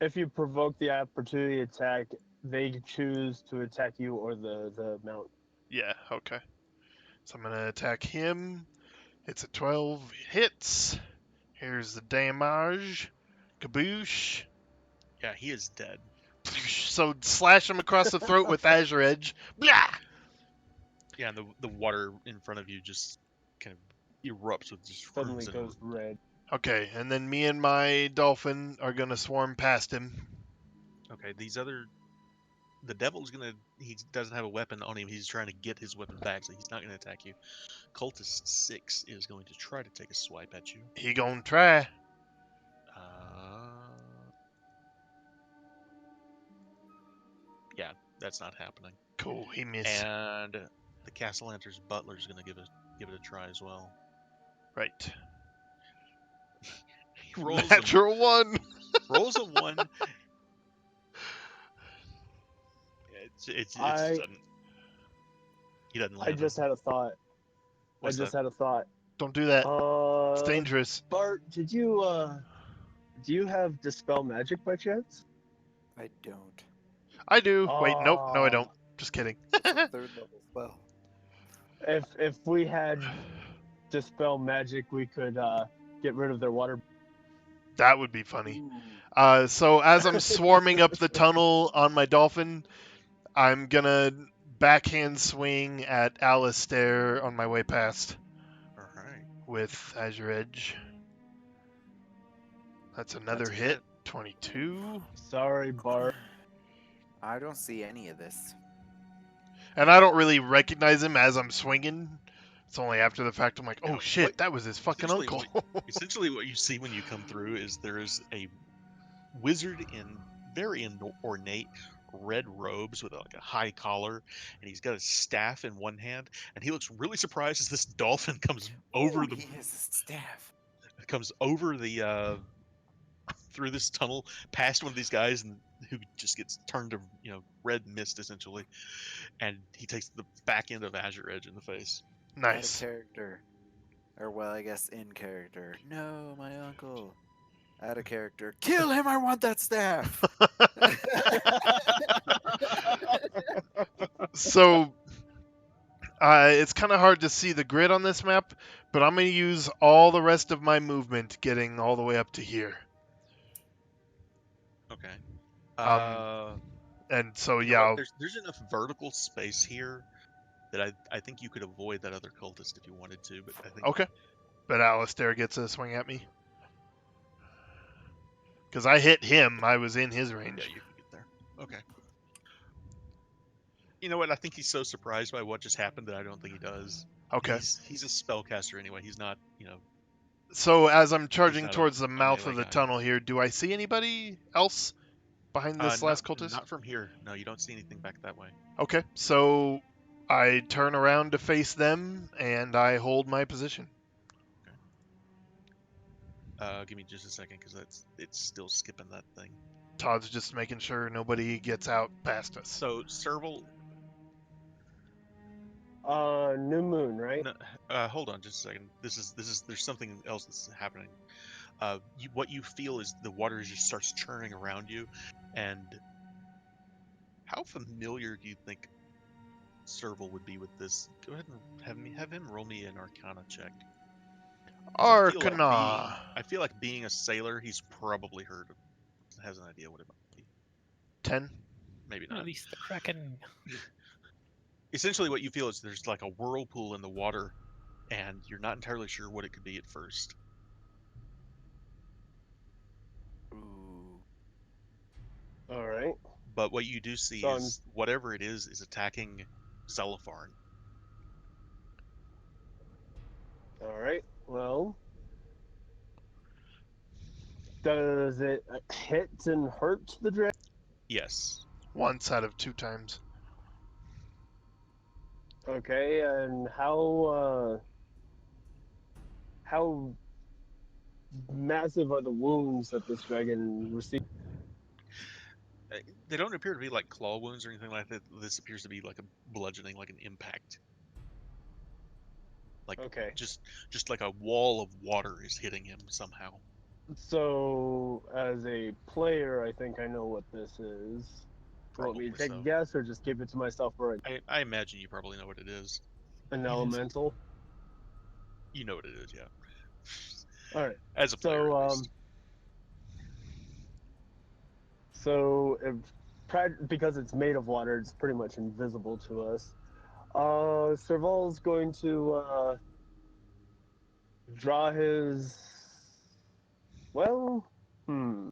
if you provoke the opportunity attack, they choose to attack you or the mount. Yeah, okay. So I'm gonna attack him. It's a 12. Hits. Here's the damage. Kaboosh. Yeah, he is dead. So slash him across the throat with Azure Edge. Blah! Yeah, and the water in front of you just kind of erupts with just Suddenly crimson. goes red. Okay, and then me and my dolphin are gonna swarm past him. Okay, the devil's gonna. He doesn't have a weapon on him. He's trying to get his weapon back, so he's not gonna attack you. Cultist 6 is going to try to take a swipe at you. He gonna try. Yeah, that's not happening. Cool, he missed. And the Castle Enters Butler's gonna give it a try as well. Right. He rolls Natural 1. rolls a 1. It just doesn't. He doesn't land. I just had a thought. What's that? had a thought. Don't do that. It's Uh, dangerous. Bart, do you have Dispel Magic by chance? I don't. I do. Wait, nope. No, I Ah. don't. Just kidding. It's a third level spell. If we had Dispel Magic, we could get rid of their water. That would be funny. Ooh. So as I'm swarming up the tunnel on my dolphin, I'm gonna backhand swing at Alistair on my way past All right. with Azure Edge. That's another That's a hit. 22. Sorry, Bart. I don't see any of this. And I don't really recognize him as I'm swinging. It's only after the fact I'm like, oh Yeah, shit, what- that was his fucking essentially uncle. Essentially, what you see when you come through is there is a wizard in very ornate red robes with like a high collar, and he's got a staff in one hand, and he looks really surprised as this dolphin comes over Ooh, the he has a staff. through this tunnel past one of these guys, and who just gets turned to red mist essentially, and he takes the back end of Azure Edge in the face. Out of Nice. character. Or, well, I guess in character. No, my uncle. Out of character. Kill him, I want that staff! So it's kind of hard to see the grid on this map, but I'm going to use all the rest of my movement getting all the way up to here. Okay. And so, You know yeah, what? I'll- There's enough vertical space here that I think you could avoid that other cultist if you wanted to, but I think okay. But Alistair gets a swing at me. Because I hit him, I was in his yeah, range. you can get there. Okay. You know what? I think he's so surprised by what just happened that I don't think he does. Okay. He's a spellcaster anyway. He's not, So as I'm charging not a- towards the a mouth melee of the guy. tunnel here, do I see anybody else behind this last cultist? Not from here. No, you don't see anything back that way. Okay, so I turn around to face them and I hold my position. Give me just a second because it's still skipping that thing. Todd's just making sure nobody gets out past us. So Serval, New moon, right? No, hold on just a second. There's something else that's happening. What you feel is the water just starts churning around you, and how familiar do you think Serval would be with this? Go ahead and have him roll me an Arcana check. 'Cause Arcana. I feel like being a sailor, he's probably heard of, has an idea what it might be. 10. Maybe not. Release the Kraken. Essentially, what you feel is there's like a whirlpool in the water, and you're not entirely sure what it could be at first. Ooh. All right. But what you do see So is whatever it is attacking Zelipharn. All right. Well, does it hit and hurt the dragon? Yes. Once out of 2 times. Okay. And how massive are the wounds that this dragon received? They don't appear to be like claw wounds or anything like that. This appears to be like a bludgeoning, like an impact. Like Okay. just like a wall of water is hitting him somehow. So, as a player, I think I know what this is. You want me Probably to take so. a guess, or just keep it to myself for I imagine you probably know what it is. an It is. elemental? You know what it is, yeah. All right. As a player, So, at least. So, because it's made of water, it's pretty much invisible to us. Serval's going to draw his. Well, I'm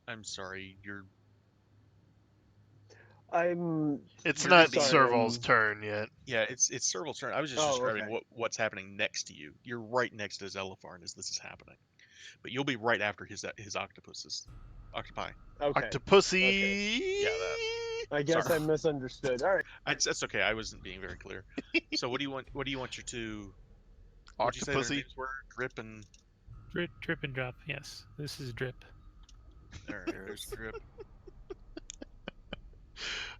I'm sorry. It's You're not gonna be- Serval's turn yet. Yeah, it's Serval's turn. I was just Oh, describing okay. what's happening next to you. You're right next to Zelipharn as this is happening, but you'll be right after his octopi. Okay. Octopussy. Yeah, that. I guess Sorry. I misunderstood. All right. That's okay. I wasn't being very clear. So what do you want? What do you want your two? What'd you say their Octopussy. names were? Drip and Drip and drop. Yes, this is drip. all right. There's Drip.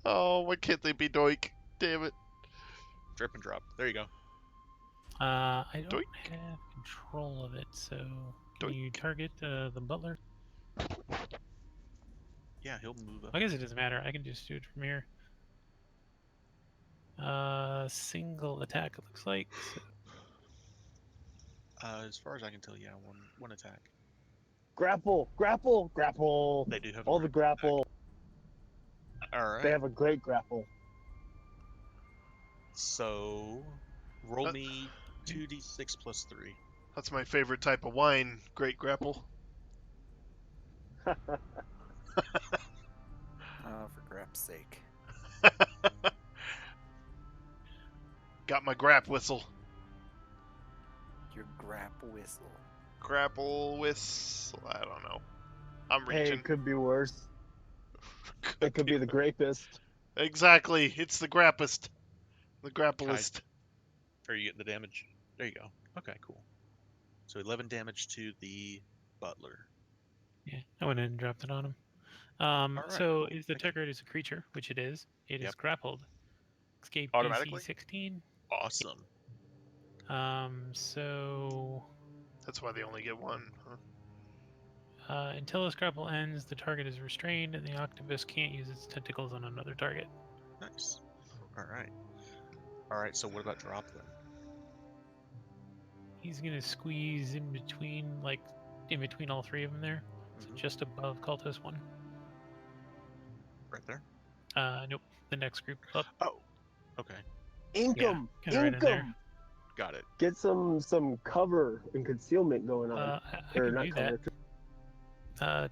Oh, why can't they be Doink? Damn it. Drip and drop. There you go. I don't Doink. have control of it, so can Doink. you target the butler? Yeah, he'll move up. I guess it doesn't matter. I can just do it from here. Single attack. It looks like. So, As far as I can tell, yeah, one attack. Grapple, grapple, grapple. They do have All the grapple. All right. They have a great grapple. So roll me 2d6 plus 3. That's my favorite type of wine. Great grapple. Oh, for crap's sake. Got my grap whistle. Your grap whistle. Grapple whistle. I don't know. I'm Hey, reaching. it could be worse. It could be the grapist. Exactly. It's the grappist. The grapplist. Are you getting the damage? There you go. Okay, cool. So 11 damage to the butler. yeah, I went ahead and dropped it on him. right, So cool. is the Thank you. target is a creature, which it is. It is Yep. grappled. Escape Automatically? DC 16. Awesome. So That's why they only get one. Huh? until this grapple ends, the target is restrained, and the octopus can't use its tentacles on another target. Nice. All right. All right. So what about drop then? He's gonna squeeze in between all three of them there, so Mhm. just above Cultist 1. Right there. Nope, the next group up. Oh. Okay. Ink Yeah, 'em! kinda right Ink in there. 'em! Got it. Get some cover and concealment going on. I or can not do cover. that.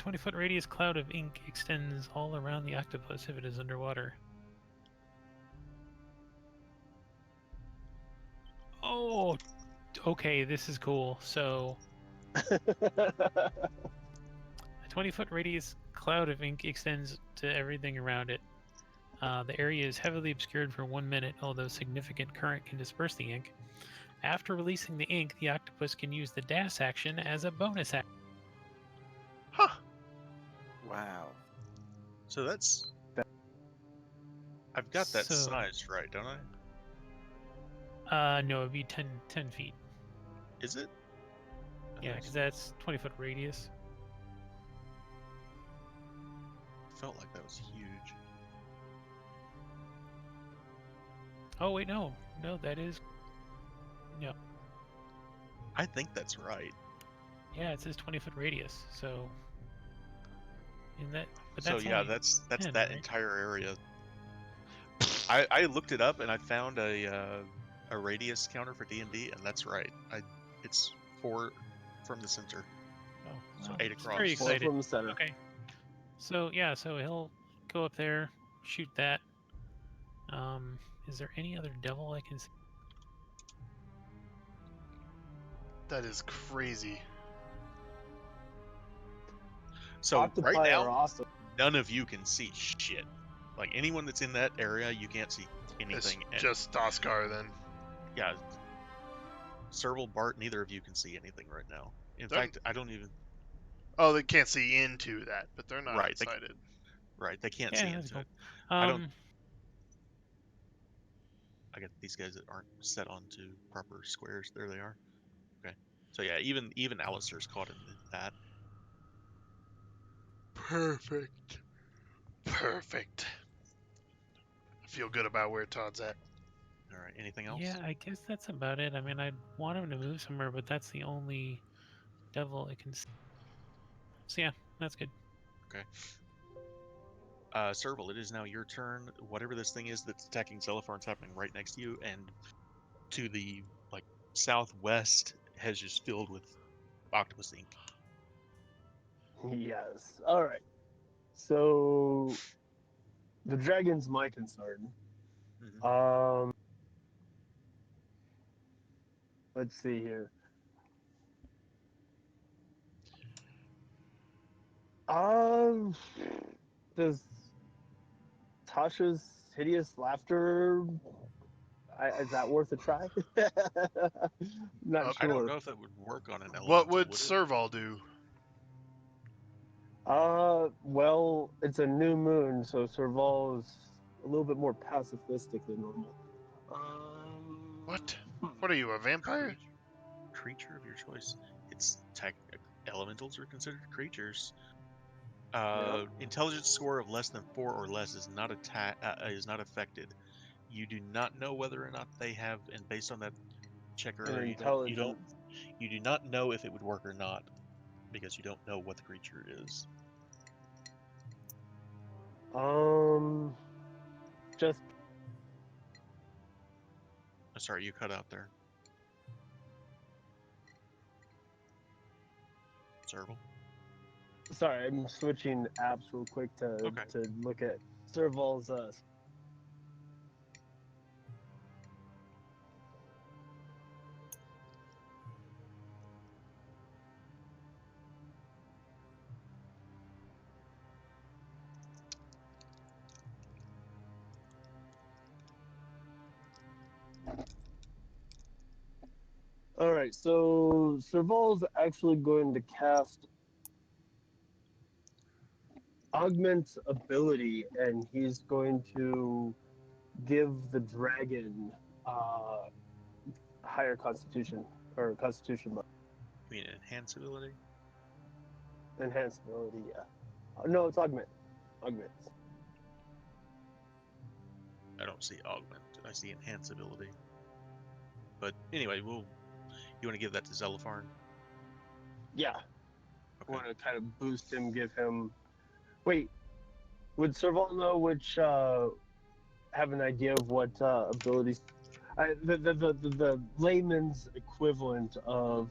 20-foot radius cloud of ink extends all around the octopus if it is underwater. Oh, okay, this is cool. So, a 20-foot radius cloud of ink extends to everything around it. The area is heavily obscured for 1 minute, although significant current can disperse the ink. After releasing the ink, the octopus can use the dash action as a bonus action. Huh. Wow. So that's. got that So- sized right, don't I? No, it'd be 10 feet. Is it? I Yeah, thought because that's 20-foot radius. it felt like that was huge. Oh wait, no, that is. Yeah, I think that's right. yeah, it says 20-foot radius. So, in that, but So that's yeah, only that's 10, that right? entire area. I looked it up and I found a radius counter for D&D, and that's right. It's 4 from the center. Oh, So well, 8 it's across. Very Four excited. from the center. Okay. So yeah, so he'll go up there, shoot that. Is there any other devil I can see? That is crazy. So Octopi right are now, awesome. none of you can see shit. Like anyone that's in that area, you can't see It's anything. And just Oscar then. yeah, Serval, Bart, neither of you can see anything right now. In They're- fact, I don't even. Oh, they can't see into that, but they're not Right, they- inside it. Right, they can't Yeah, see that's into cool. it. I don't- Um, I got these guys that aren't set onto proper squares. There they are. Okay. So yeah, even Alistair's caught in that. Perfect. Perfect. I feel good about where Todd's at. All right. Anything else? yeah, I guess that's about it. I mean, I'd want him to move somewhere, but that's the only devil I can see. So yeah, that's good. Serval, it is now your turn. Whatever this thing is that's attacking Zelopharn's happening right next to you, and to the southwest has just filled with octopus ink. Yes. All right. So the dragon's my concern. Mhm. Let's see here. Does Tasha's hideous laughter? Is that worth a try? Not I I don't sure. know if that would work on an elemental. What would it? Serval do? Well, it's a new moon, so Serval is a little bit more pacifistic than normal. What? What are you, a vampire? Creature of your choice. It's elementals are considered creatures. Yep. Intelligence score of less than 4 or less is not affected. You do not know whether or not they have, and based on that check An earlier, intelligence. you do not know if it would work or not because you don't know what the creature is. Just Sorry, you cut out there. Serval. sorry, I'm switching apps real quick to Okay. look at Serval's. All right, so Serval's actually going to cast augment ability, and he's going to give the dragon higher constitution or constitution You mean enhance ability? enhanced ability. Yeah. No, it's augment. Augment. I don't see augment. I see enhance ability. But anyway, you want to give that to Zelopharn? Yeah. Okay. Want to kind of boost him, give him. Wait, would Serval know which? Have an idea of what abilities? The layman's equivalent of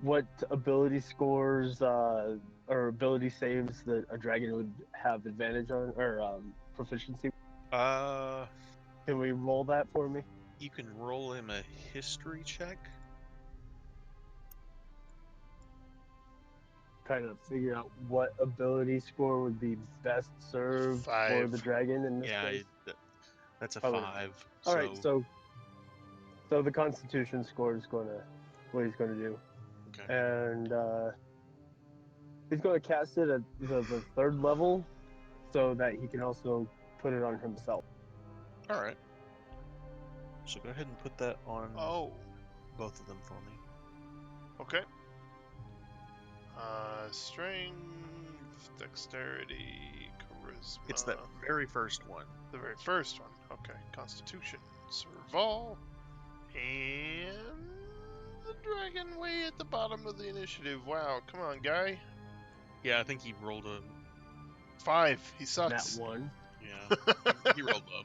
what ability scores or ability saves that a dragon would have advantage on or proficiency. Uh, Can we roll that for me? you can roll him a history check. Kind of figure out what ability score would be best served for 5. the dragon in this Yeah, case. that's a Probably. 5. All right, so the Constitution score is gonna what he's gonna do, Okay. and he's gonna cast it at the third level, so that he can also put it on himself. All right. So go ahead and put that on Oh, both of them for me. okay. Strength, dexterity, charisma. It's that very first one. The very first one. Okay. Constitution, survival, and the dragon way at the bottom of the initiative. Wow, come on, guy. Yeah, I think he rolled a. 5. He That sucks. one. Yeah, he rolled low.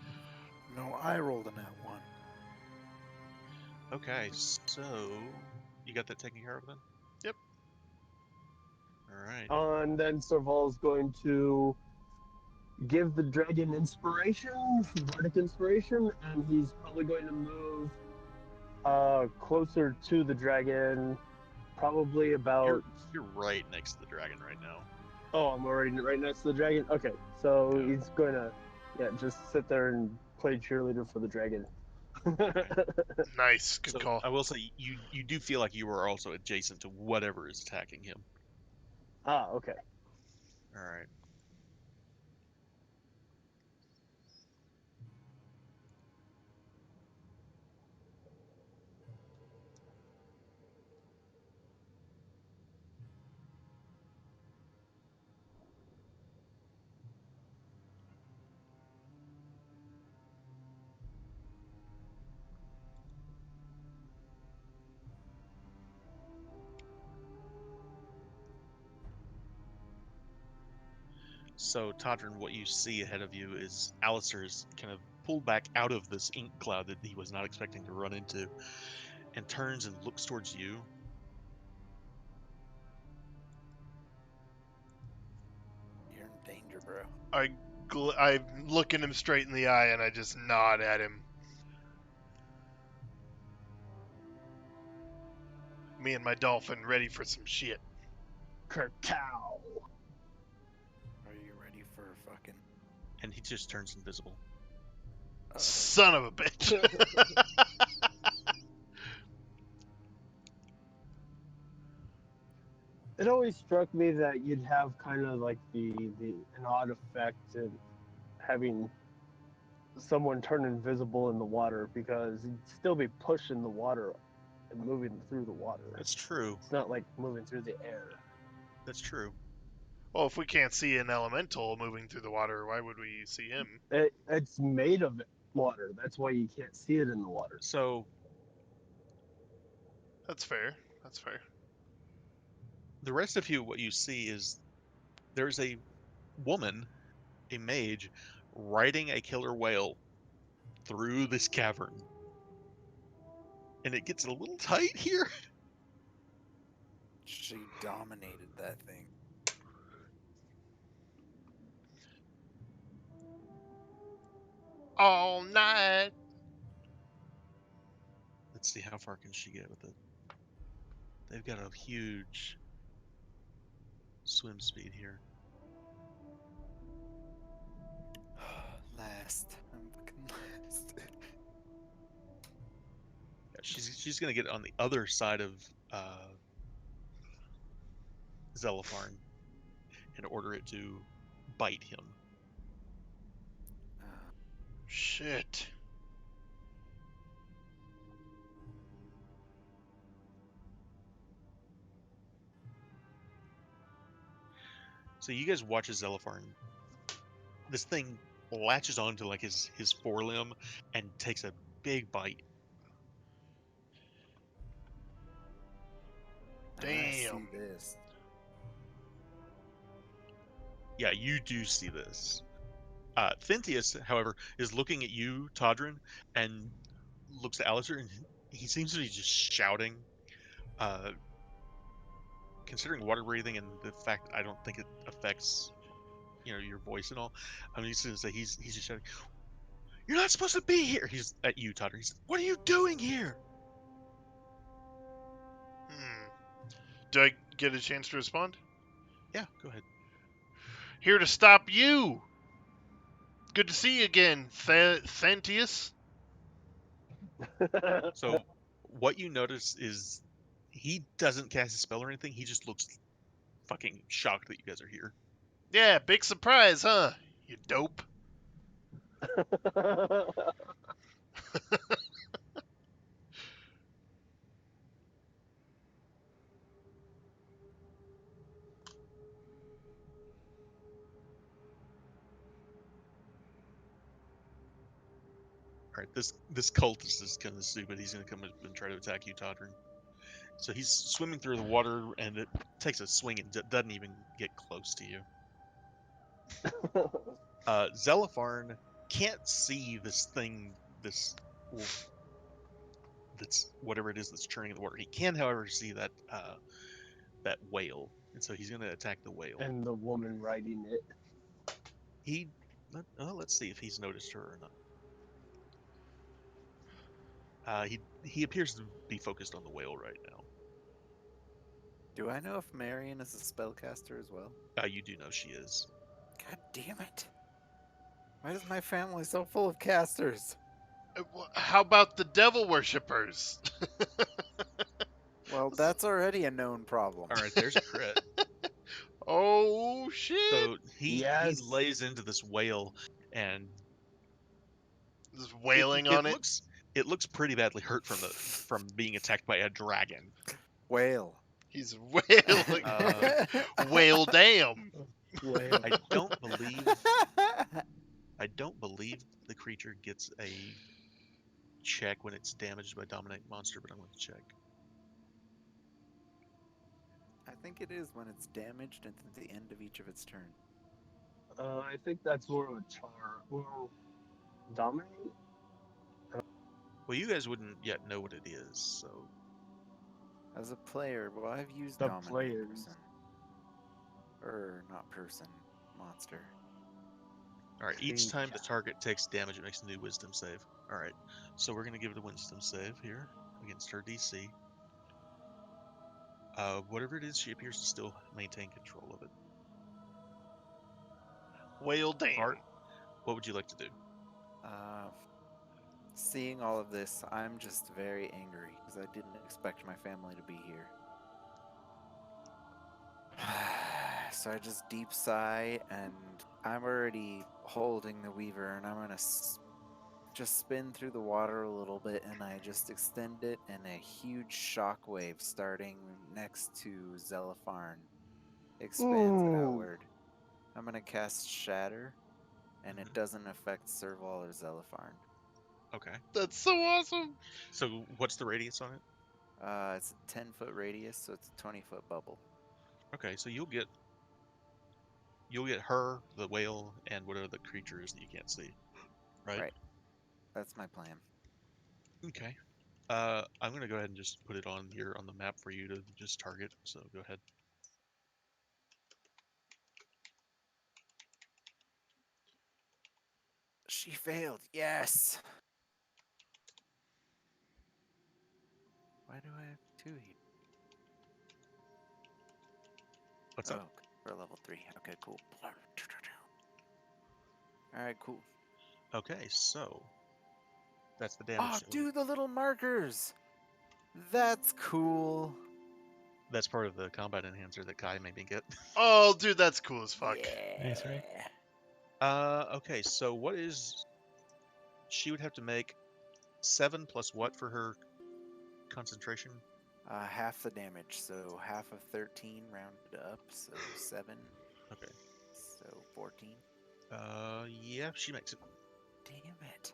No, I rolled a nat 1. Okay, so you got that taken care of then? Yep. All right. And then Serval's going to give the dragon inspiration, bardic inspiration, and he's probably going to move closer to the dragon, probably about. You're right next to the dragon right now. Oh, I'm already right next to the dragon. Okay, so Yeah. he's going to, just sit there and play cheerleader for the dragon. Nice. Good So call. I will say you do feel like you are also adjacent to whatever is attacking him. Okay. All right. So Todrin, what you see ahead of you is Alistair is kind of pulled back out of this ink cloud that he was not expecting to run into, and turns and looks towards you. You're in danger, bro. I look him straight in the eye and I just nod at him. Me and my dolphin ready for some shit. Kerkow. Are you ready for fucking? And he just turns invisible. Son of a bitch. It always struck me that you'd have kind of like an odd effect in having someone turn invisible in the water, because you'd still be pushing the water and moving through the water. That's true. It's not like moving through the air. That's true. Well, if we can't see an elemental moving through the water, why would we see him? It's made of water. That's why you can't see it in the water. So That's fair. That's fair. the rest of you, what you see is there's a woman, a mage, riding a killer whale through this cavern. And it gets a little tight here. She dominated that thing. All night. Let's see, how far can she get with it? They've got a huge swim speed here. Last. I'm fucking last. Yeah, she's gonna get on the other side of Zelopharn and order it to bite him. Shit. So you guys watch as Zelopharn, this thing latches onto like his forelimb and takes a big bite. I Damn. see this. Yeah, you do see this. Thintius, however, is looking at you, Todrin, and looks at Alistair, and he seems to be just shouting. Considering water breathing and the fact that I don't think it affects, your voice and all, I'm just gonna say he's just shouting, "You're not supposed to be here!" He's at you, Todrin. He's, "What are you doing here?" Do I get a chance to respond? Yeah, go ahead. Here to stop you. Good to see you again, Thentius. So what you notice is he doesn't cast a spell or anything. He just looks fucking shocked that you guys are here. Yeah, big surprise, huh? You dope. All right, this cultist is kind of stupid. He's gonna come up and try to attack you, Todrin. So he's swimming through the water, and it takes a swing and doesn't even get close to you. Zelipharn can't see this thing, that's whatever it is that's churning in the water. He can, however, see that whale, and so he's gonna attack the whale. And the woman riding it. Let's see if he's noticed her or not. He appears to be focused on the whale right now. Do I know if Marion is a spellcaster as well? You do know she is. God damn it. Why is my family so full of casters? How about the devil worshippers? Well, that's already a known problem. All right, there's a crit. Oh shit! So he Yes. lays into this whale, and Just wailing on it. It looks pretty badly hurt from being attacked by a dragon. Whale. He's wailing. Whale damn. Whale. I don't believe the creature gets a check when it's damaged by dominate monster, but I'm going to check. I think it is when it's damaged at the end of each of its turn. I think that's more of a char. Well, dominate? Well, you guys wouldn't yet know what it is, so As a player, well, I've used The dominate players. person. Or not person, monster. all right. Each time the Creature. target takes damage, it makes a new Wisdom save. All right, so we're going to give it a Wisdom save here against her DC. Whatever it is, she appears to still maintain control of it. Whale damn. Art, what would you like to do? Seeing all of this, I'm just very angry because I didn't expect my family to be here. So I just deep sigh, and I'm already holding the weaver, and I'm gonna just spin through the water a little bit, and I just extend it, and a huge shockwave starting next to Zelipharn expands it Ooh. outward. I'm gonna cast Shatter, and it doesn't affect Serval or Zelipharn. Okay. That's so awesome. So what's the radius on it? It's a 10-foot radius, so it's a 20-foot bubble. Okay, so you'll get her, the whale, and whatever the creature is that you can't see. Right? Right. That's my plan. Okay. I'm gonna go ahead and just put it on here on the map for you to just target. So go ahead. She failed. Yes. Why do I have 2 here? What's Oh, up? for level 3. Okay, cool. Alright, cool. Okay, so that's the damage. Oh, do the little markers! That's cool. That's part of the combat enhancer that Kai made me get. Oh, dude, that's cool as fuck. Yeah. Nice, right? Okay, so what is... She would have to make 7 plus what for her concentration? Half the damage, so half of 13 rounded up, so 7. Okay. So 14. Yeah, she makes it. Damn it.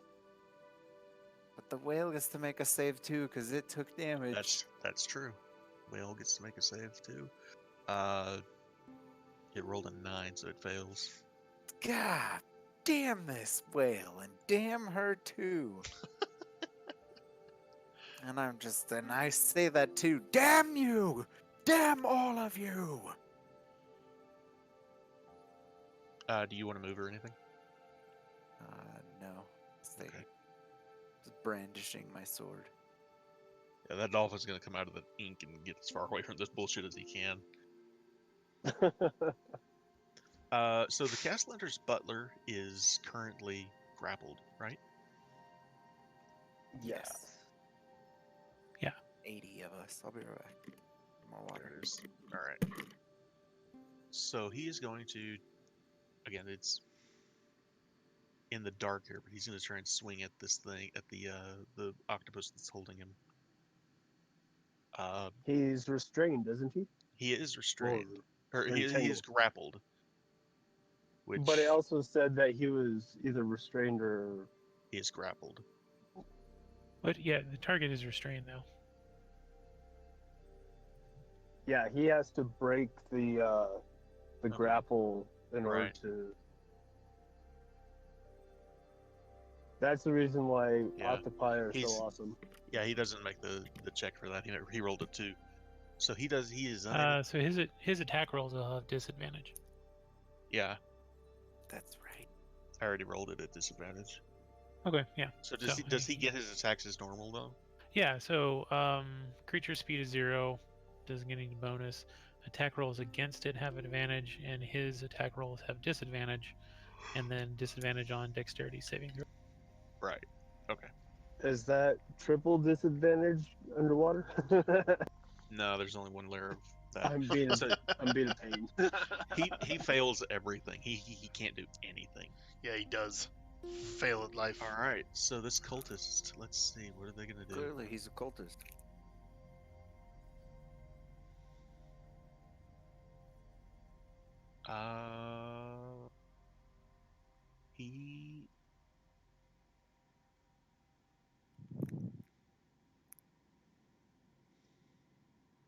But the whale gets to make a save too, because it took damage. That's true. Whale gets to make a save too. It rolled a 9, so it fails. God damn this whale, and damn her too. And I say that too. Damn you! Damn all of you! Do you want to move or anything? No. Stay Okay. just brandishing my sword. Yeah, that dolphin's gonna come out of the ink and get as far away from this bullshit as he can. So the Castellanter's butler is currently grappled, right? Yes. 80 of us. I'll be right back. More There water. it is. All right. So he is going to, again, in the dark here, but he's going to try and swing at this thing, at the octopus that's holding him. He's restrained, isn't he? He is restrained, or he is entangled. grappled. Which But it also said that he was either restrained or. he is grappled. But yeah, the target is restrained though. Yeah, he has to break the Okay. grapple in order Right. to. That's the reason why Yeah. octopi are He's- so awesome. Yeah, he doesn't make the check for that. He rolled a 2, so he is unable. So his attack rolls will have disadvantage. Yeah, That's right. I already rolled it at disadvantage. Okay, yeah. So does he get his attacks as normal though? Yeah, so creature speed is 0, doesn't get any bonus. Attack rolls against it have advantage, and his attack rolls have disadvantage, and then disadvantage on dexterity saving throw. Right. Okay. Is that triple disadvantage underwater? No, there's only one layer of that. I'm being So a pain. he fails everything. He can't do anything. Yeah, he does. Fail at life. All right. So this cultist, let's see, what are they gonna do? Clearly, he's a cultist. He.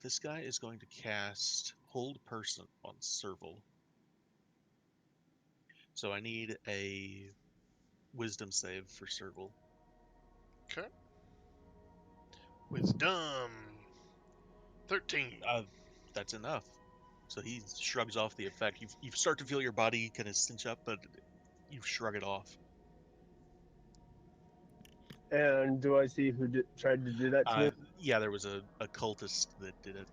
This guy is going to cast Hold Person on Serval. So I need a Wisdom save for Serval. Okay. Wisdom. 13. That's enough. So he shrugs off the effect. You start to feel your body kind of cinch up, but you shrug it off. And do I see who tried to do that to me? Yeah, there was a cultist that did it.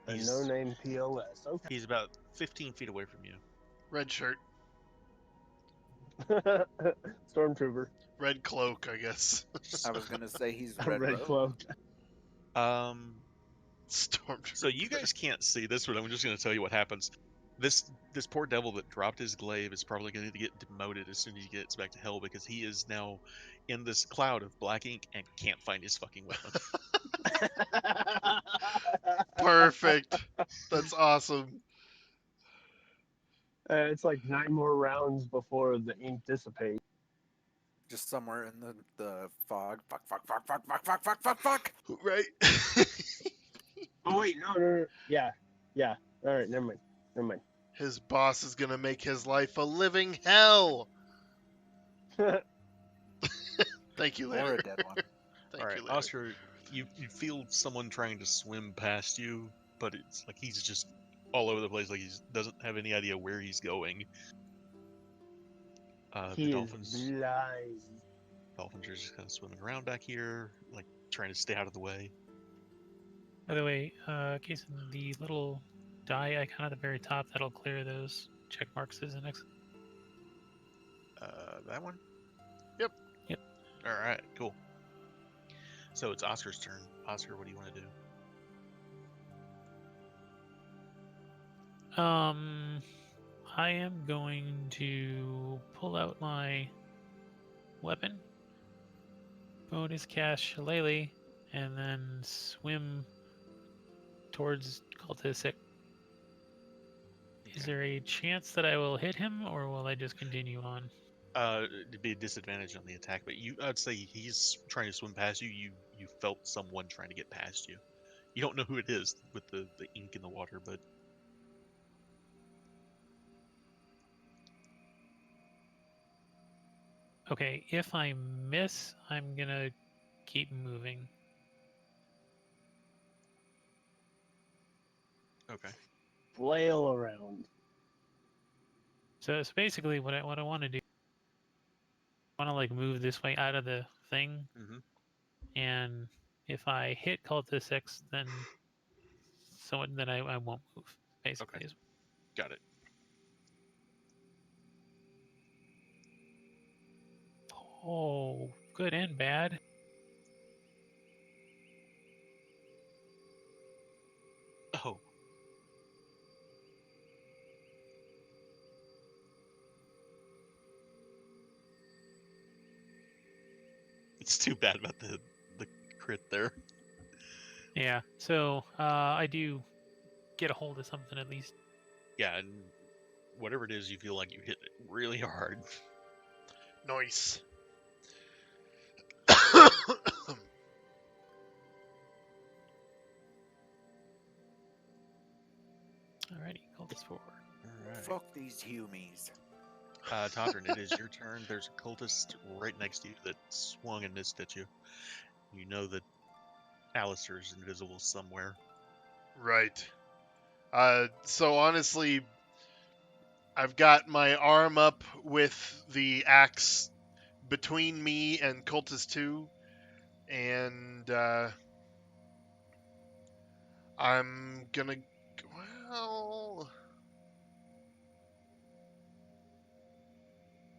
A no-name POS. Okay. He's about 15 feet away from you. Red shirt. Stormtrooper. Red cloak, I guess. I was gonna say he's A red, red robe. cloak. Stormtrooper. So you guys can't see this, but I'm just going to tell you what happens. This poor devil that dropped his glaive is probably going to get demoted as soon as he gets back to hell, because he is now in this cloud of black ink and can't find his fucking weapon. Perfect. That's awesome. It's like 9 more rounds before the ink dissipates. Just somewhere in the fog. Fuck. Right? Oh wait, no. Yeah. All right, never mind. His boss is gonna make his life a living hell. Thank you, Or Larry. a dead one. Thank All right, you, Larry. Oscar, you feel someone trying to swim past you, but it's like he's just all over the place, like he doesn't have any idea where he's going. The He is dolphins blind. are just kind of swimming around back here, like trying to stay out of the way. By the way, Jason, the little die icon at the very top, that'll clear those check marks as an exit. That one? Yep. All right, cool. So it's Oscar's turn. Oscar, what do you want to do? I am going to pull out my weapon, bonus cast Shillelagh, and then swim towards Cultisic. Is there a chance that I will hit him, or will I just continue on? It'd be a disadvantage on the attack, but I'd say he's trying to swim past you. You felt someone trying to get past you. You don't know who it is with the ink in the water, but Okay, if I miss, I'm gonna keep moving. okay. Flail around. So basically, what I want to do, I want to like move this way out of the thing, Mhm. and if I hit Cultisic, then I won't move. Basically, Okay. Got it. Oh, good and bad. Oh, It's too bad about the crit there. Yeah. So I do get a hold of something at least. Yeah, and whatever it is, you feel like you hit it really hard. Nice. Alrighty, call this forward. All right. Fuck these humies. Todrin, it is your turn. There's a cultist right next to you that swung and missed at you. You know that Alistair's invisible somewhere. Right. So honestly, I've got my arm up with the axe between me and Cultist 2, and I'm gonna. Well.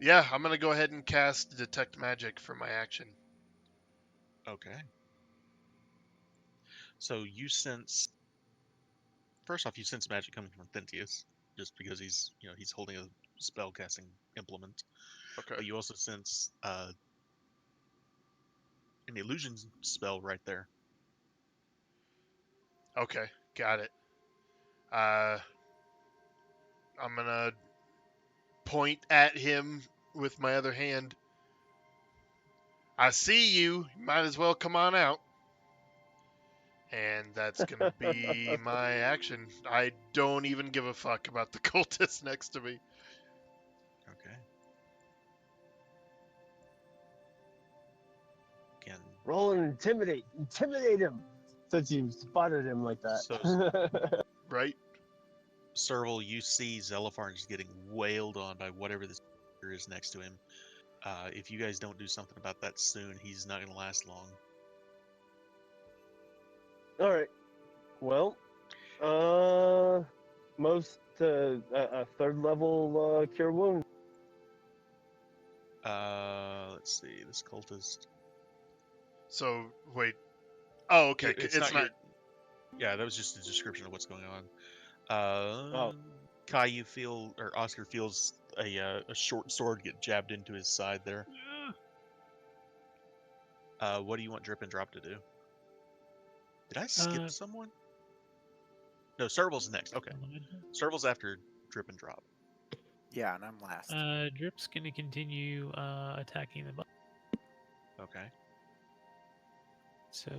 Yeah, I'm gonna go ahead and cast Detect Magic for my action. Okay. So you sense. First off, you sense magic coming from Thentius, just because he's holding a spell casting implement. Okay. But you also sense an illusion spell right there. Okay, got it. I'm gonna point at him with my other hand. I see you. Might as well come on out. And that's gonna be my action. I don't even give a fuck about the cultist next to me. Okay. Again, Roll and intimidate. Intimidate him. Since you spotted him like that. So- Right? Serval, you see Zelifarn just getting wailed on by whatever this is next to him. If you guys don't do something about that soon, he's not going to last long. All right. Well, most a third level cure wound. Let's see. This cultist. So wait. Oh, okay. It's not your. Yeah, that was just a description of what's going on. Oh. Kai, you feel, or Oscar feels a short sword get jabbed into his side there. What do you want Drip and Drop to do? Did I skip someone? No, Serval's next. Okay. Serval's after Drip and Drop. Yeah, and I'm last. Drip's gonna continue attacking the. Okay. So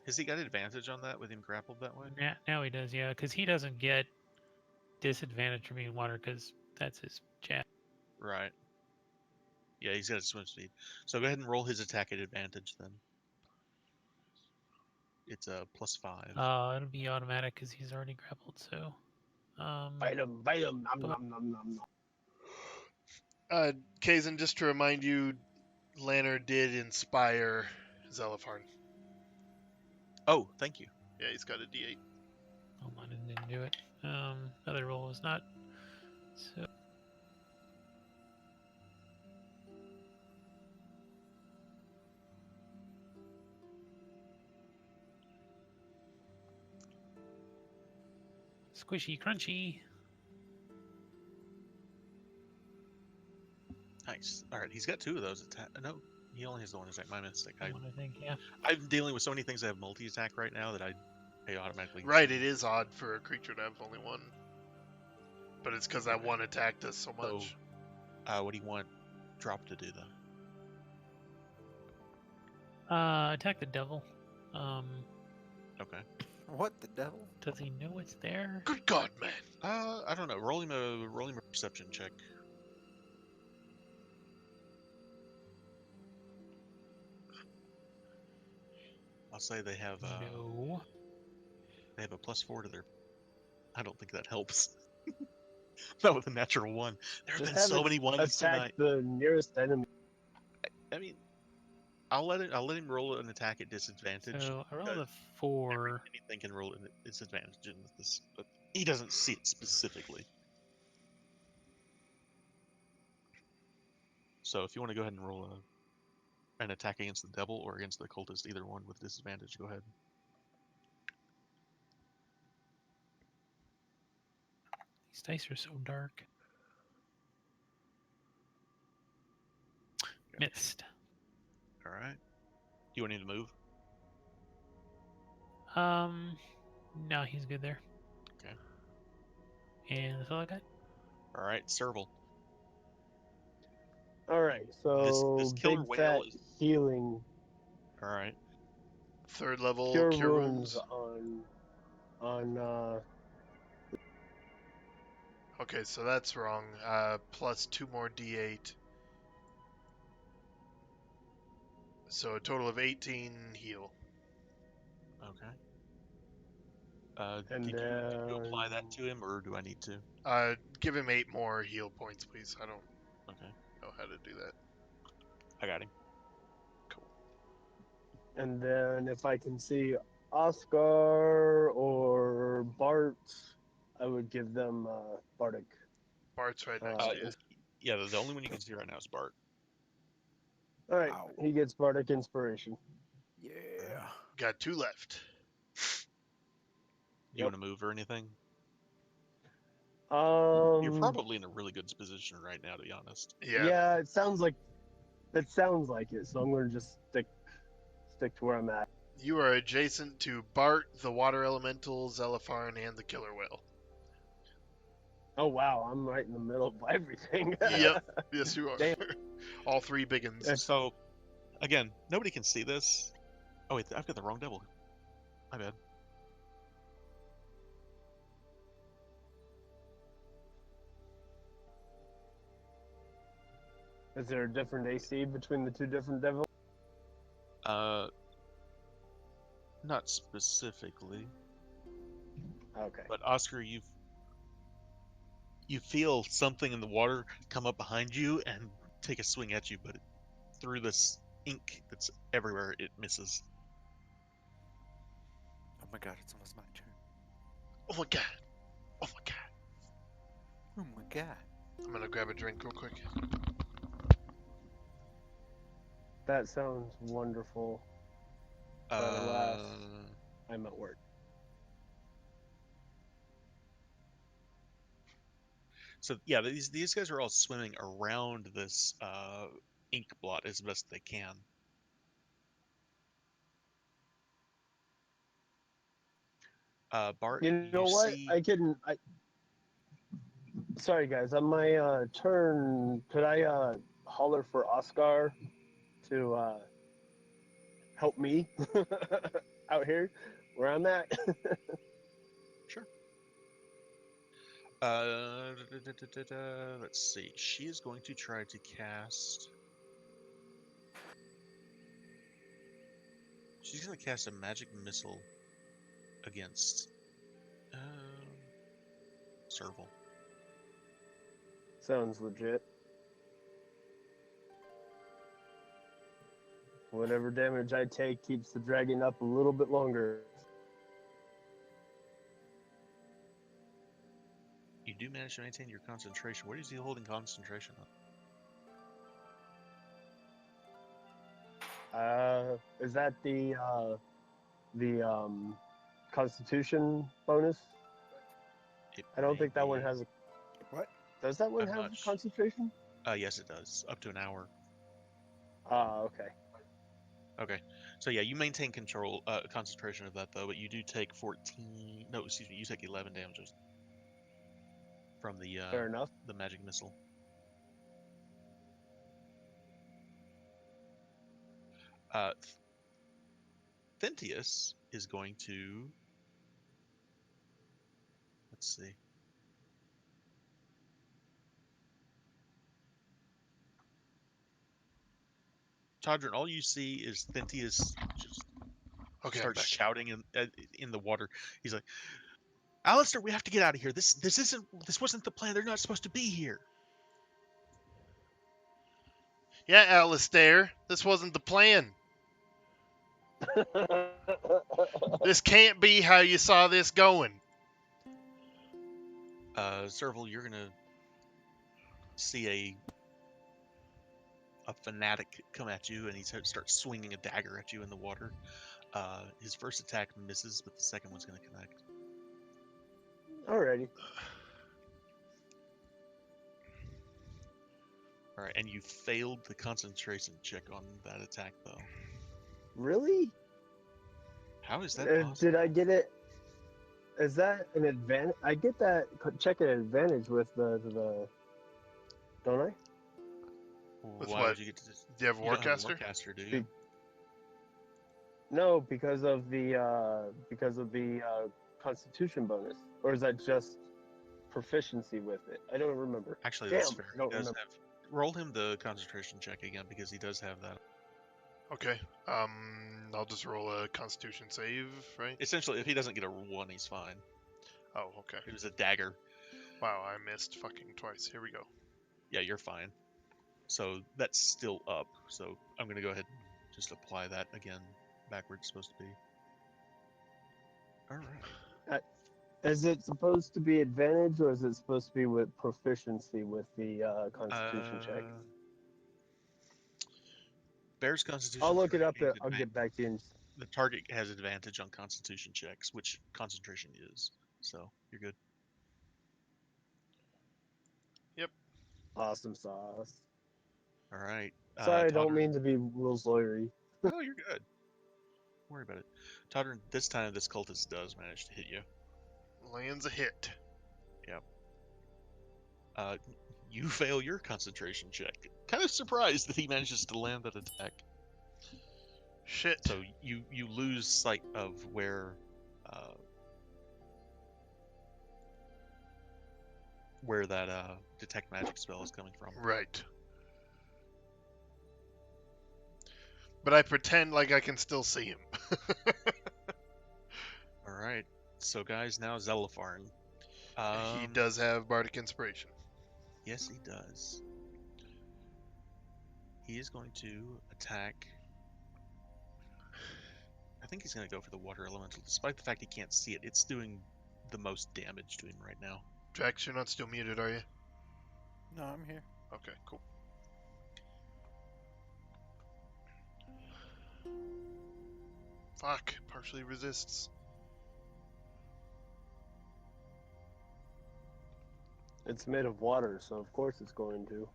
Has he got advantage on that with him grappled that way? now he does, yeah, because he doesn't get disadvantage from being water because that's his jab. Right. Yeah, he's got a swim speed. So go ahead and roll his attack at advantage then. It's a +5. It'll be automatic because he's already grappled. So, Bite him, bite him. Nom, but- nom, nom, nom, nom. Kazin, just to remind you, Lanner did inspire Zelifarn. Oh, thank you. Yeah, he's got a D8. oh, mine didn't do it. Other roll was not. So squishy, crunchy. Nice. All right, he's got 2 of those attack. No, he only has the one attack. My mistake. I think, yeah. I'm dealing with so many things that have multi-attack right now that I automatically. Right, it is odd for a creature to have only one. But it's because that one attack does so much. What do you want Drop to do though? Attack the devil. Okay. What the devil? Does he know it's there? Good God, man. I don't know. Roll him a perception check. I'll say they have No. they have a +4 to their. I don't think that helps. Not with a natural 1. There have Just been have so it many ones tonight. Attack the nearest enemy. I mean, I'll let him roll an attack at disadvantage. So I rolled a because 4. Anything can roll at disadvantage in this, but he doesn't see it specifically. So if you want to go ahead and roll an attack against the devil or against the cultist, either one with disadvantage, go ahead. These dice are so dark. Missed. right. Do you want him to move? No, he's good there. Okay. And that's all I got. All right, Serval. All right, so This killer big whale fat is healing, all right. Third level cure cure wounds wounds. on. Okay, so that's wrong. Plus 2 more d8. So a total of 18 heal. Okay. And Did you apply that then to him, or do I need to? Give him 8 more heal points, please. I don't Okay, know how to do that. I got him. Cool. And then if I can see Oscar or Bart, I would give them Bardic. Bart's right next to you. Yeah, the only one you can see right now is Bart. All right, Ow. he gets Bardic Inspiration. Yeah. Got 2 left. Do you want to move or anything? You're Um. probably in a really good position right now, to be honest. Yeah. Yeah, it sounds like it. So I'm gonna just stick to where I'm at. You are adjacent to Bart, the water elemental, Zelipharn, and the killer whale. Oh wow, I'm right in the middle of everything. Yep. Yes, you are. Damn. All 3 biggins. So, again, nobody can see this. Oh wait, I've got the wrong devil. My bad. Is there a different AC between the two different devils? Not specifically, Okay. but Oscar, you feel something in the water come up behind you and take a swing at you, but through this ink that's everywhere, it misses. Oh my god, it's almost my turn. Oh my god. Oh my god. Oh my god. I'm gonna grab a drink real quick. That sounds wonderful. But alas, I'm at work. So yeah, these guys are all swimming around this ink blot as best they can. Bart, You know what? see. Sorry guys, on my turn, could I holler for Oscar to help me out here where I'm at? Sure. Let's see. She is going to try to cast. She's going to cast a magic missile against Serval. Sounds legit. Whatever damage I take keeps the dragon up a little bit longer. You do manage to maintain your concentration. What is he holding concentration on? Is that the Constitution bonus? I don't think that one has a. What? Does that one I'm have not concentration? Yes, it does. Up to an hour. Okay. Okay. So yeah, you maintain control, concentration of that though, but you do take 14. No, excuse me. You take 11 damages from Fair enough. the magic missile. Thentius is going to. Let's see. Todrin, all you see is Thentius just Okay, I'm starts back. shouting in the water. He's like, "Alistair, we have to get out of here. This wasn't the plan. They're not supposed to be here." Yeah, Alistair. This wasn't the plan. This can't be how you saw this going. Serval, you're gonna see a fanatic come at you, and he starts swinging a dagger at you in the water. His first attack misses, but the second one's gonna connect. Alrighty. All right, and you failed the concentration check on that attack, though. Really? How is that possible? Did I get it? Is that an advantage? I get that check an advantage with the don't I? With Why what? would you get to this? Do you have You don't have a Warcaster? Warcaster, do you? Be- No, because of the Constitution bonus, or is that just proficiency with it? I don't remember. Actually, Damn, that's fair. I don't He does remember. have. Roll him the concentration check again because he does have that. Okay. I'll just roll a Constitution save, right? Essentially, if he doesn't get a 1, he's fine. Oh, okay. It was a dagger. Wow, I missed fucking twice. Here we go. Yeah, you're fine. So that's still up. So I'm going to go ahead and just apply that again back where it's supposed to be. All right. Is it supposed to be advantage, or is it supposed to be with proficiency with the Constitution check? Bear's Constitution. I'll look check it up. gains I'll get back to you. The target has advantage on Constitution checks, which concentration is. So you're good. Awesome sauce. All right. Sorry, I don't Toddern- mean to be rules lawyery. Oh, you're good. Don't worry about it. Toddern, this time this cultist does manage to hit you. Lands a hit. You fail your concentration check. Kind of surprised that he manages to land that attack. Shit. So you lose sight of where that detect magic spell is coming from. Right. But I pretend like I can still see him. All right. So guys, now Zelopharn. He does have Bardic Inspiration. Yes, he does. He is going to attack. I think he's going to go for the water elemental, despite the fact he can't see it. It's doing the most damage to him right now. Drax, you're not still muted, are you? No, I'm here. Okay, cool. Fuck, partially resists. It's made of water, so of course it's going to.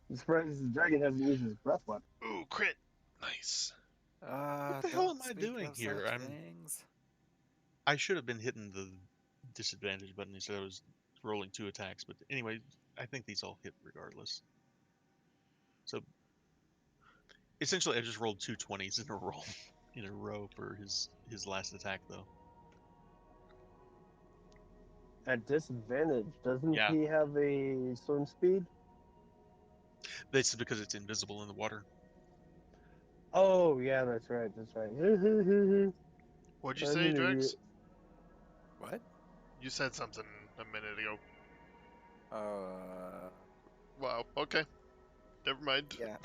I'm surprised the dragon hasn't used his breath weapon. Ooh, crit. Nice. What the hell am I doing here? Things. I should have been hitting the disadvantage button instead. I was rolling 2 attacks, but anyway, I think these all hit regardless. So essentially, I just rolled 2 20s in a row for his last attack, though. At disadvantage, doesn't Yeah. he have a swim speed? This is because it's invisible in the water. Oh, yeah, that's right, that's right. What'd you I'm say, an Drax? idiot. What? You said something a minute ago. Uh, Wow, okay. Never mind. yeah.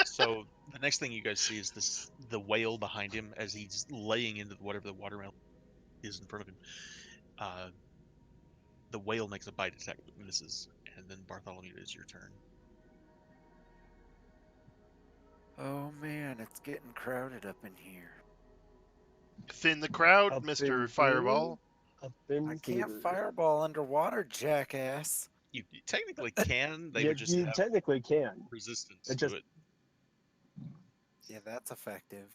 So the next thing you guys see is the whale behind him as he's laying into whatever the watermelon is in front of him. The whale makes a bite attack but misses, and then Bartholomew, it is your turn. Oh man, it's getting crowded up in here. Thin the crowd, Up Mr. in Fireball. Up in I can't here. fireball underwater, jackass. You technically can. They Yeah, would just you have technically can. resistance It to just- it. Yeah, that's effective.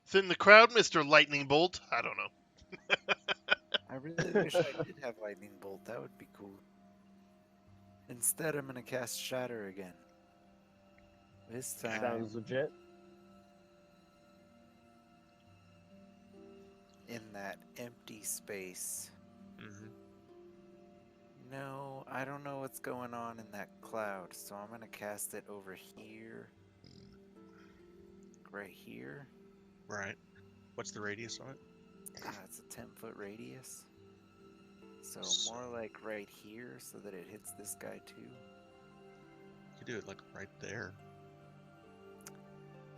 Thin the crowd, Mr. Lightning Bolt. I don't know. I really wish I did have lightning bolt. That would be cool. Instead, I'm gonna cast Shatter again. This time, Sounds legit. in that empty space. Mm-hmm. No, I don't know what's going on in that cloud, so I'm gonna cast it over here. Right here. Right. What's the radius on it? It's a 10-foot radius. So So- more like right here, so that it hits this guy too. You could do it like right there.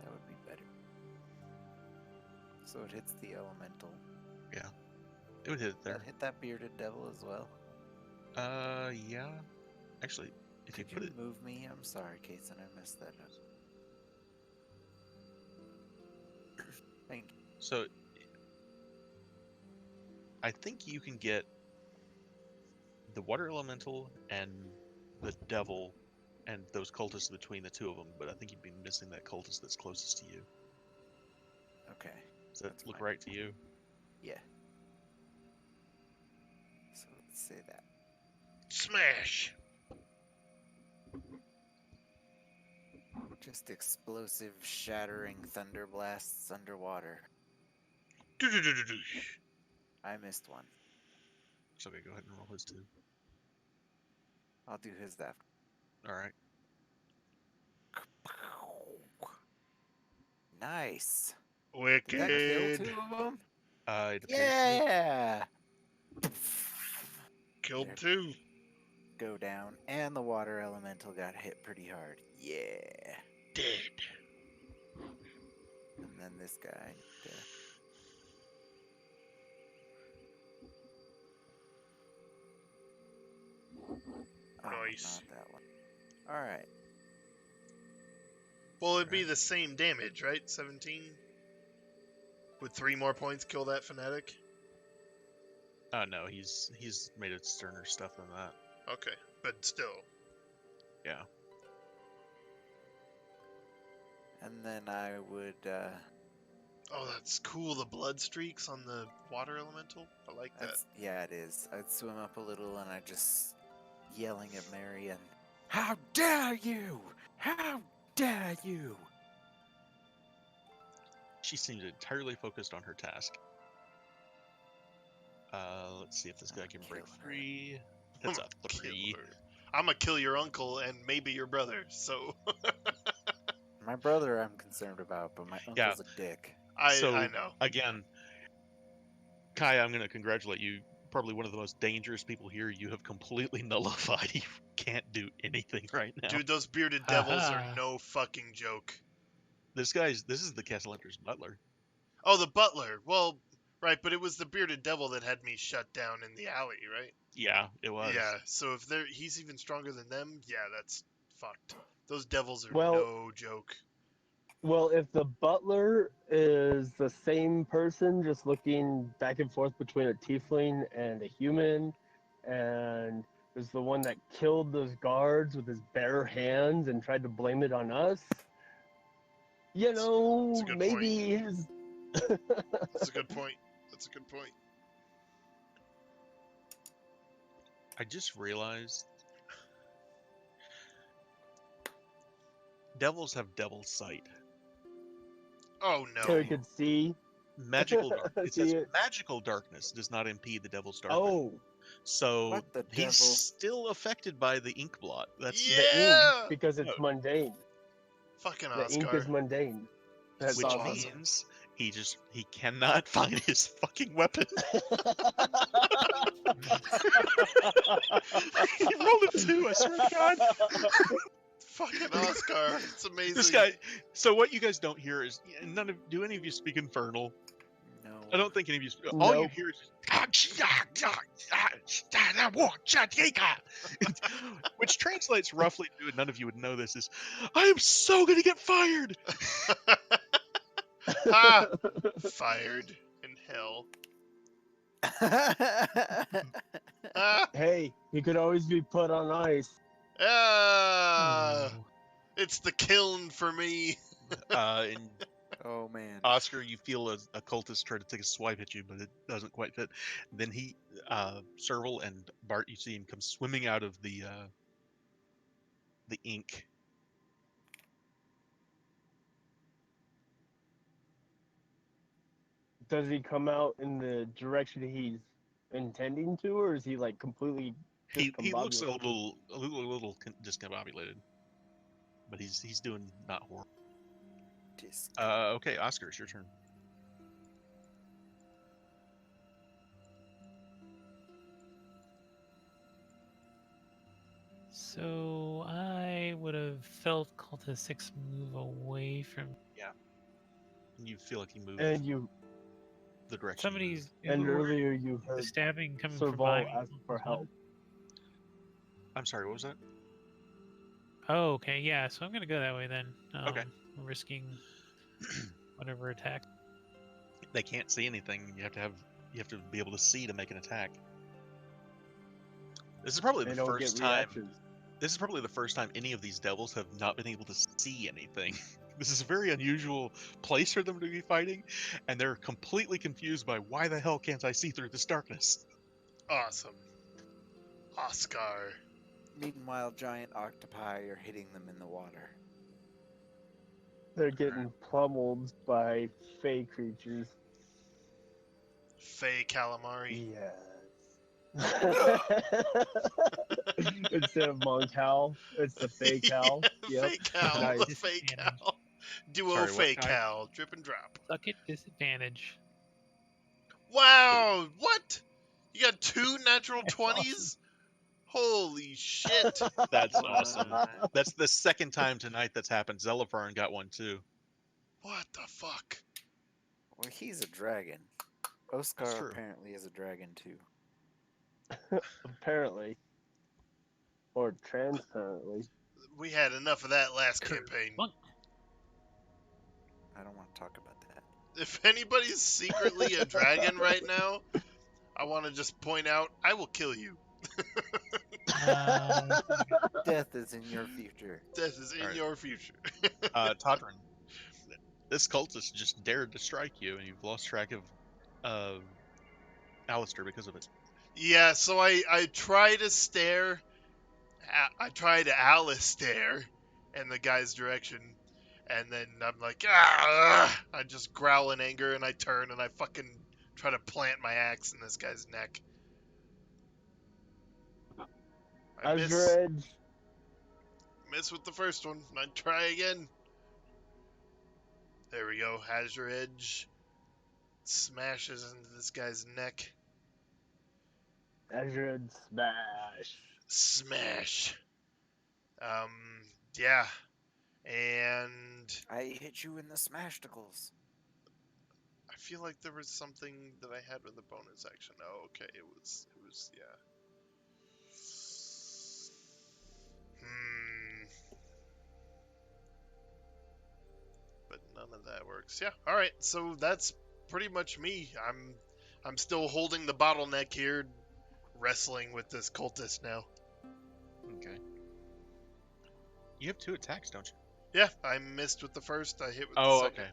That would be better. So it hits the elemental. It would hit it That there. hit that bearded devil as well. Yeah. Actually, if you Could put you it, move me? I'm sorry, Kason, I messed that up. Thank you. so I think you can get the water elemental and the devil and those cultists between the two of them, but I think you'd be missing that cultist that's closest to you. Okay. Does that That's look fine. right to you? Yeah. So let's say that. Smash. Just explosive, shattering thunder blasts underwater. Do-do-do-do-do. I missed one. So okay, go ahead and roll his two. I'll do his after. All right. Nice. Did that kill Wicked. 2 of them? It appears to be. Yeah. Killed There. 2. Go down, and the water elemental got hit pretty hard. Yeah. Dead. And then this guy. Oh, Nice. not that one. All right. Well, it'd be the same damage, right? 17? Would 3 more points kill that fanatic? No, he's made it sterner stuff than that. Okay, but still. Yeah. And then I would. Oh, that's cool. The blood streaks on the water elemental. I like that. Yeah, it is. I'd swim up a little, and I just yelling at Marion. How dare you! How dare you! She seems entirely focused on her task. Let's see if this guy can break Kill her. free. That's a Kill 3. her. I'm gonna kill your uncle and maybe your brother. So My brother, I'm concerned about, but my uncle's a dick. I know. Again, Kai, I'm going to congratulate you. Probably one of the most dangerous people here. You have completely nullified. You can't do anything right now. Dude, those bearded devils are Haha. no fucking joke. This is the Castle Hunter's butler. Oh, the butler. Well, right, but it was the bearded devil that had me shut down in the alley, right? Yeah, it was. Yeah. So if he's even stronger than them, yeah, that's fucked. Those devils are Well- no joke. Well, if the butler is the same person, just looking back and forth between a tiefling and a human, and is the one that killed those guards with his bare hands and tried to blame it on us, you know, That's a good maybe his. That's a good point. That's a good point. I just realized devils have devil sight. Oh So he no. could see. Magical darkness. It See says it? magical darkness does not impede the devil's darkness. Oh, So What the he's devil? still affected by the ink blot. That's the Yeah. ink, because it's No. mundane. Fucking The ink Oscar. is mundane. That's which awesome. means he cannot find his fucking weapon. He rolled a 2, I swear to God. Fucking Oscar. It's amazing. This guy. So what you guys don't hear is do any of you speak Infernal? No. I don't think any of you. All you Nope. hear is which translates roughly to, and none of you would know this, is I am so gonna get fired. Ah, fired in hell. Ah, Hey, he could always be put on ice. ah, Oh. it's the kiln for me. And Oh man. Oscar, you feel a cultist try to take a swipe at you, but it doesn't quite fit. Then Serval and Bart, you see him come swimming out of the ink. Does he come out in the direction he's intending to, or is he like completely He looks a discombobulated? little discombobulated, but he's doing not horrible. Okay, Oscar, it's your turn. So I would have felt Cultist 6 move away from And you feel like he moved And you the direction. somebody's. and who were earlier you the heard stabbing coming from Serval behind. ask for was one? help. I'm sorry, what was that? Oh, okay, yeah. So I'm gonna go that way then. Okay. Risking whatever attack. They can't see anything. You have to have You have to be able to see to make an attack. This is probably They the don't first get time. reactions. This is probably the first time any of these devils have not been able to see anything. This is a very unusual place for them to be fighting, and they're completely confused by why the hell can't I see through this darkness? Awesome. Oscar. Meanwhile, giant octopi are hitting them in the water. They're getting pummeled by fey creatures. Fey calamari. Yes. Instead of Moncal, it's the fey cal. Yep. Fey cal. Nice. The fey Disadvantage. cal. Duo Sorry, what? fey cal. Drip and drop. Suck it, disadvantage. Wow. What? You got 2 natural That's 20s? Holy shit. That's awesome. What? That's the second time tonight that's happened. Zellifarn got one too. What the fuck? Well, he's a dragon. Oscar That's true. apparently is a dragon too. Apparently. Or transparently. We had enough of that last Curved campaign. monk. I don't want to talk about that. If anybody's secretly a dragon right now, I want to just point out, I will kill you. Death is in your future. Death is in Alright. your future. Todrin, this cultist just dared to strike you, and you've lost track of Alistair because of it. Yeah, so I try to stare. I try to Alistair in the guy's direction, and then I'm like, ah! I just growl in anger, and I turn, and I fucking try to plant my axe in this guy's neck. I Azure Edge. miss with the first one. I try again. There we go. Azure Edge smashes into this guy's neck. Azure Edge smash. Smash. Yeah. And I hit you in the smashticles. I feel like there was something that I had with the bonus action. Oh, okay. It was, yeah. But none of that works. Yeah. All right. So that's pretty much me. I'm still holding the bottleneck here, wrestling with this cultist now. Okay. You have 2 attacks, don't you? Yeah, I missed with the first. I hit with the Oh, second. okay.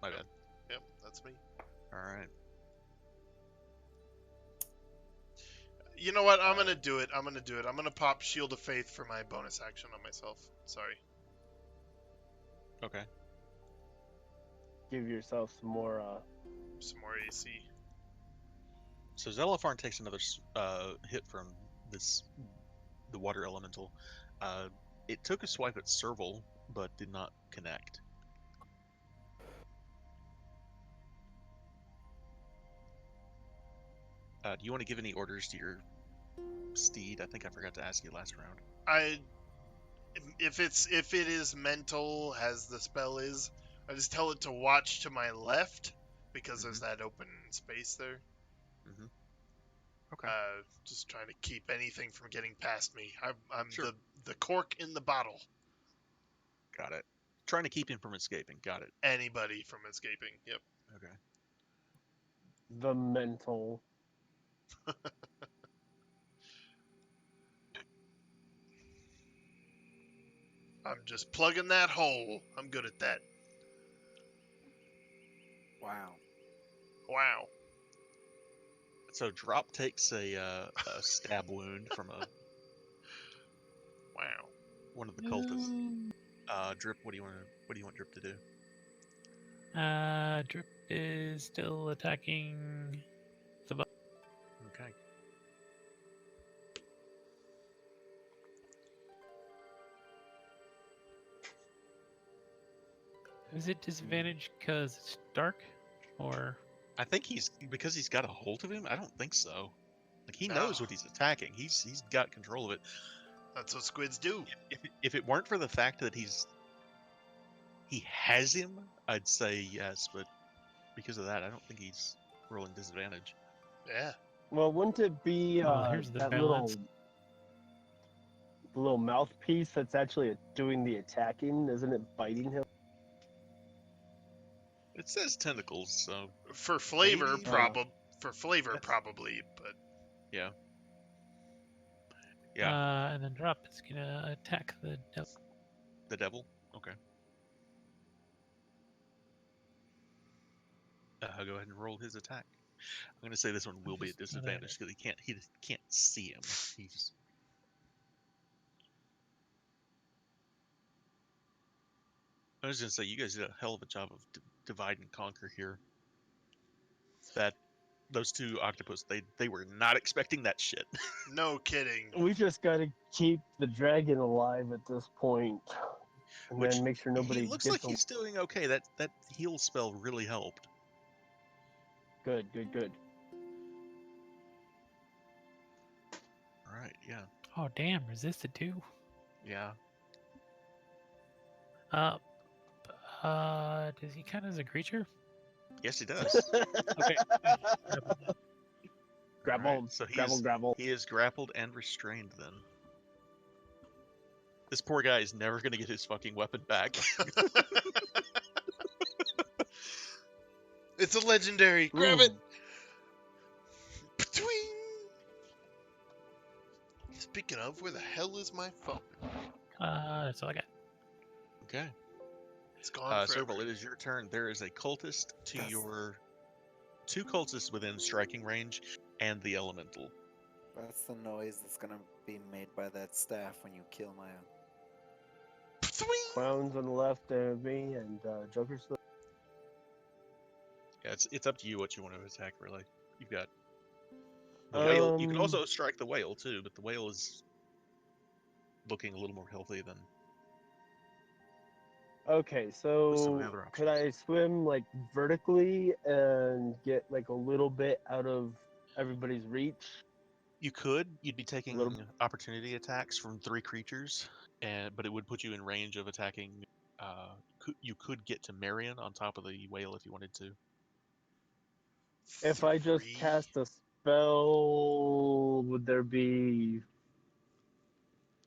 My bad. Yep, that's me. All right. You know what? I'm gonna do it. I'm gonna pop Shield of Faith for my bonus action on myself. Sorry. Okay. Give yourself some more Some more AC. So Zellifarn takes another hit from the water elemental. It took a swipe at Serval, but did not connect. Do you want to give any orders to your steed? I think I forgot to ask you last round. If it is mental as the spell is, I just tell it to watch to my left because there's that open space there. Mm-hmm. Okay. Just trying to keep anything from getting past me. I'm Sure. the cork in the bottle. Got it. Trying to keep him from escaping. Got it. Anybody from escaping. Yep. Okay. the mental. I'm just plugging that hole. I'm good at that. Wow. Wow. So Drop takes a stab wound from Wow. one of the cultists. Drip, what do you want Drip to do? Drip is still attacking. Okay. Is it disadvantage because it's dark, or I think because he's got a hold of him. I don't think so. Like he knows what he's attacking. He's got control of it. That's what squids do. If it weren't for the fact that he has him, I'd say yes. But because of that, I don't think he's rolling disadvantage. Yeah. Well, wouldn't it be here's the that balance. little mouthpiece that's actually doing the attacking? Isn't it biting him? It says tentacles, so For flavor, Maybe. For flavor, That's- probably, but Yeah. Yeah. And then drop is gonna attack the devil. The devil. Okay. Go ahead and roll his attack. I'm gonna say this one will be at Just not at disadvantage because he can't see him. He's I was gonna say you guys did a hell of a job of divide and conquer here. That those two octopus, they were not expecting that shit. no kidding. We just gotta keep the dragon alive at this point, and Which then make sure he nobody looks gets like he's doing okay. That heal spell really helped. Good. All right. Yeah. Oh damn, resisted too. Yeah. Does he count as a creature? Yes, he does. Okay. Grab Alright, hold. so Grapple. he is grappled and restrained then. This poor guy is never gonna get his fucking weapon back. It's a legendary. Grab it. Ptwing. Speaking of, where the hell is my phone? That's all I got. Okay. It's gone forever. Serval, it is your turn. There is a cultist to Yes. your... Two cultists within striking range, and the elemental. That's the noise that's gonna be made by that staff when you kill my own. Ptwing. Clowns on the left of me, and Joker's to the Yeah, it's up to you what you want to attack, really. You've got... The whale... You can also strike the whale, too, but the whale is... looking a little more healthy than... Okay, some of the so other could I options. swim like vertically and get like a little bit out of everybody's reach? You could. You'd be taking Little- opportunity attacks from 3 creatures, but it would put you in range of attacking. You could get to Marion on top of the whale if you wanted to. If I just 3? cast a spell, would there'd be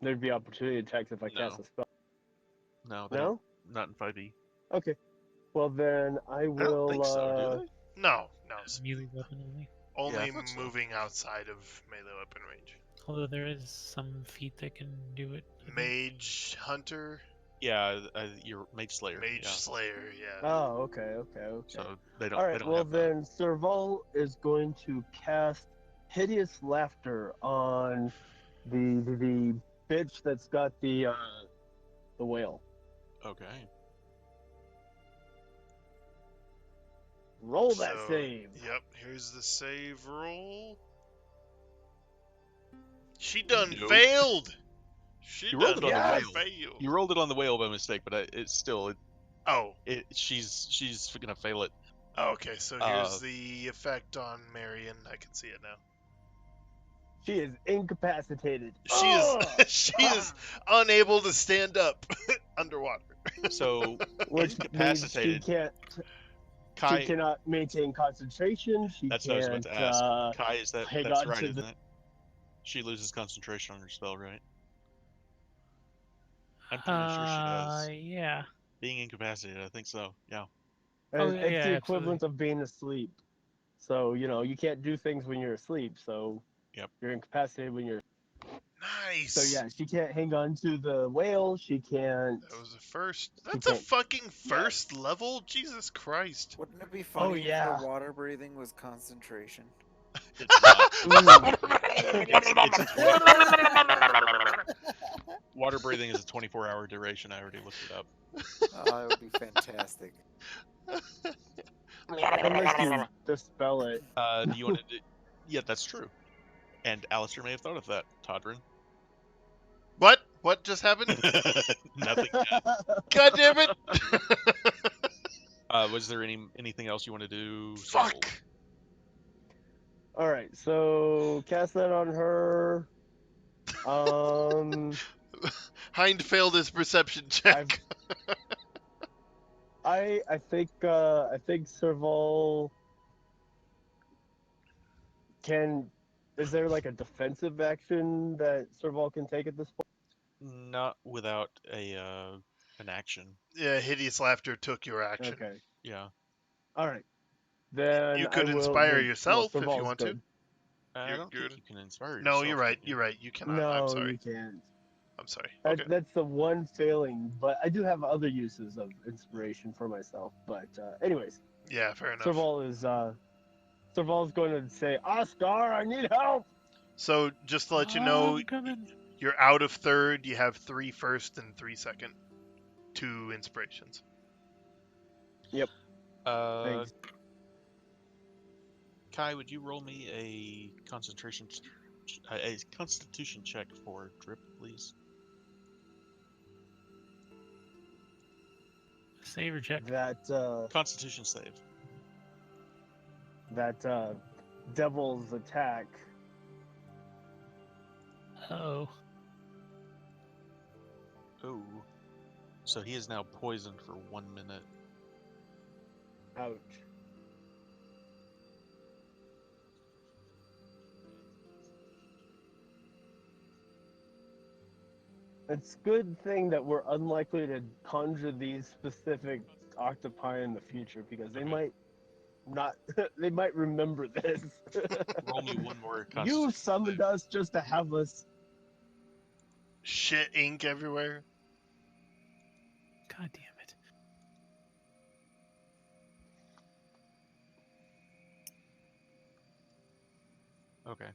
opportunity attacks if I cast No. a spell? No, they No? don't. Not in 5e. Okay. Well then I I will don't think so, do they? No. Melee weapon only. Only I thought so. moving outside of melee weapon range. Although there is some feat that can do it. I think. Mage Hunter, Yeah, you're Mage Slayer. Mage yeah. Slayer, yeah. Oh, okay. So they don't. All They right, don't well have that. then Serval is going to cast hideous laughter on the bitch that's got the whale. Okay. Roll that So, save. Yep, here's the save roll. She done Nope. failed. She You rolled done it on the whale. failed. You rolled it on the whale by mistake, but it's still. Oh, She's gonna fail it. okay. So here's the effect on Marion. I can see it now. She is incapacitated. She is she is unable to stand up underwater. So Which incapacitated. means she can't. Kai. She cannot maintain concentration. She That's what I was can't. about to ask. Kai, is that hang that's on right, to isn't the- it? She loses concentration on her spell, right? I'm pretty sure she does. Yeah. Being incapacitated, I think so. Yeah. Oh, it's yeah, the equivalent absolutely. of being asleep. So you can't do things when you're asleep. So Yep. you're incapacitated when you're. Nice. So yeah, she can't hang on to the whale. She can't. That was a first. She That's a can't- fucking first level. Jesus Christ. Wouldn't it be funny if yeah. her water breathing was concentration? It's not. Ooh. It's 20 water breathing is a 24-hour duration. I already looked it up. Oh, that would be fantastic. Unless you dispel it. Do you want to? Yeah, that's true. And Alistair may have thought of that, Todrin. What? What just happened? Nothing. God damn it! Was there anything else you want to do? Fuck. All right, so cast that on her. Hind failed his perception check. I think Serval can. Is there like a defensive action that Serval can take at this point? Not without an action. Yeah, hideous laughter took your action. Okay. Yeah. All right. Then You I could will. inspire Well, yourself if you Serval's want to. good. I You're don't good. think you can inspire No, yourself. you're right. can you? You're right. You cannot. I'm No, sorry. you can't. I'm sorry. Okay. That's the one failing, but I do have other uses of inspiration for myself. But anyways, Yeah, fair enough. Serval's going to say, Oscar, I need help. So just to let you Oh, know, I'm coming. you're out of third. You have 3 first and 3 second. 2 inspirations. Thanks. Kai, would you roll me a a Constitution check for Drip, please? Save or check. Constitution save. That devil's attack. Oh. Oh. So he is now poisoned for 1 minute. Ouch. It's a good thing that we're unlikely to conjure these specific octopi in the future because they Okay. might not. They might remember this. Roll me one more You Constitution summoned us just to have us. Shit ink everywhere. God damn it. Okay.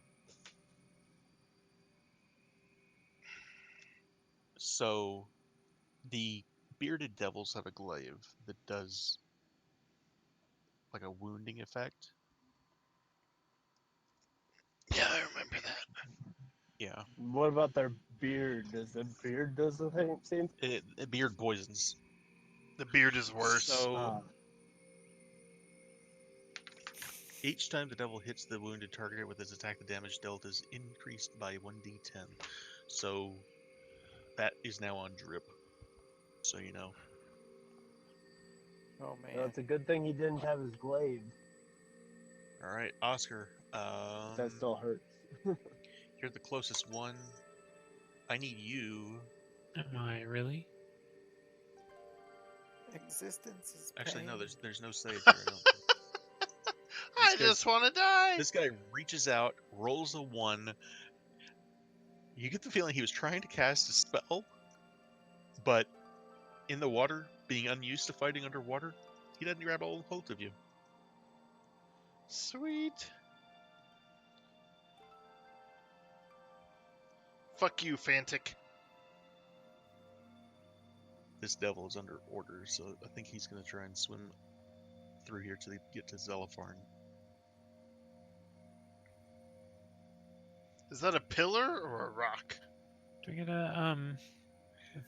So, the bearded devils have a glaive that does like a wounding effect. Yeah, I remember that. Yeah. What about their beard? Does the beard does the same? Beard poisons. The beard is worse. So, each time the devil hits the wounded target with his attack, the damage dealt is increased by 1d10. So, that is now on Drip. So you know. Oh man. Well, it's a good thing he didn't have his glaive. All right, Oscar. That still hurts. You're the closest one. I need you. Am I really? Existence is Actually, no. pain. There's no save here. I don't think. I just want to die. This guy reaches out, rolls a 1. You get the feeling he was trying to cast a spell, but in the water, being unused to fighting underwater, he doesn't grab all hold of you. Sweet. Fuck you, Fantic. This devil is under orders, so I think he's going to try and swim through here to get to Zelifarn. Is that a pillar or a rock? Do we get a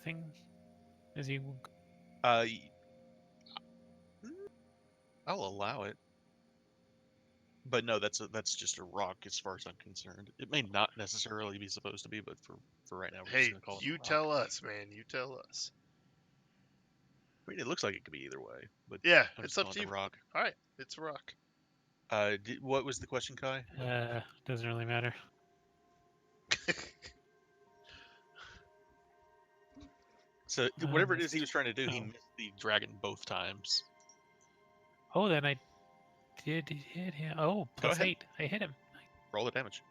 thing? Is he? I'll allow it. But no, that's just a rock as far as I'm concerned. It may not necessarily be supposed to be, but for right now, we're just Hey, going to call it a you rock. tell us, man. You tell us. I mean, it looks like it could be either way, but Yeah, I'm it's just up calling to it you. a rock. All right, it's a rock. What was the question, Kai? Doesn't really matter. So whatever it is he was Missed. trying to do, he Oh. missed the dragon both times. Oh, then I did hit him. Oh, plus ahead. 8. I hit him. Roll the damage.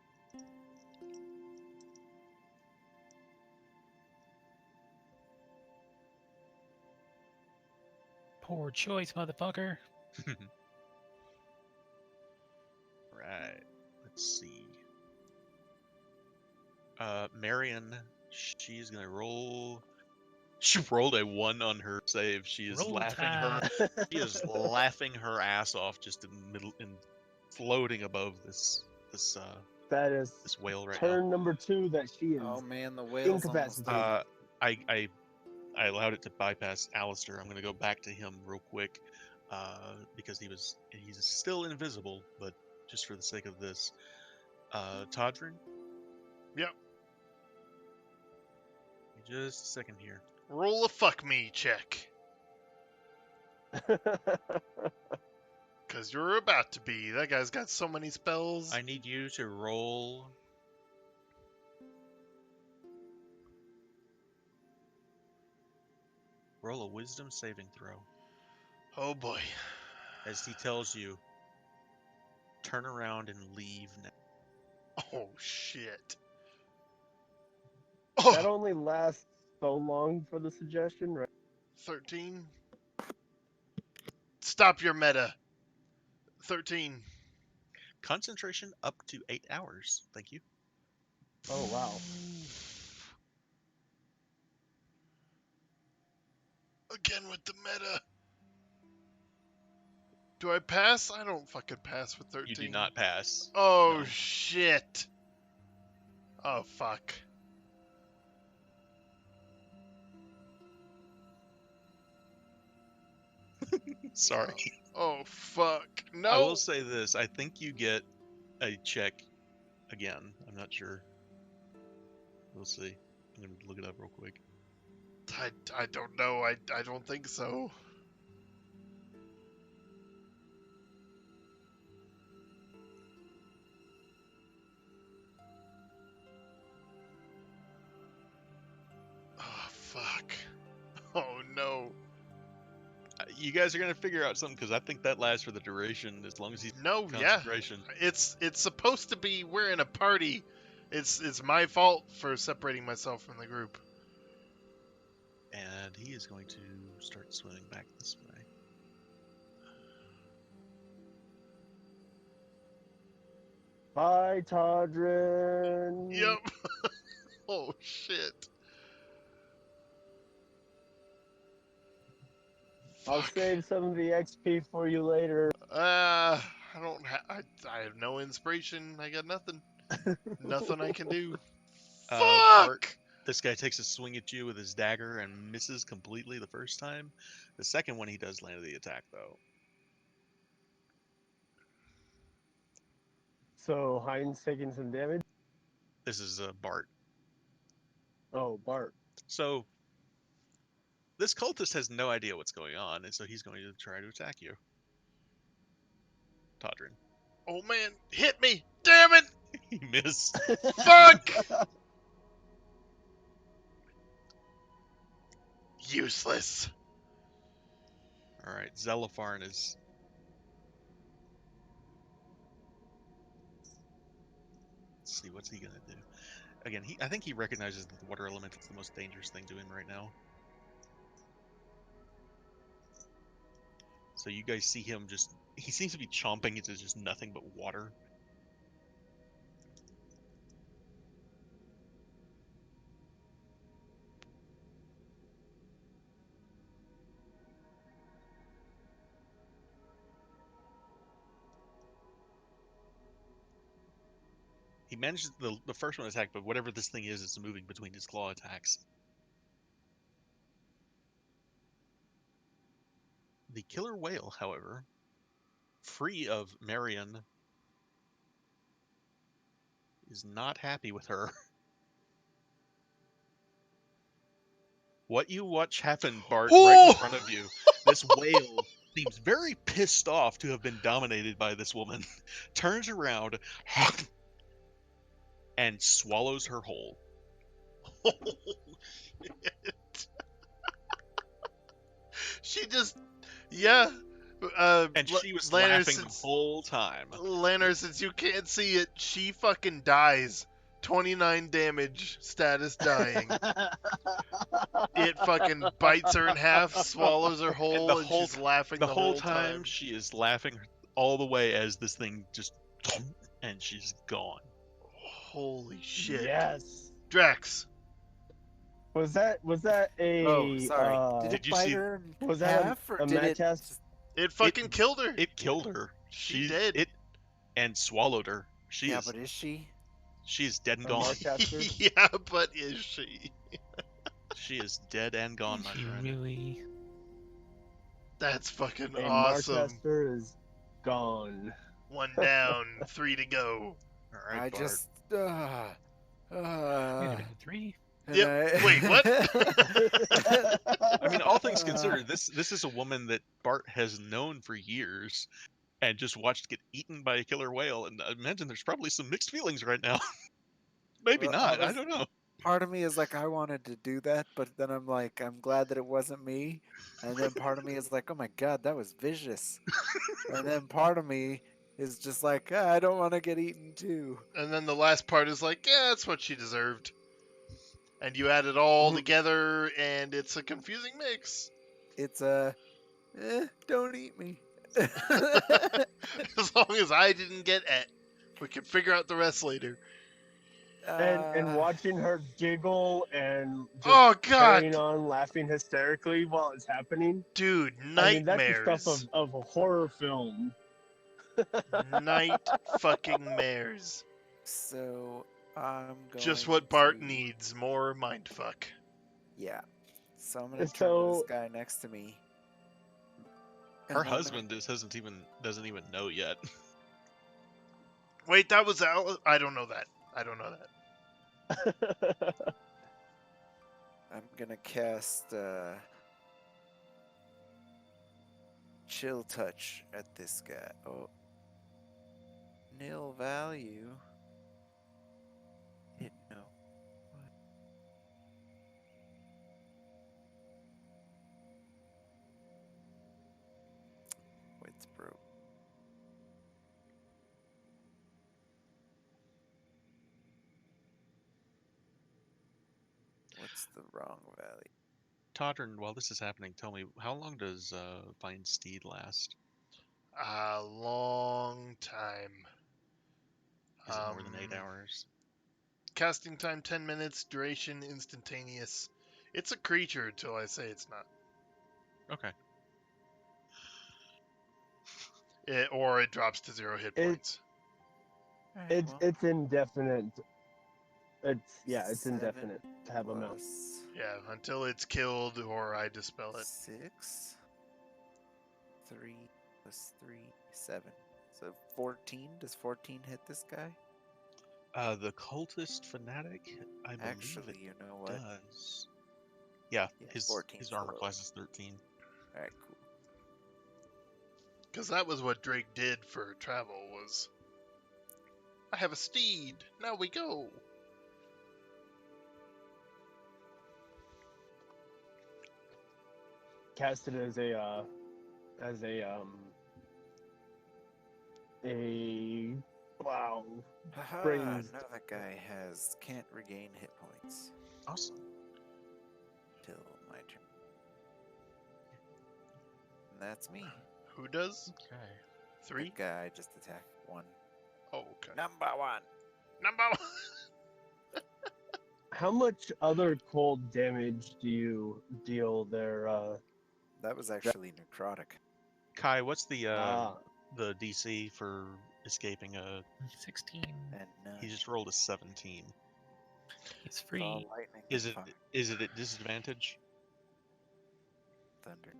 Poor choice, motherfucker. Right. Let's see. Marion, she's gonna roll. She rolled a 1 on her save. She is Roll laughing Tide. She is laughing her ass off just in the middle and floating above this That is whale right now. turn number 2 that she is Oh man, the whale's almost incapacitated. I allowed it to bypass Alistair. I'm gonna go back to him real quick because he's still invisible, but just for the sake of this, Todrin. Yep. Just a second here. Roll a fuck me check. Because you're about to be. That guy's got so many spells. I need you to roll. Roll a wisdom saving throw. Oh boy. As he tells you, turn around and leave now. Oh shit. That Oh, only lasts so long for the suggestion, right? 13. Stop your meta. 13. Concentration up to 8 hours. Thank you. Oh wow. Again with the meta. Do I pass? I don't fucking pass with 13. You do not pass. Oh No. shit. Oh fuck. Sorry. Oh fuck. No. I will say this. I think you get a check again. I'm not sure. We'll see. I'm going to look it up real quick. I don't know. I don't think so. Oh fuck. Oh no. You guys are going to figure out something because I think that lasts for the duration as long as he's No, yeah. concentration. It's supposed to be we're in a party. It's my fault for separating myself from the group. And he is going to start swimming back this way. Bye, Todrin. Yep. Oh shit. I'll Fuck. save some of the XP for you later. I don't I have no inspiration. I got nothing. Nothing I can do. Bart, Fuck. this guy takes a swing at you with his dagger and misses completely the first time. The second one, he does land the attack, though. So Heinz taking some damage. This is Bart. Oh, Bart. So, this cultist has no idea what's going on, and so he's going to try to attack you. Todrin. Oh man, hit me! Damn it! He missed. Fuck! Useless. Alright, Zelifarn is... Let's see, what's he going to do? Again, I think he recognizes that the water element is the most dangerous thing to him right now. So you guys see him just... He seems to be chomping into just nothing but water. He manages the first one attack, but whatever this thing is, it's moving between his claw attacks. The killer whale, however, free of Marion, is not happy with her. What you watch happen, Bart, right in front of you, this whale seems very pissed off to have been dominated by this woman, turns around, and swallows her whole. She just, yeah. And she was Lanner, laughing the whole time. Lanner, since you can't see it, she fucking dies. 29 damage, status dying. It fucking bites her in half, swallows her whole, and she's laughing the whole time. She is laughing all the way as this thing just, and she's gone. Holy shit. Yes. Drax. Was that a? Oh, sorry. did It you bite see- her in Was that half, or a did mat it test? just- It fucking killed her. It killed her. She did. It and swallowed her. Yeah, but is she? She's dead and A gone. mark tester? Yeah, but is she? She is dead and gone, my She friend. really. That's fucking A awesome. Marchester is gone. 1 down, 3 to go. All right, I Bart. just. Wait a minute, 3? and Yep. Wait, what? I mean, all things considered, this is a woman that Bart has known for years, and just watched get eaten by a killer whale. And I imagine there's probably some mixed feelings right now. Maybe Well, not. I don't know. Part of me is like, I wanted to do that, but then I'm like, I'm glad that it wasn't me. And then part of me is like, oh my god, that was vicious. And then part of me is just like, I don't want to get eaten too. And then the last part is like, yeah, that's what she deserved. And you add it all together, and it's a confusing mix. It's a, don't eat me. As long as I didn't get et. We can figure out the rest later. And watching her giggle and just Oh, carrying God! on laughing hysterically while it's happening. Dude, I mean, that's the nightmares. stuff of a horror film. Night fucking mares. So I'm going Just what Bart to... needs, more mindfuck. Yeah. So I'm gonna turn to So- this guy next to me. and Her I'm gonna- husband doesn't even know yet. Wait, that was Al. I don't know that. I'm gonna cast Chill Touch at this guy. Oh. Nil value. Hit no. What? Wait, broke. What's the wrong value? Todrin, while this is happening, tell me, how long does Find Steed last? A long time. Is it more than 8 hours? Casting time 10 minutes, duration instantaneous. It's a creature until I say it's not. Okay. Or it drops to 0 hit points. Alright, well, It's indefinite. It's Seven indefinite to have a mount. plus Yeah, until it's killed or I dispel it. 6. 3 plus 3, 7. So 14. Does 14 hit this guy? The Cultist Fanatic, I believe Actually, you know it what? does. Yeah, Yeah, his 14 's the armor low. class is 13. Alright, cool. Because that was what Drake did for travel was, I have a steed, now we go. Cast it as a wow. Haha, Brains. now that guy can't regain hit points Awesome. till my turn. And that's me. Who does? Okay. 3? That guy just attacked 1. Oh, okay. Number 1. Number 1. How much other cold damage do you deal there? That was actually necrotic. Kai, what's the Ah, DC for escaping a... 16. And He just rolled a 17. It's all free. lightning Is and it fire, is it at disadvantage? thunder.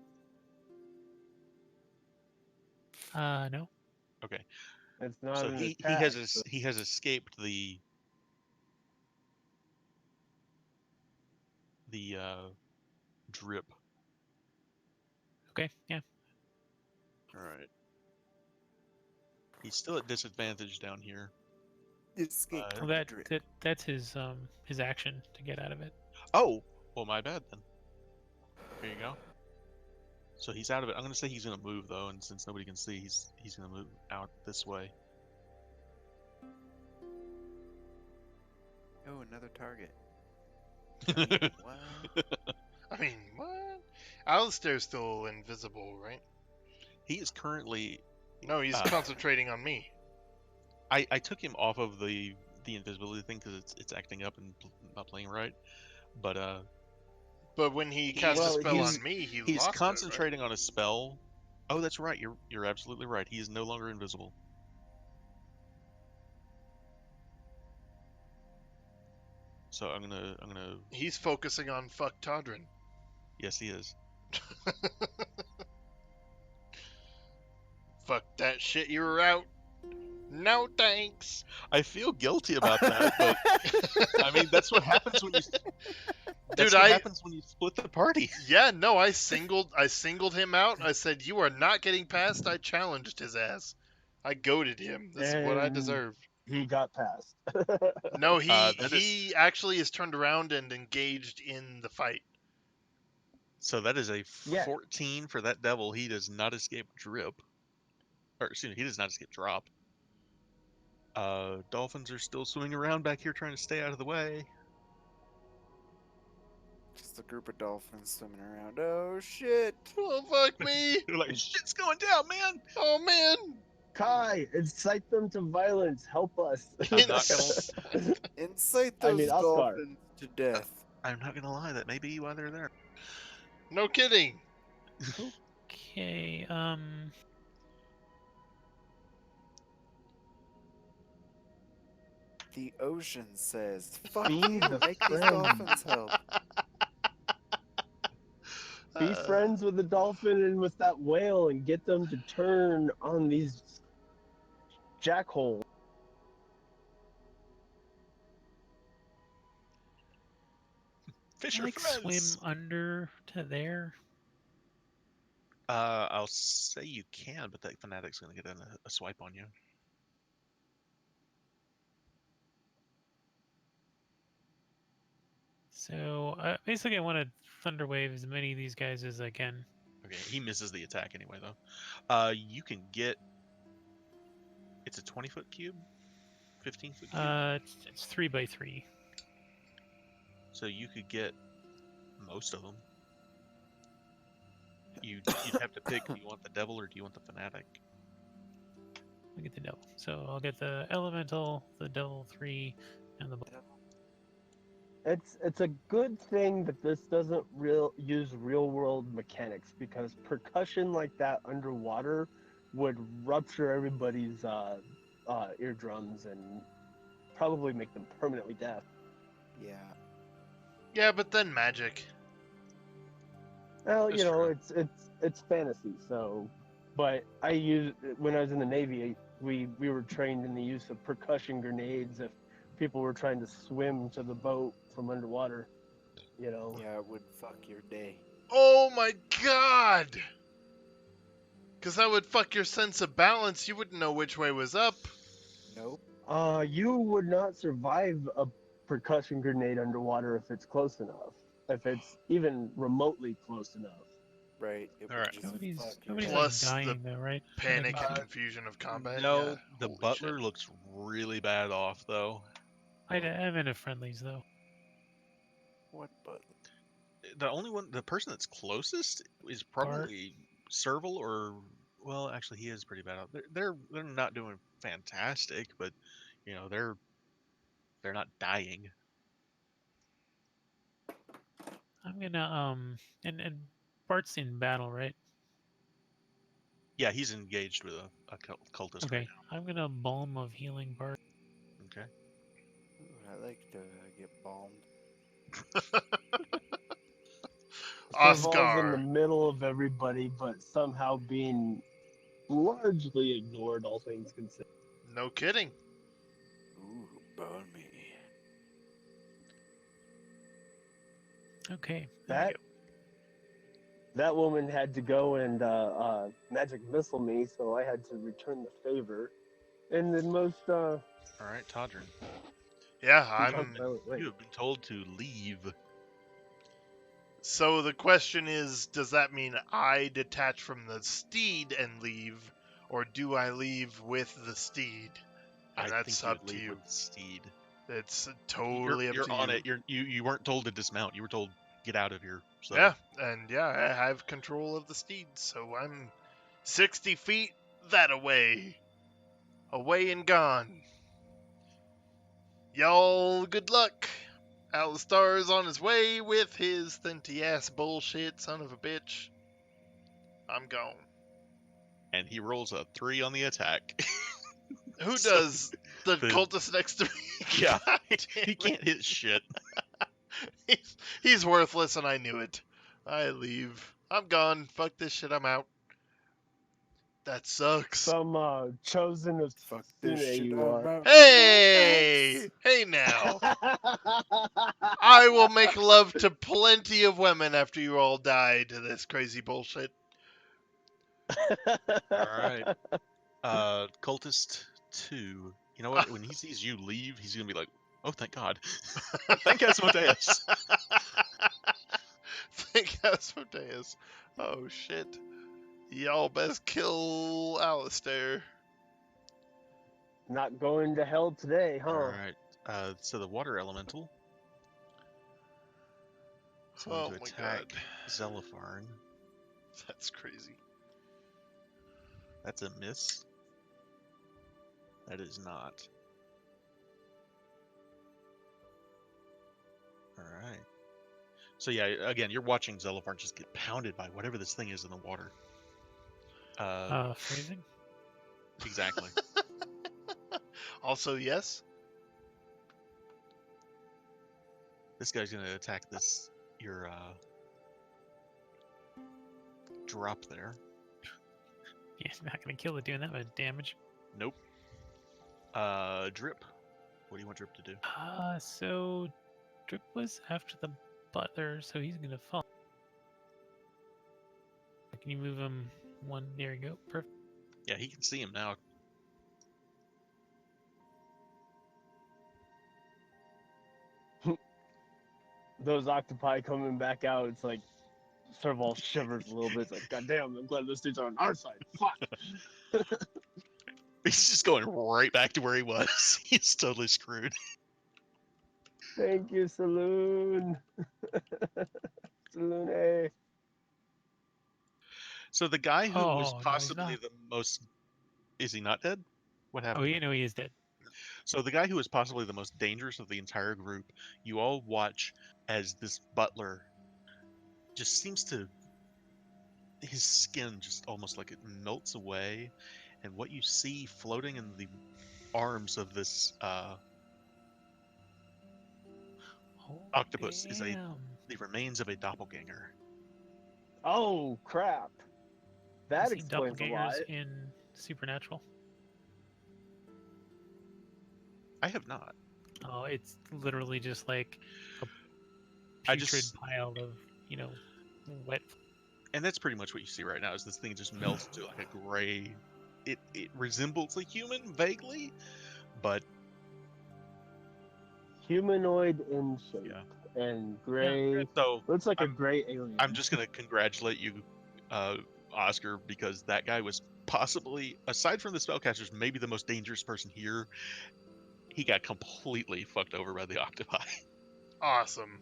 No. Okay. it's not So an he attack. he has escaped the drip. Okay. Yeah. All right. He's still at disadvantage down here. Escape Uh, from Well, the drip. that's his action to get out of it. Oh, well, my bad then. There you go. So he's out of it. I'm gonna say he's gonna move though, and since nobody can see, he's gonna move out this way. Oh, another target. I mean, what? I mean, what? Alistair's still invisible, right? He is currently. No, he's concentrating on me. I took him off of the invisibility thing because it's acting up and not playing right. But But when he cast Well, a spell he's- on me, he he's lost concentrating on a spell. Oh, that's right. You're absolutely right. He is no longer invisible. So I'm gonna. it, right? He's focusing on fuck Todrin. Yes, he is. Fuck that shit, you were out. No thanks. I feel guilty about that, but I mean that's what happens when you. That's what happens when you split the party. Yeah, no, I singled him out. I said, "You are not getting past." I challenged his ass. I goaded him. This is what I And- deserved. He got past. No, that he actually is turned around and engaged in the fight. So that is a Yeah. 14 for that devil. He does not escape drip. Or excuse me, he does not just get dropped. Dolphins are still swimming around back here trying to stay out of the way. Just a group of dolphins swimming around. Oh shit! Oh, fuck me. They're like, shit's going down, man! Oh, man. Kai, incite them to violence. Help us. I'm not gonna. Incite I those mean, Oscar. dolphins to death. I'm not gonna lie. That may be why they're there. No kidding. Okay. The ocean says, "Fuck Be you! the Make these friend. dolphins help." Be friends with the dolphin and with that whale and get them to turn on these jackholes. Fish Can are I swim friends. under to there? I'll say you can, but that fanatic's gonna get a swipe on you. So basically, I want to thunder wave as many of these guys as I can. Okay, he misses the attack anyway, though. You can get. It's a 20-foot cube, 15-foot cube. It's 3x3. So you could get most of them. You'd have to pick. Do you want the devil or do you want the fanatic? I get the devil. So I'll get the elemental, the devil 3, and the. It's a good thing that this doesn't use real world mechanics, because percussion like that underwater would rupture everybody's eardrums and probably make them permanently deaf. Yeah. Yeah, but then magic. Well, That's you know, true. it's fantasy. So, but when I was in the Navy, we were trained in the use of percussion grenades if people were trying to swim to the boat from underwater. You know. Yeah, it would fuck your day. Oh my god! Because that would fuck your sense of balance. You wouldn't know which way was up. Nope. You would not survive a percussion grenade underwater if it's close enough. If it's even remotely close enough. Right. It would Alright. just Nobody's fuck your like day. Plus the dying though, right? Panic and Nothing- confusion of combat. No, yeah. the Holy butler shit. looks really bad off, though. I'm in a friendlies though. What butler? The only one, the person that's closest is probably Serval or, well, actually, he is pretty bad off. They're not doing fantastic, but you know they're not dying. I'm gonna and Bart's in battle, right? Yeah, he's engaged with a cultist Okay. right I'm gonna balm of healing Bart. now. Okay. Ooh, I like to get balmed. Serval's in the Oscar. middle of everybody, but somehow being largely ignored, all things considered. No kidding. Ooh, burn me. Okay. That that woman had to go and magic missile me, so I had to return the favor. And the most All right, Todrin. Yeah, You have been told to leave. So the question is, does that mean I detach from the steed and leave, or do I leave with the steed? And I that's think up you to leave you. with Steed. It's totally You're up to on you. it. You weren't told to dismount. You were told get out of here. So Yeah, and yeah, I have control of the steed, so I'm 60 feet that away. Away and gone. Y'all, good luck. Alistar's on his way with his thinty ass bullshit, son of a bitch. I'm gone. and he rolls a 3 on the attack. Who So, does? The cultist next to me? yeah, God he damn can't hit shit. it. He's worthless and I knew it. I leave. I'm gone. Fuck this shit, I'm out. That sucks. some chosen of Fuck this Sune shit. you I'm are. out. Hey! Hey now. I will make love to plenty of women after you all die to this crazy bullshit. Alright. Cultist 2. You know what? When he sees you leave, he's gonna be like, oh, thank God. Thank Asmodeus. Thank Asmodeus. Oh shit. Y'all best kill Alistair. Not going to hell today, huh? All right. So the water elemental is going Oh to my attack god. Zelipharn. That's crazy. That's a miss. That is not. All right. So yeah, again, you're watching Zelipharn just get pounded by whatever this thing is in the water. Freezing. Exactly. Also, yes. This guy's gonna attack your drop there. Yeah, it's not gonna kill it doing that much damage. Nope. Drip. What do you want Drip to do? So Drip was after the butler, so he's gonna fall. Can you move him one? There you go. Perfect. Yeah, he can see him now. Those octopi coming back out, it's like Serval shivers a little bit. It's like, God damn, I'm glad those dudes are on our side. Fuck. He's just going right back to where he was. He's totally screwed. Thank you, Saloon. Saloon A. So the guy who was Oh, no, he's possibly not. the most is he not dead? What Oh, happened? you know he is dead. So the guy who is possibly the most dangerous of the entire group, you all watch as this butler just seems to his skin just almost like it melts away, and what you see floating in the arms of this Oh, octopus is damn. the remains of a doppelganger. Oh, crap. I've That seen explains a lot. doppelgangers in Supernatural. I have not. Oh, it's literally just like a I putrid just pile of, wet. and that's pretty much what you see right now is this thing just melts to like a gray. It resembles a human vaguely, but Humanoid in shape. yeah. And gray. So Looks like a gray alien. I'm just gonna congratulate you, Oscar, because that guy was possibly, aside from the spellcasters, maybe the most dangerous person here. He got completely fucked over by the octopi. Awesome.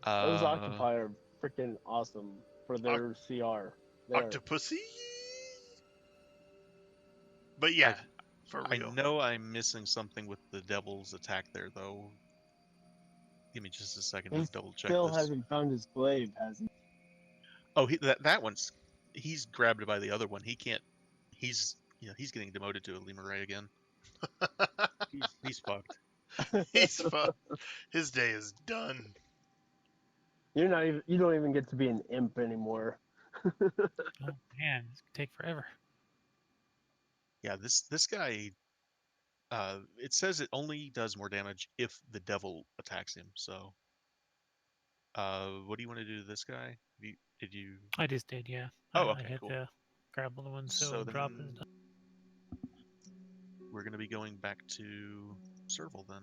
Those octopi are freaking awesome for their CR. There. Octopussy. But yeah, for I real. know I'm missing something with the devil's attack there, though. Give me just a second He to double check still this. hasn't found his glaive, has he? Oh, that one's he's grabbed by the other one. He can't. He's he's getting demoted to a lemure again. He's fucked. He's fucked. His day is done. You don't even get to be an imp anymore. Oh man, this could take forever. Yeah, this guy. It says it only does more damage if the devil attacks him. So, what do you want to do to this guy? Did you? I just did, yeah. Oh, I okay, hit cool. the grab the one, so So drop is then done. we're gonna be going back to Serval then.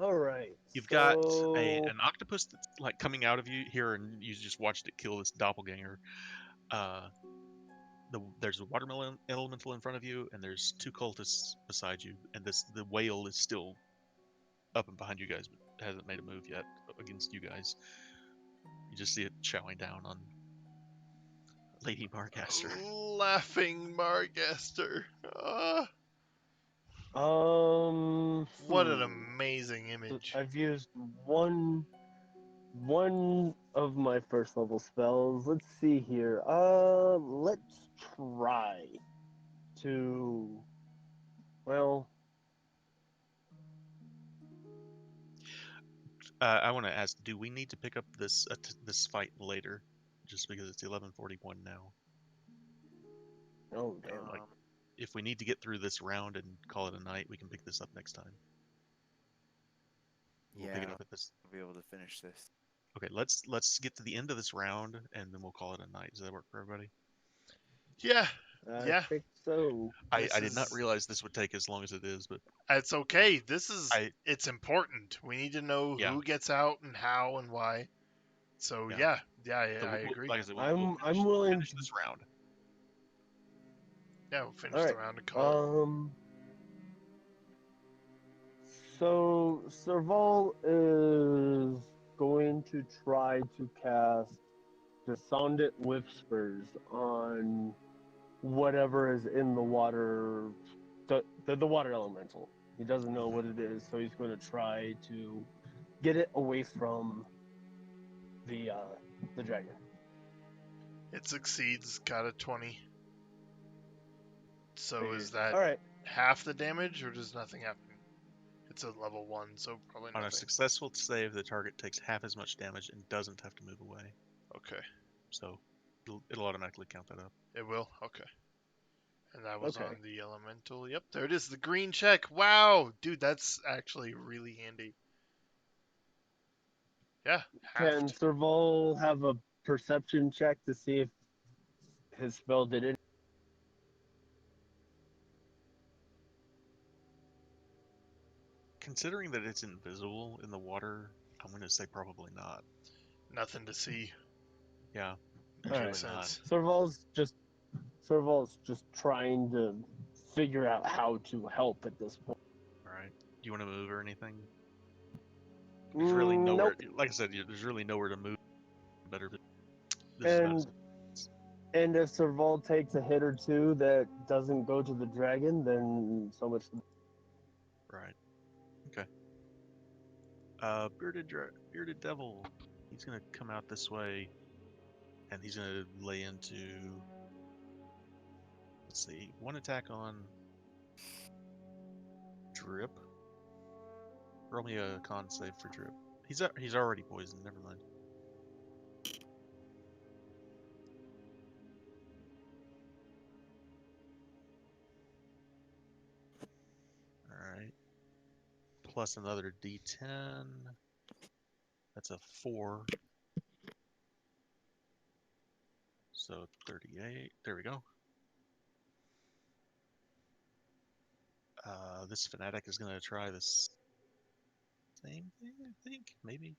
All right. You've got so... an octopus that's like coming out of you here, and you just watched it kill this doppelganger. There's a watermelon elemental in front of you, and there's two cultists beside you, and the whale is still up and behind you guys, but hasn't made a move yet against you guys. You just see it chowing down on Lady Marcaster. Laughing Margaster. What an amazing image. I've used one of my first level spells. Let's see here. Let's try to. Well, I want to ask: do we need to pick up this fight later, just because it's 11:41 now? oh damn. Like, if we need to get through this round and call it a night, we can pick this up next time. We'll pick it up at this. I'll be able to finish this. Okay, let's get to the end of this round and then we'll call it a night. Does that work for everybody? Yeah, I Yeah. think so. I This did not is realize this would take as long as it is, but it's okay. This is I it's important. We need to know Yeah. who gets out and how and why. So Yeah. So I agree. like I said, I'm willing finish to. this round. Yeah, we'll finish All the right. round and call it. So Serval is going to try to cast Descendant Whispers on whatever is in the water, the water elemental. He doesn't know what it is, so he's going to try to get it away from the dragon. It succeeds, got a 20. So Figured. is that All right? half the damage or does nothing happen? It's a level 1, so probably On a nothing. successful save, the target takes half as much damage and doesn't have to move away. Okay. So it'll automatically count that up. It will? Okay. And that was Okay. on the elemental. Yep, there it is, the green check. Wow, dude, that's actually really handy. Yeah, half. Can Serval have a perception check to see if his spell did it? Considering that it's invisible in the water, I'm going to say probably not. Nothing to see. Yeah, All probably right. not. Serval's just trying to figure out how to help at this point. All right. Do you want to move or anything? There's really Nope. nowhere. Like I said, there's really nowhere to move. Better. This is about. And if Serval takes a hit or two that doesn't go to the dragon, then so much. Right. Okay. Bearded devil. He's gonna come out this way, and he's gonna lay into. Let's see, one attack on Drip. Roll me a con save for Drip. He's already poisoned. Never mind. All right. Plus another D10. That's a 4. So 38. There we go. This fanatic is gonna try this same thing. I think maybe.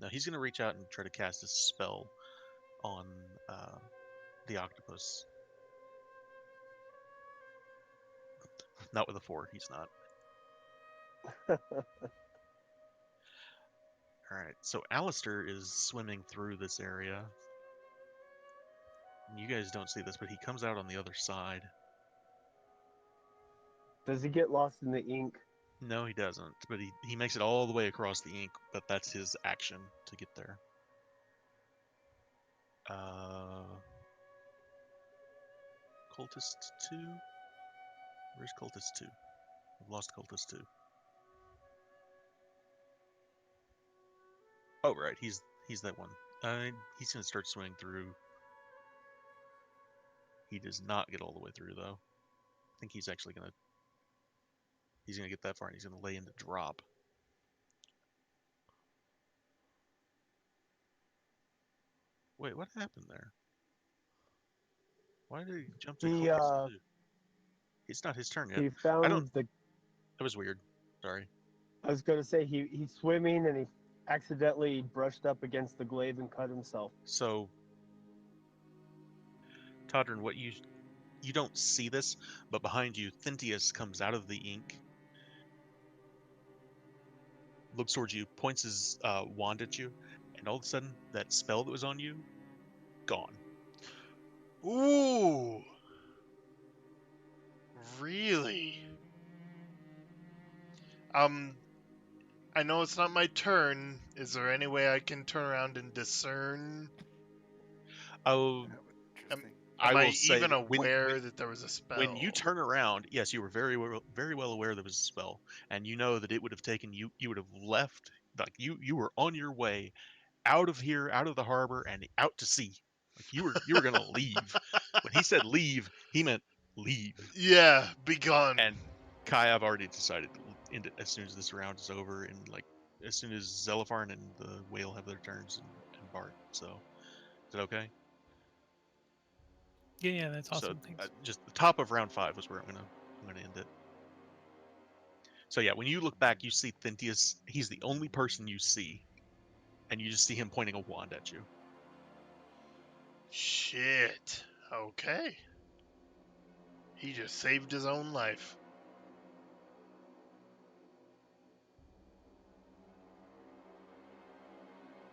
No, he's gonna reach out and try to cast a spell on the octopus. Not with a 4. He's not. Alright, so Alistair is swimming through this area. You guys don't see this, but he comes out on the other side. Does he get lost in the ink? No, he doesn't, but he makes it all the way across the ink, but that's his action to get there. Cultist 2? Where's Cultist 2? I've lost Cultist 2. Oh, right, he's that one. He's gonna start swimming through. He does not get all the way through, though. I think he's actually gonna... He's gonna get that far, and he's gonna lay into drop. Wait, what happened there? Why did he jump to Cultist 2? It's not his turn yet. He found the. That was weird. Sorry. I was going to say he's swimming and he accidentally brushed up against the glaive and cut himself. So, Todrin, what you don't see this, but behind you, Thintius comes out of the ink, looks towards you, points his wand at you, and all of a sudden, that spell that was on you, gone. Ooh. Really? I know it's not my turn. Is there any way I can turn around and discern? Oh, Interesting. Am I will say even aware that there was a spell? when you turn around, yes, you were very well aware there was a spell, and you know that it would have taken you. You would have left, like you were on your way out of here, out of the harbor, and out to sea. Like you were gonna leave. When he said leave, he meant leave. Yeah, be gone. And Kai, I've already decided to end it as soon as this round is over, and like as soon as Zelipharn and the whale have their turns, and Bart. So, is that okay? Yeah, that's So awesome. Thanks. just the top of round 5 was where I'm gonna end it. So yeah, when you look back, you see Thintius. He's the only person you see, and you just see him pointing a wand at you. Shit. Okay. He just saved his own life.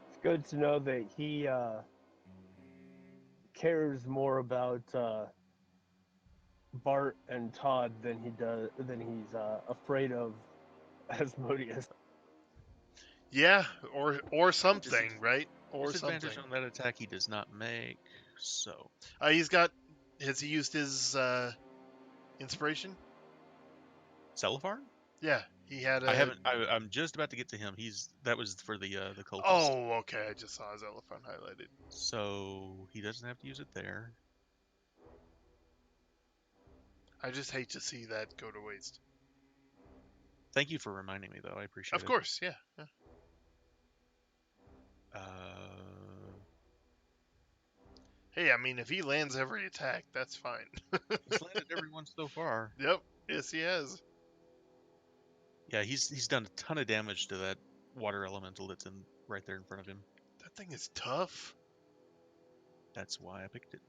It's good to know that he cares more about Bart and Todd than he's afraid of Asmodeus. Yeah, or something, right? Or Disadvantage something. on that attack he does not make. So He's got. Has he used his inspiration? Celefarn? Yeah, he had a. I haven't. I'm just about to get to him. That was for the cultist. Oh, okay. I just saw his elephant highlighted. So he doesn't have to use it there. I just hate to see that go to waste. Thank you for reminding me, though. I appreciate Of it. course, yeah. Hey, I mean, if he lands every attack, that's fine. He's landed every one so far. Yep. Yes, he has. Yeah, he's done a ton of damage to that water elemental that's right there in front of him. That thing is tough. That's why I picked it.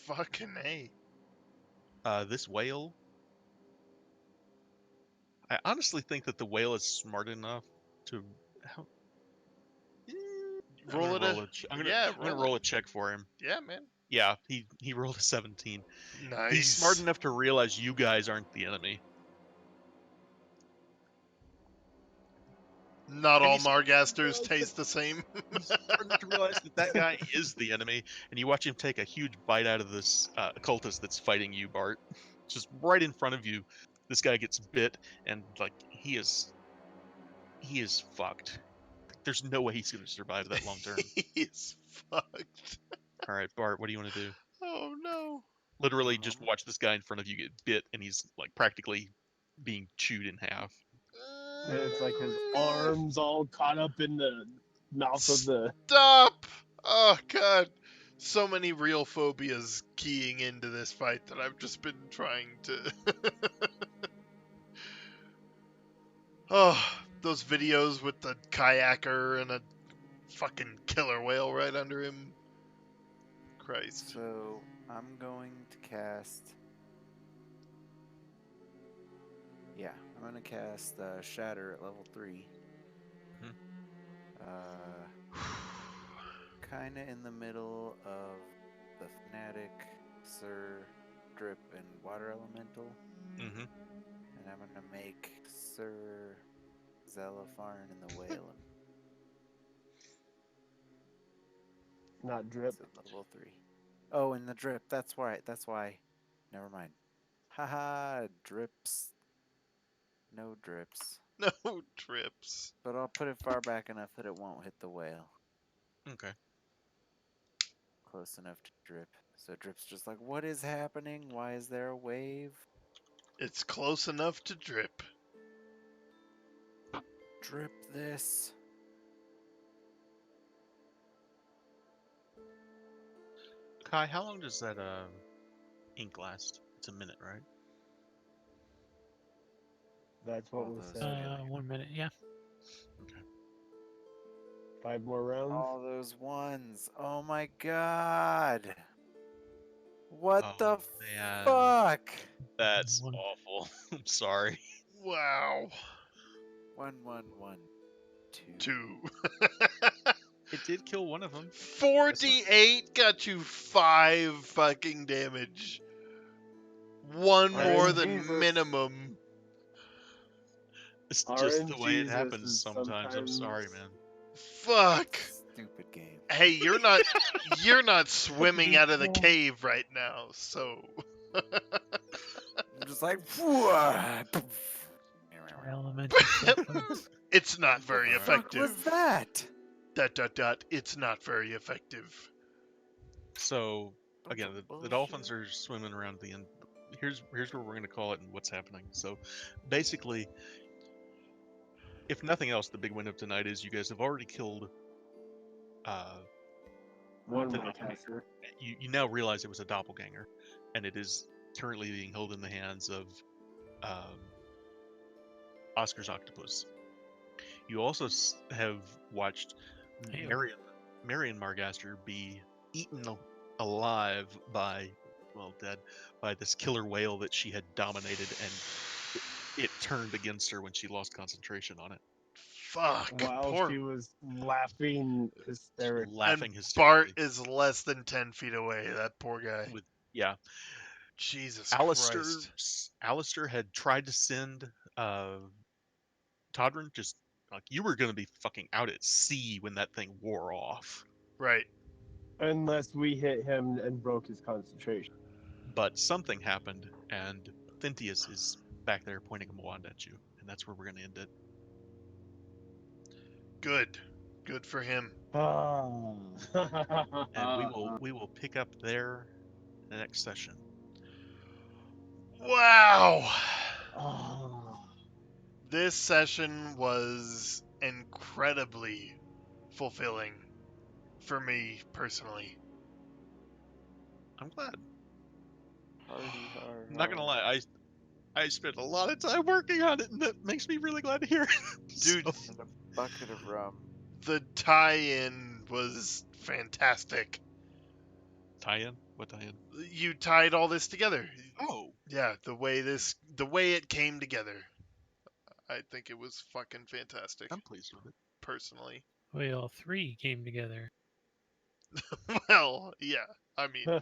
Fucking A. This whale. I honestly think that the whale is smart enough to. How, I'm Roll gonna it roll a. I'm Yeah, gonna roll roll it. a check for him. Yeah, man. Yeah, he rolled a 17. Nice. He's smart enough to realize you guys aren't the enemy. Not And all he's smart enough to Margasters realize taste the same. He's smart enough to realize that guy is the enemy, and you watch him take a huge bite out of this cultist that's fighting you, Bart. Just right in front of you, this guy gets bit, and like he is fucked. There's no way he's gonna survive that long term. He's fucked. All right, Bart, what do you want to do? Oh no. Literally, just watch this guy in front of you get bit, and he's like practically being chewed in half. And it's like his arms all caught up in the mouth of the. Stop! Oh god. So many real phobias keying into this fight that I've just been trying to. Oh, those videos with the kayaker and a fucking killer whale right under him. Christ. So I'm going to cast. Yeah, I'm gonna cast Shatter at level 3. Mhm. Kinda in the middle of the Fnatic, Sir, Drip, and Water Elemental. Mm-hmm. And I'm gonna make Sir Zelafarn and the Whale Not drip. at level 3. Oh, and the Drip. That's right. That's why. Never mind. Haha, drips. No drips. No trips. But I'll put it far back enough that it won't hit the whale. Okay. Close enough to Drip. So Drip's just like, what is happening? Why is there a wave? It's close enough to drip. Drip this. Kai, how long does that ink last? It's a minute, right? That's what All was those said. 1 minute. Yeah. 5 more rounds. All those ones. Oh my god. What Oh, the man. fuck? That's One. awful. I'm sorry. Wow. 1, 1, 1, 2. 2. It did kill one of them. 4d8 got you 5 fucking damage. One more than RNGs. minimum. It's just the way it RNGs happens is sometimes. I'm sorry, sometimes- man. Fuck. Stupid game. Hey, you're not swimming out of the cave right now, so I'm just like, "Whoa." Elemental supplements. it's not very What the fuck effective. was that? ... It's not very effective. So Bunch again, of the bullshit. dolphins are swimming around the end. Here's where we're gonna call it and what's happening. So basically, if nothing else, the big win of tonight is you guys have already killed One The more doppelganger. caster. You now realize it was a doppelganger, and it is currently being held in the hands of um, Oscar's octopus. You also have watched Ew. Marion Margaster be eaten alive by, well, dead, by this killer whale that she had dominated, and it turned against her when she lost concentration on it. Fuck. While Poor. she was laughing hysterically. Laughing And Bart hysterically. is less than 10 feet away. That poor guy. With yeah, Jesus Alistair Christ. Alistair had tried to send Todrin, just like, you were going to be fucking out at sea when that thing wore off. Right. Unless we hit him and broke his concentration. But something happened, and Thintius is back there pointing a wand at you, and that's where we're going to end it. Good. Good for him. And we will pick up there in the next session. Wow. Oh. This session was incredibly fulfilling for me personally. I'm glad. Party hard. I'm not gonna lie, I spent a lot of time working on it, and that makes me really glad to hear it. Dude, So, And a bucket of rum. the tie-in was fantastic. tie-in? What tie-in? You tied all this together. Oh, Yeah, the way it came together. I think it was fucking fantastic, I'm pleased with it. personally. We all three came together. Well, yeah. I mean,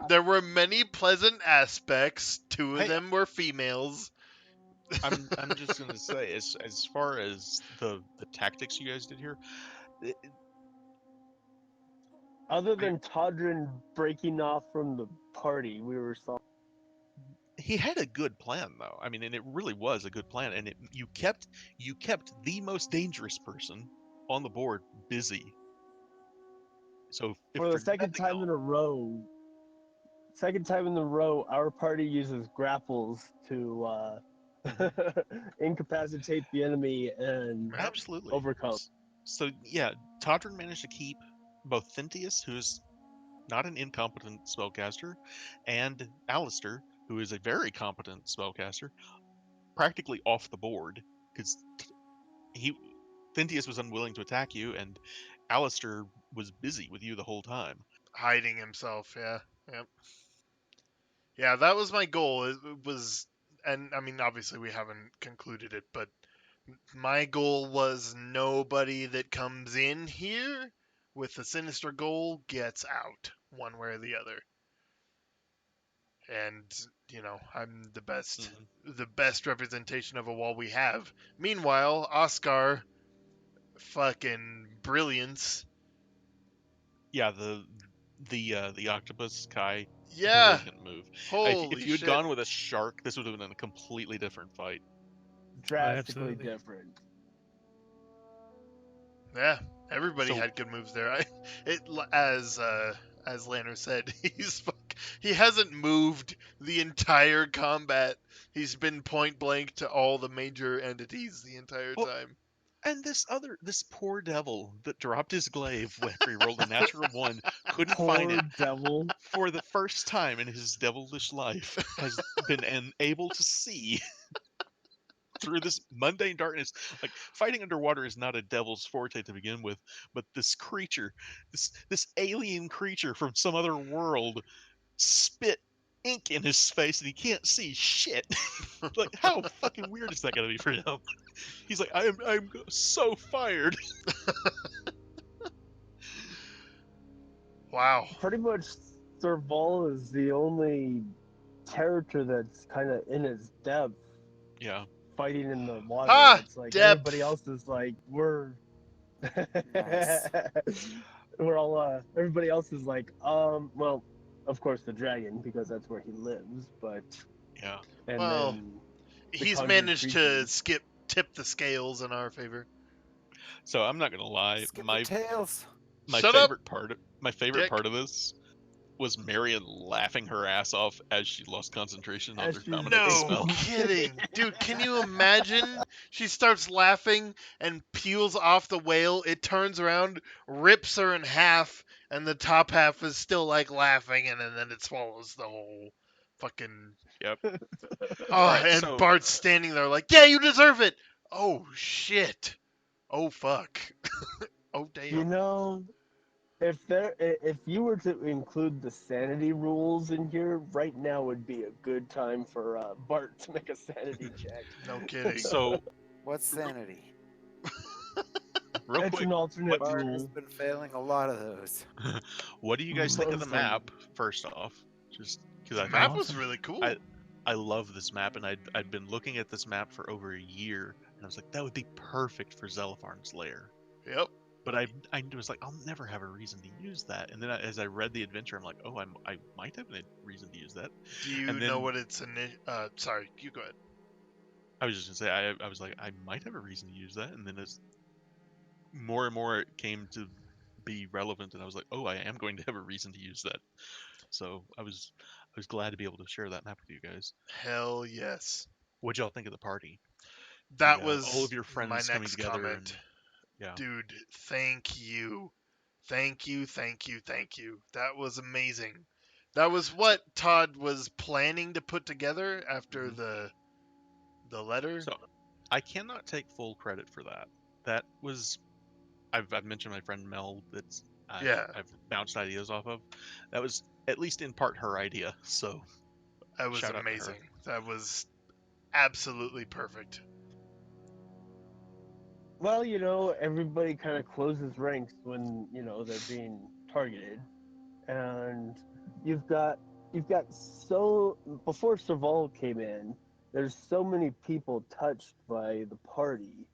there were many pleasant aspects. Two of Hey, them were females. I'm just gonna say, as far as the tactics you guys did here, it, Other than Todrin breaking off from the party, we were solid. he had a good plan though. I mean, and it really was a good plan, and you kept the most dangerous person on the board busy. So if For the for second nothing time in a row, our party uses grapples to incapacitate the enemy and Yep. absolutely overcome. So yeah, Todrin managed to keep both Thintius, who's not an incompetent spellcaster, and Alistair, who is a very competent spellcaster, practically off the board because Thintius was unwilling to attack you, and Alistair was busy with you the whole time. Hiding himself, yeah. Yep. Yeah, that was my goal. It was, and I mean, obviously we haven't concluded it, but my goal was nobody that comes in here with a sinister goal gets out, one way or the other. And, I'm the best representation of a wall we have. Meanwhile, Oscar, fucking brilliance. Yeah, the octopus Kai, Yeah, brilliant move. holy If you had shit. gone with a shark, this would have been a completely different fight. Drastically absolutely. different. Yeah, everybody So- had good moves there. As Lanner said, he hasn't moved the entire combat. He's been point blank to all the major entities the entire Well, time. And this poor devil that dropped his glaive after he rolled a natural one, couldn't find Poor it devil. for the first time in his devilish life, has been able to see through this mundane darkness. Like, fighting underwater is not a devil's forte to begin with, but this creature, this alien creature from some other world, spit ink in his face and he can't see shit. Like, how fucking weird is that gonna be for him? He's like, I'm so fired. Wow. Pretty much, Serval is the only character that's kind of in his depth, Yeah. fighting in the water. Ah, It's like depth. everybody else is like, we're. Nice. We're all. Everybody else is like, well, of course the dragon because that's where he lives, but. Yeah. And Well, then the he's conjured managed to creatures. tip the scales in our favor. So I'm not gonna lie, Skip the tails. my Shut up, favorite part Dick. of this Was Marion laughing her ass off as she lost concentration on As her she's dominating No spell? kidding. Dude, can you imagine? She starts laughing and peels off the whale. It turns around, rips her in half, and the top half is still like laughing, and then it swallows the whole fucking. Yep. Oh, Alright, and so Bart's standing there like, yeah, you deserve it. Oh, shit. Oh, fuck. Oh, You damn. know, if you were to include the sanity rules in here, right now would be a good time for Bart to make a sanity check. No kidding. so What's sanity? real It's quick, an alternate Bart has rule. been failing a lot of those. what do you guys think of the Most of them. map? First off, just because The I map found was really cool. I love this map, and I'd been looking at this map for over a year, and I was like, that would be perfect for Zelipharn's lair. Yep. But I was like, I'll never have a reason to use that. And then as I read the adventure, I'm like, oh, I might have a reason to use that. Do you And know then what it's sorry, you go ahead. I was just gonna say, I was like, I might have a reason to use that. And then as more and more it came to be relevant, and I was like, oh, I am going to have a reason to use that. So I was glad to be able to share that map with you guys. Hell yes. What'd y'all think of the party? That All of was your my friends coming next together, and comment. yeah. Dude, thank you. Thank you, thank you, thank you. That was amazing. That was So, what Todd was planning to put together after Mhm. the letter. so I cannot take full credit for that. That was I've mentioned my friend Mel that's Yeah, I've bounced ideas off of. That was at least in part her idea. So that was shout out to her. amazing. That was absolutely perfect. Well, you know, everybody kind of closes ranks when they're being targeted, and you've got so before Serval came in, there's so many people touched by the party,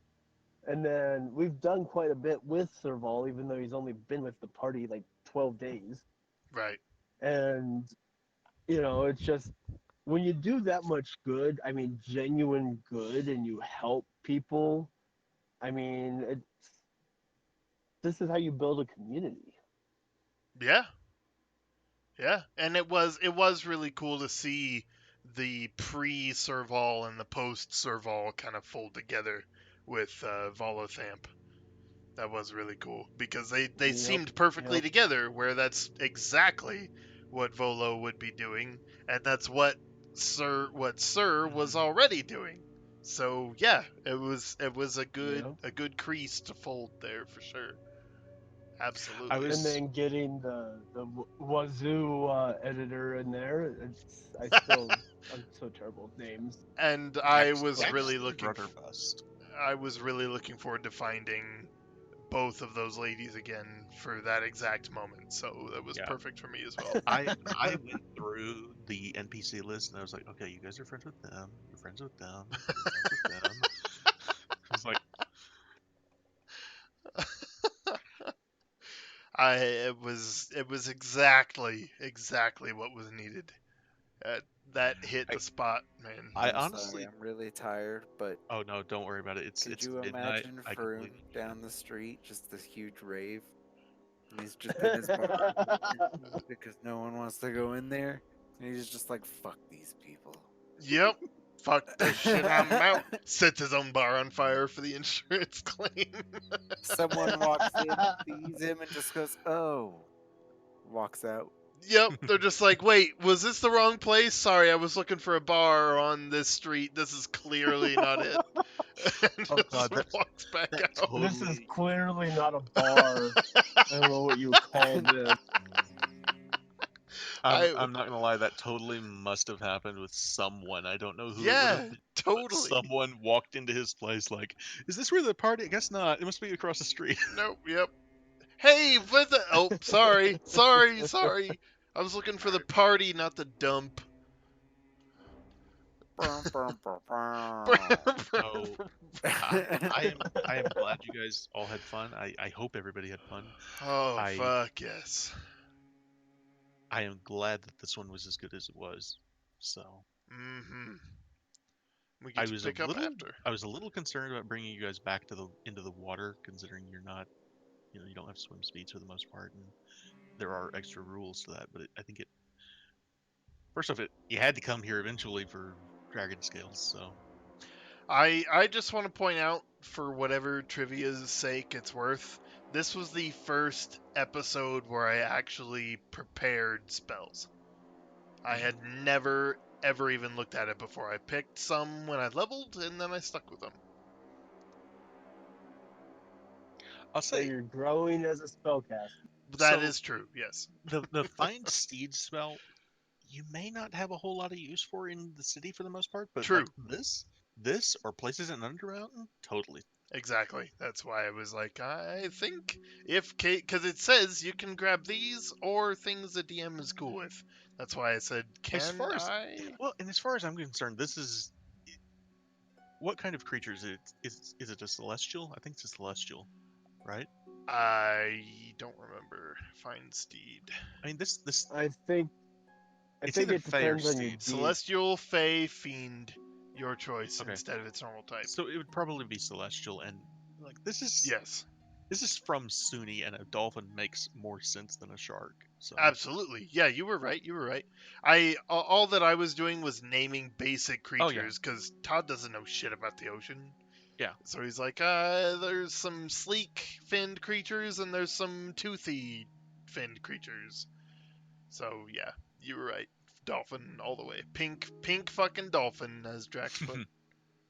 and then we've done quite a bit with Serval, even though he's only been with the party like 12 days, Right. and it's just when you do that much good, I mean, genuine good, and you help people. I mean, this is how you build a community. Yeah. Yeah, and it was really cool to see the pre-Serval and the post-Serval kind of fold together with Volothamp. That was really cool because they Yep, seemed perfectly yep. together, where that's exactly what Volo would be doing, and that's what Sir was already doing. So yeah, it was Yep. a good crease to fold there for sure. I Absolutely. And was then getting the Wazoo editor in there, I'm so terrible with names. And Baxter Rudderbust. I was really looking forward to finding both of those ladies again for that exact moment. So that was Yeah. perfect for me as well. I went through the NPC list and I was like, okay, you guys are friends with them. You're friends with them. You're friends with them. I was like, It was exactly what was needed. Uh, that hit I, the spot, man. I I'm sorry, honestly. I'm really tired, but Oh no, don't worry about it. could It's you midnight. imagine I Froon completely. down the street, just this huge rave? And he's just in his bar because no one wants to go in there. And he's just like, fuck these people. Yep. Fuck this shit. I'm out. Sets his own bar on fire for the insurance claim. Someone walks in, sees him, and just goes, oh. Walks out. Yep, they're just like, wait, was this the wrong place? Sorry, I was looking for a bar on this street. This is clearly not it. And Oh just god, walks back that out. This is totally. clearly not a bar. I don't know what you would call this. I I'm not gonna lie. That totally must have happened with someone. I don't know who it would have Yeah, been, but totally. someone walked into his place like, "Is this where the party?" I guess not. It must be across the street. Nope, yep. Hey, what the Oh, sorry. I was looking for the party, not the dump. Brum, brum, brum, So I am glad you guys all had fun. I hope everybody had fun. Oh, I fuck yes. I am glad that this one was as good as it was. So Mm-hmm. We I get to was a pick up little after. I was a little concerned about bringing you guys back to the into the water, considering you're not, you don't have swim speeds for the most part, and there are extra rules to that, but I think it. First off, you had to come here eventually for dragon scales, so I just want to point out, for whatever trivia's sake it's worth, this was the first episode where I actually prepared spells. I had never ever even looked at it before. I picked some when I leveled, and then I stuck with them. I'll So say you're growing as a spellcaster. That so. is true. Yes. The find steed spell, you may not have a whole lot of use for in the city for the most part, but True. like this or places in Undermountain, totally. Exactly. That's why I was like, I think if Kate, because it says you can grab these or things the DM is cool with. That's why I said, As can far as I? well, and as far as I'm concerned, this is what kind of creature is it? Is it a celestial? I think it's a celestial, right? I don't remember. Find steed. I mean, this I think it's either it Fey or depends on your Steed. Celestial, Fey, Fiend, your choice Okay, instead of its normal type. so it would probably be celestial, and like Yes, this is from Sunni, and a dolphin makes more sense than a shark. So absolutely. Yeah, you were right. You were right. All that I was doing was naming basic oh yeah, creatures because Todd doesn't know shit about the ocean. yeah. So he's like, there's some sleek finned creatures and there's some toothy finned creatures. So yeah, you were right. Dolphin all the way. Pink fucking dolphin, as Drax put.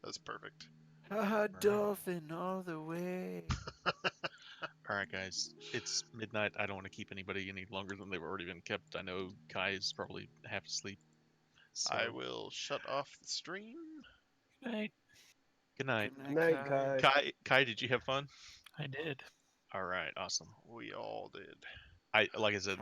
That's perfect. Haha, dolphin all the way. All right, guys. It's midnight. I don't want to keep anybody any longer than they've already been kept. I know Kai is probably half asleep. So, I will shut off the stream. Good night. good night. Good night, Kai. Kai. Kai, did you have fun? I did. All right, awesome. We all did. Like I said,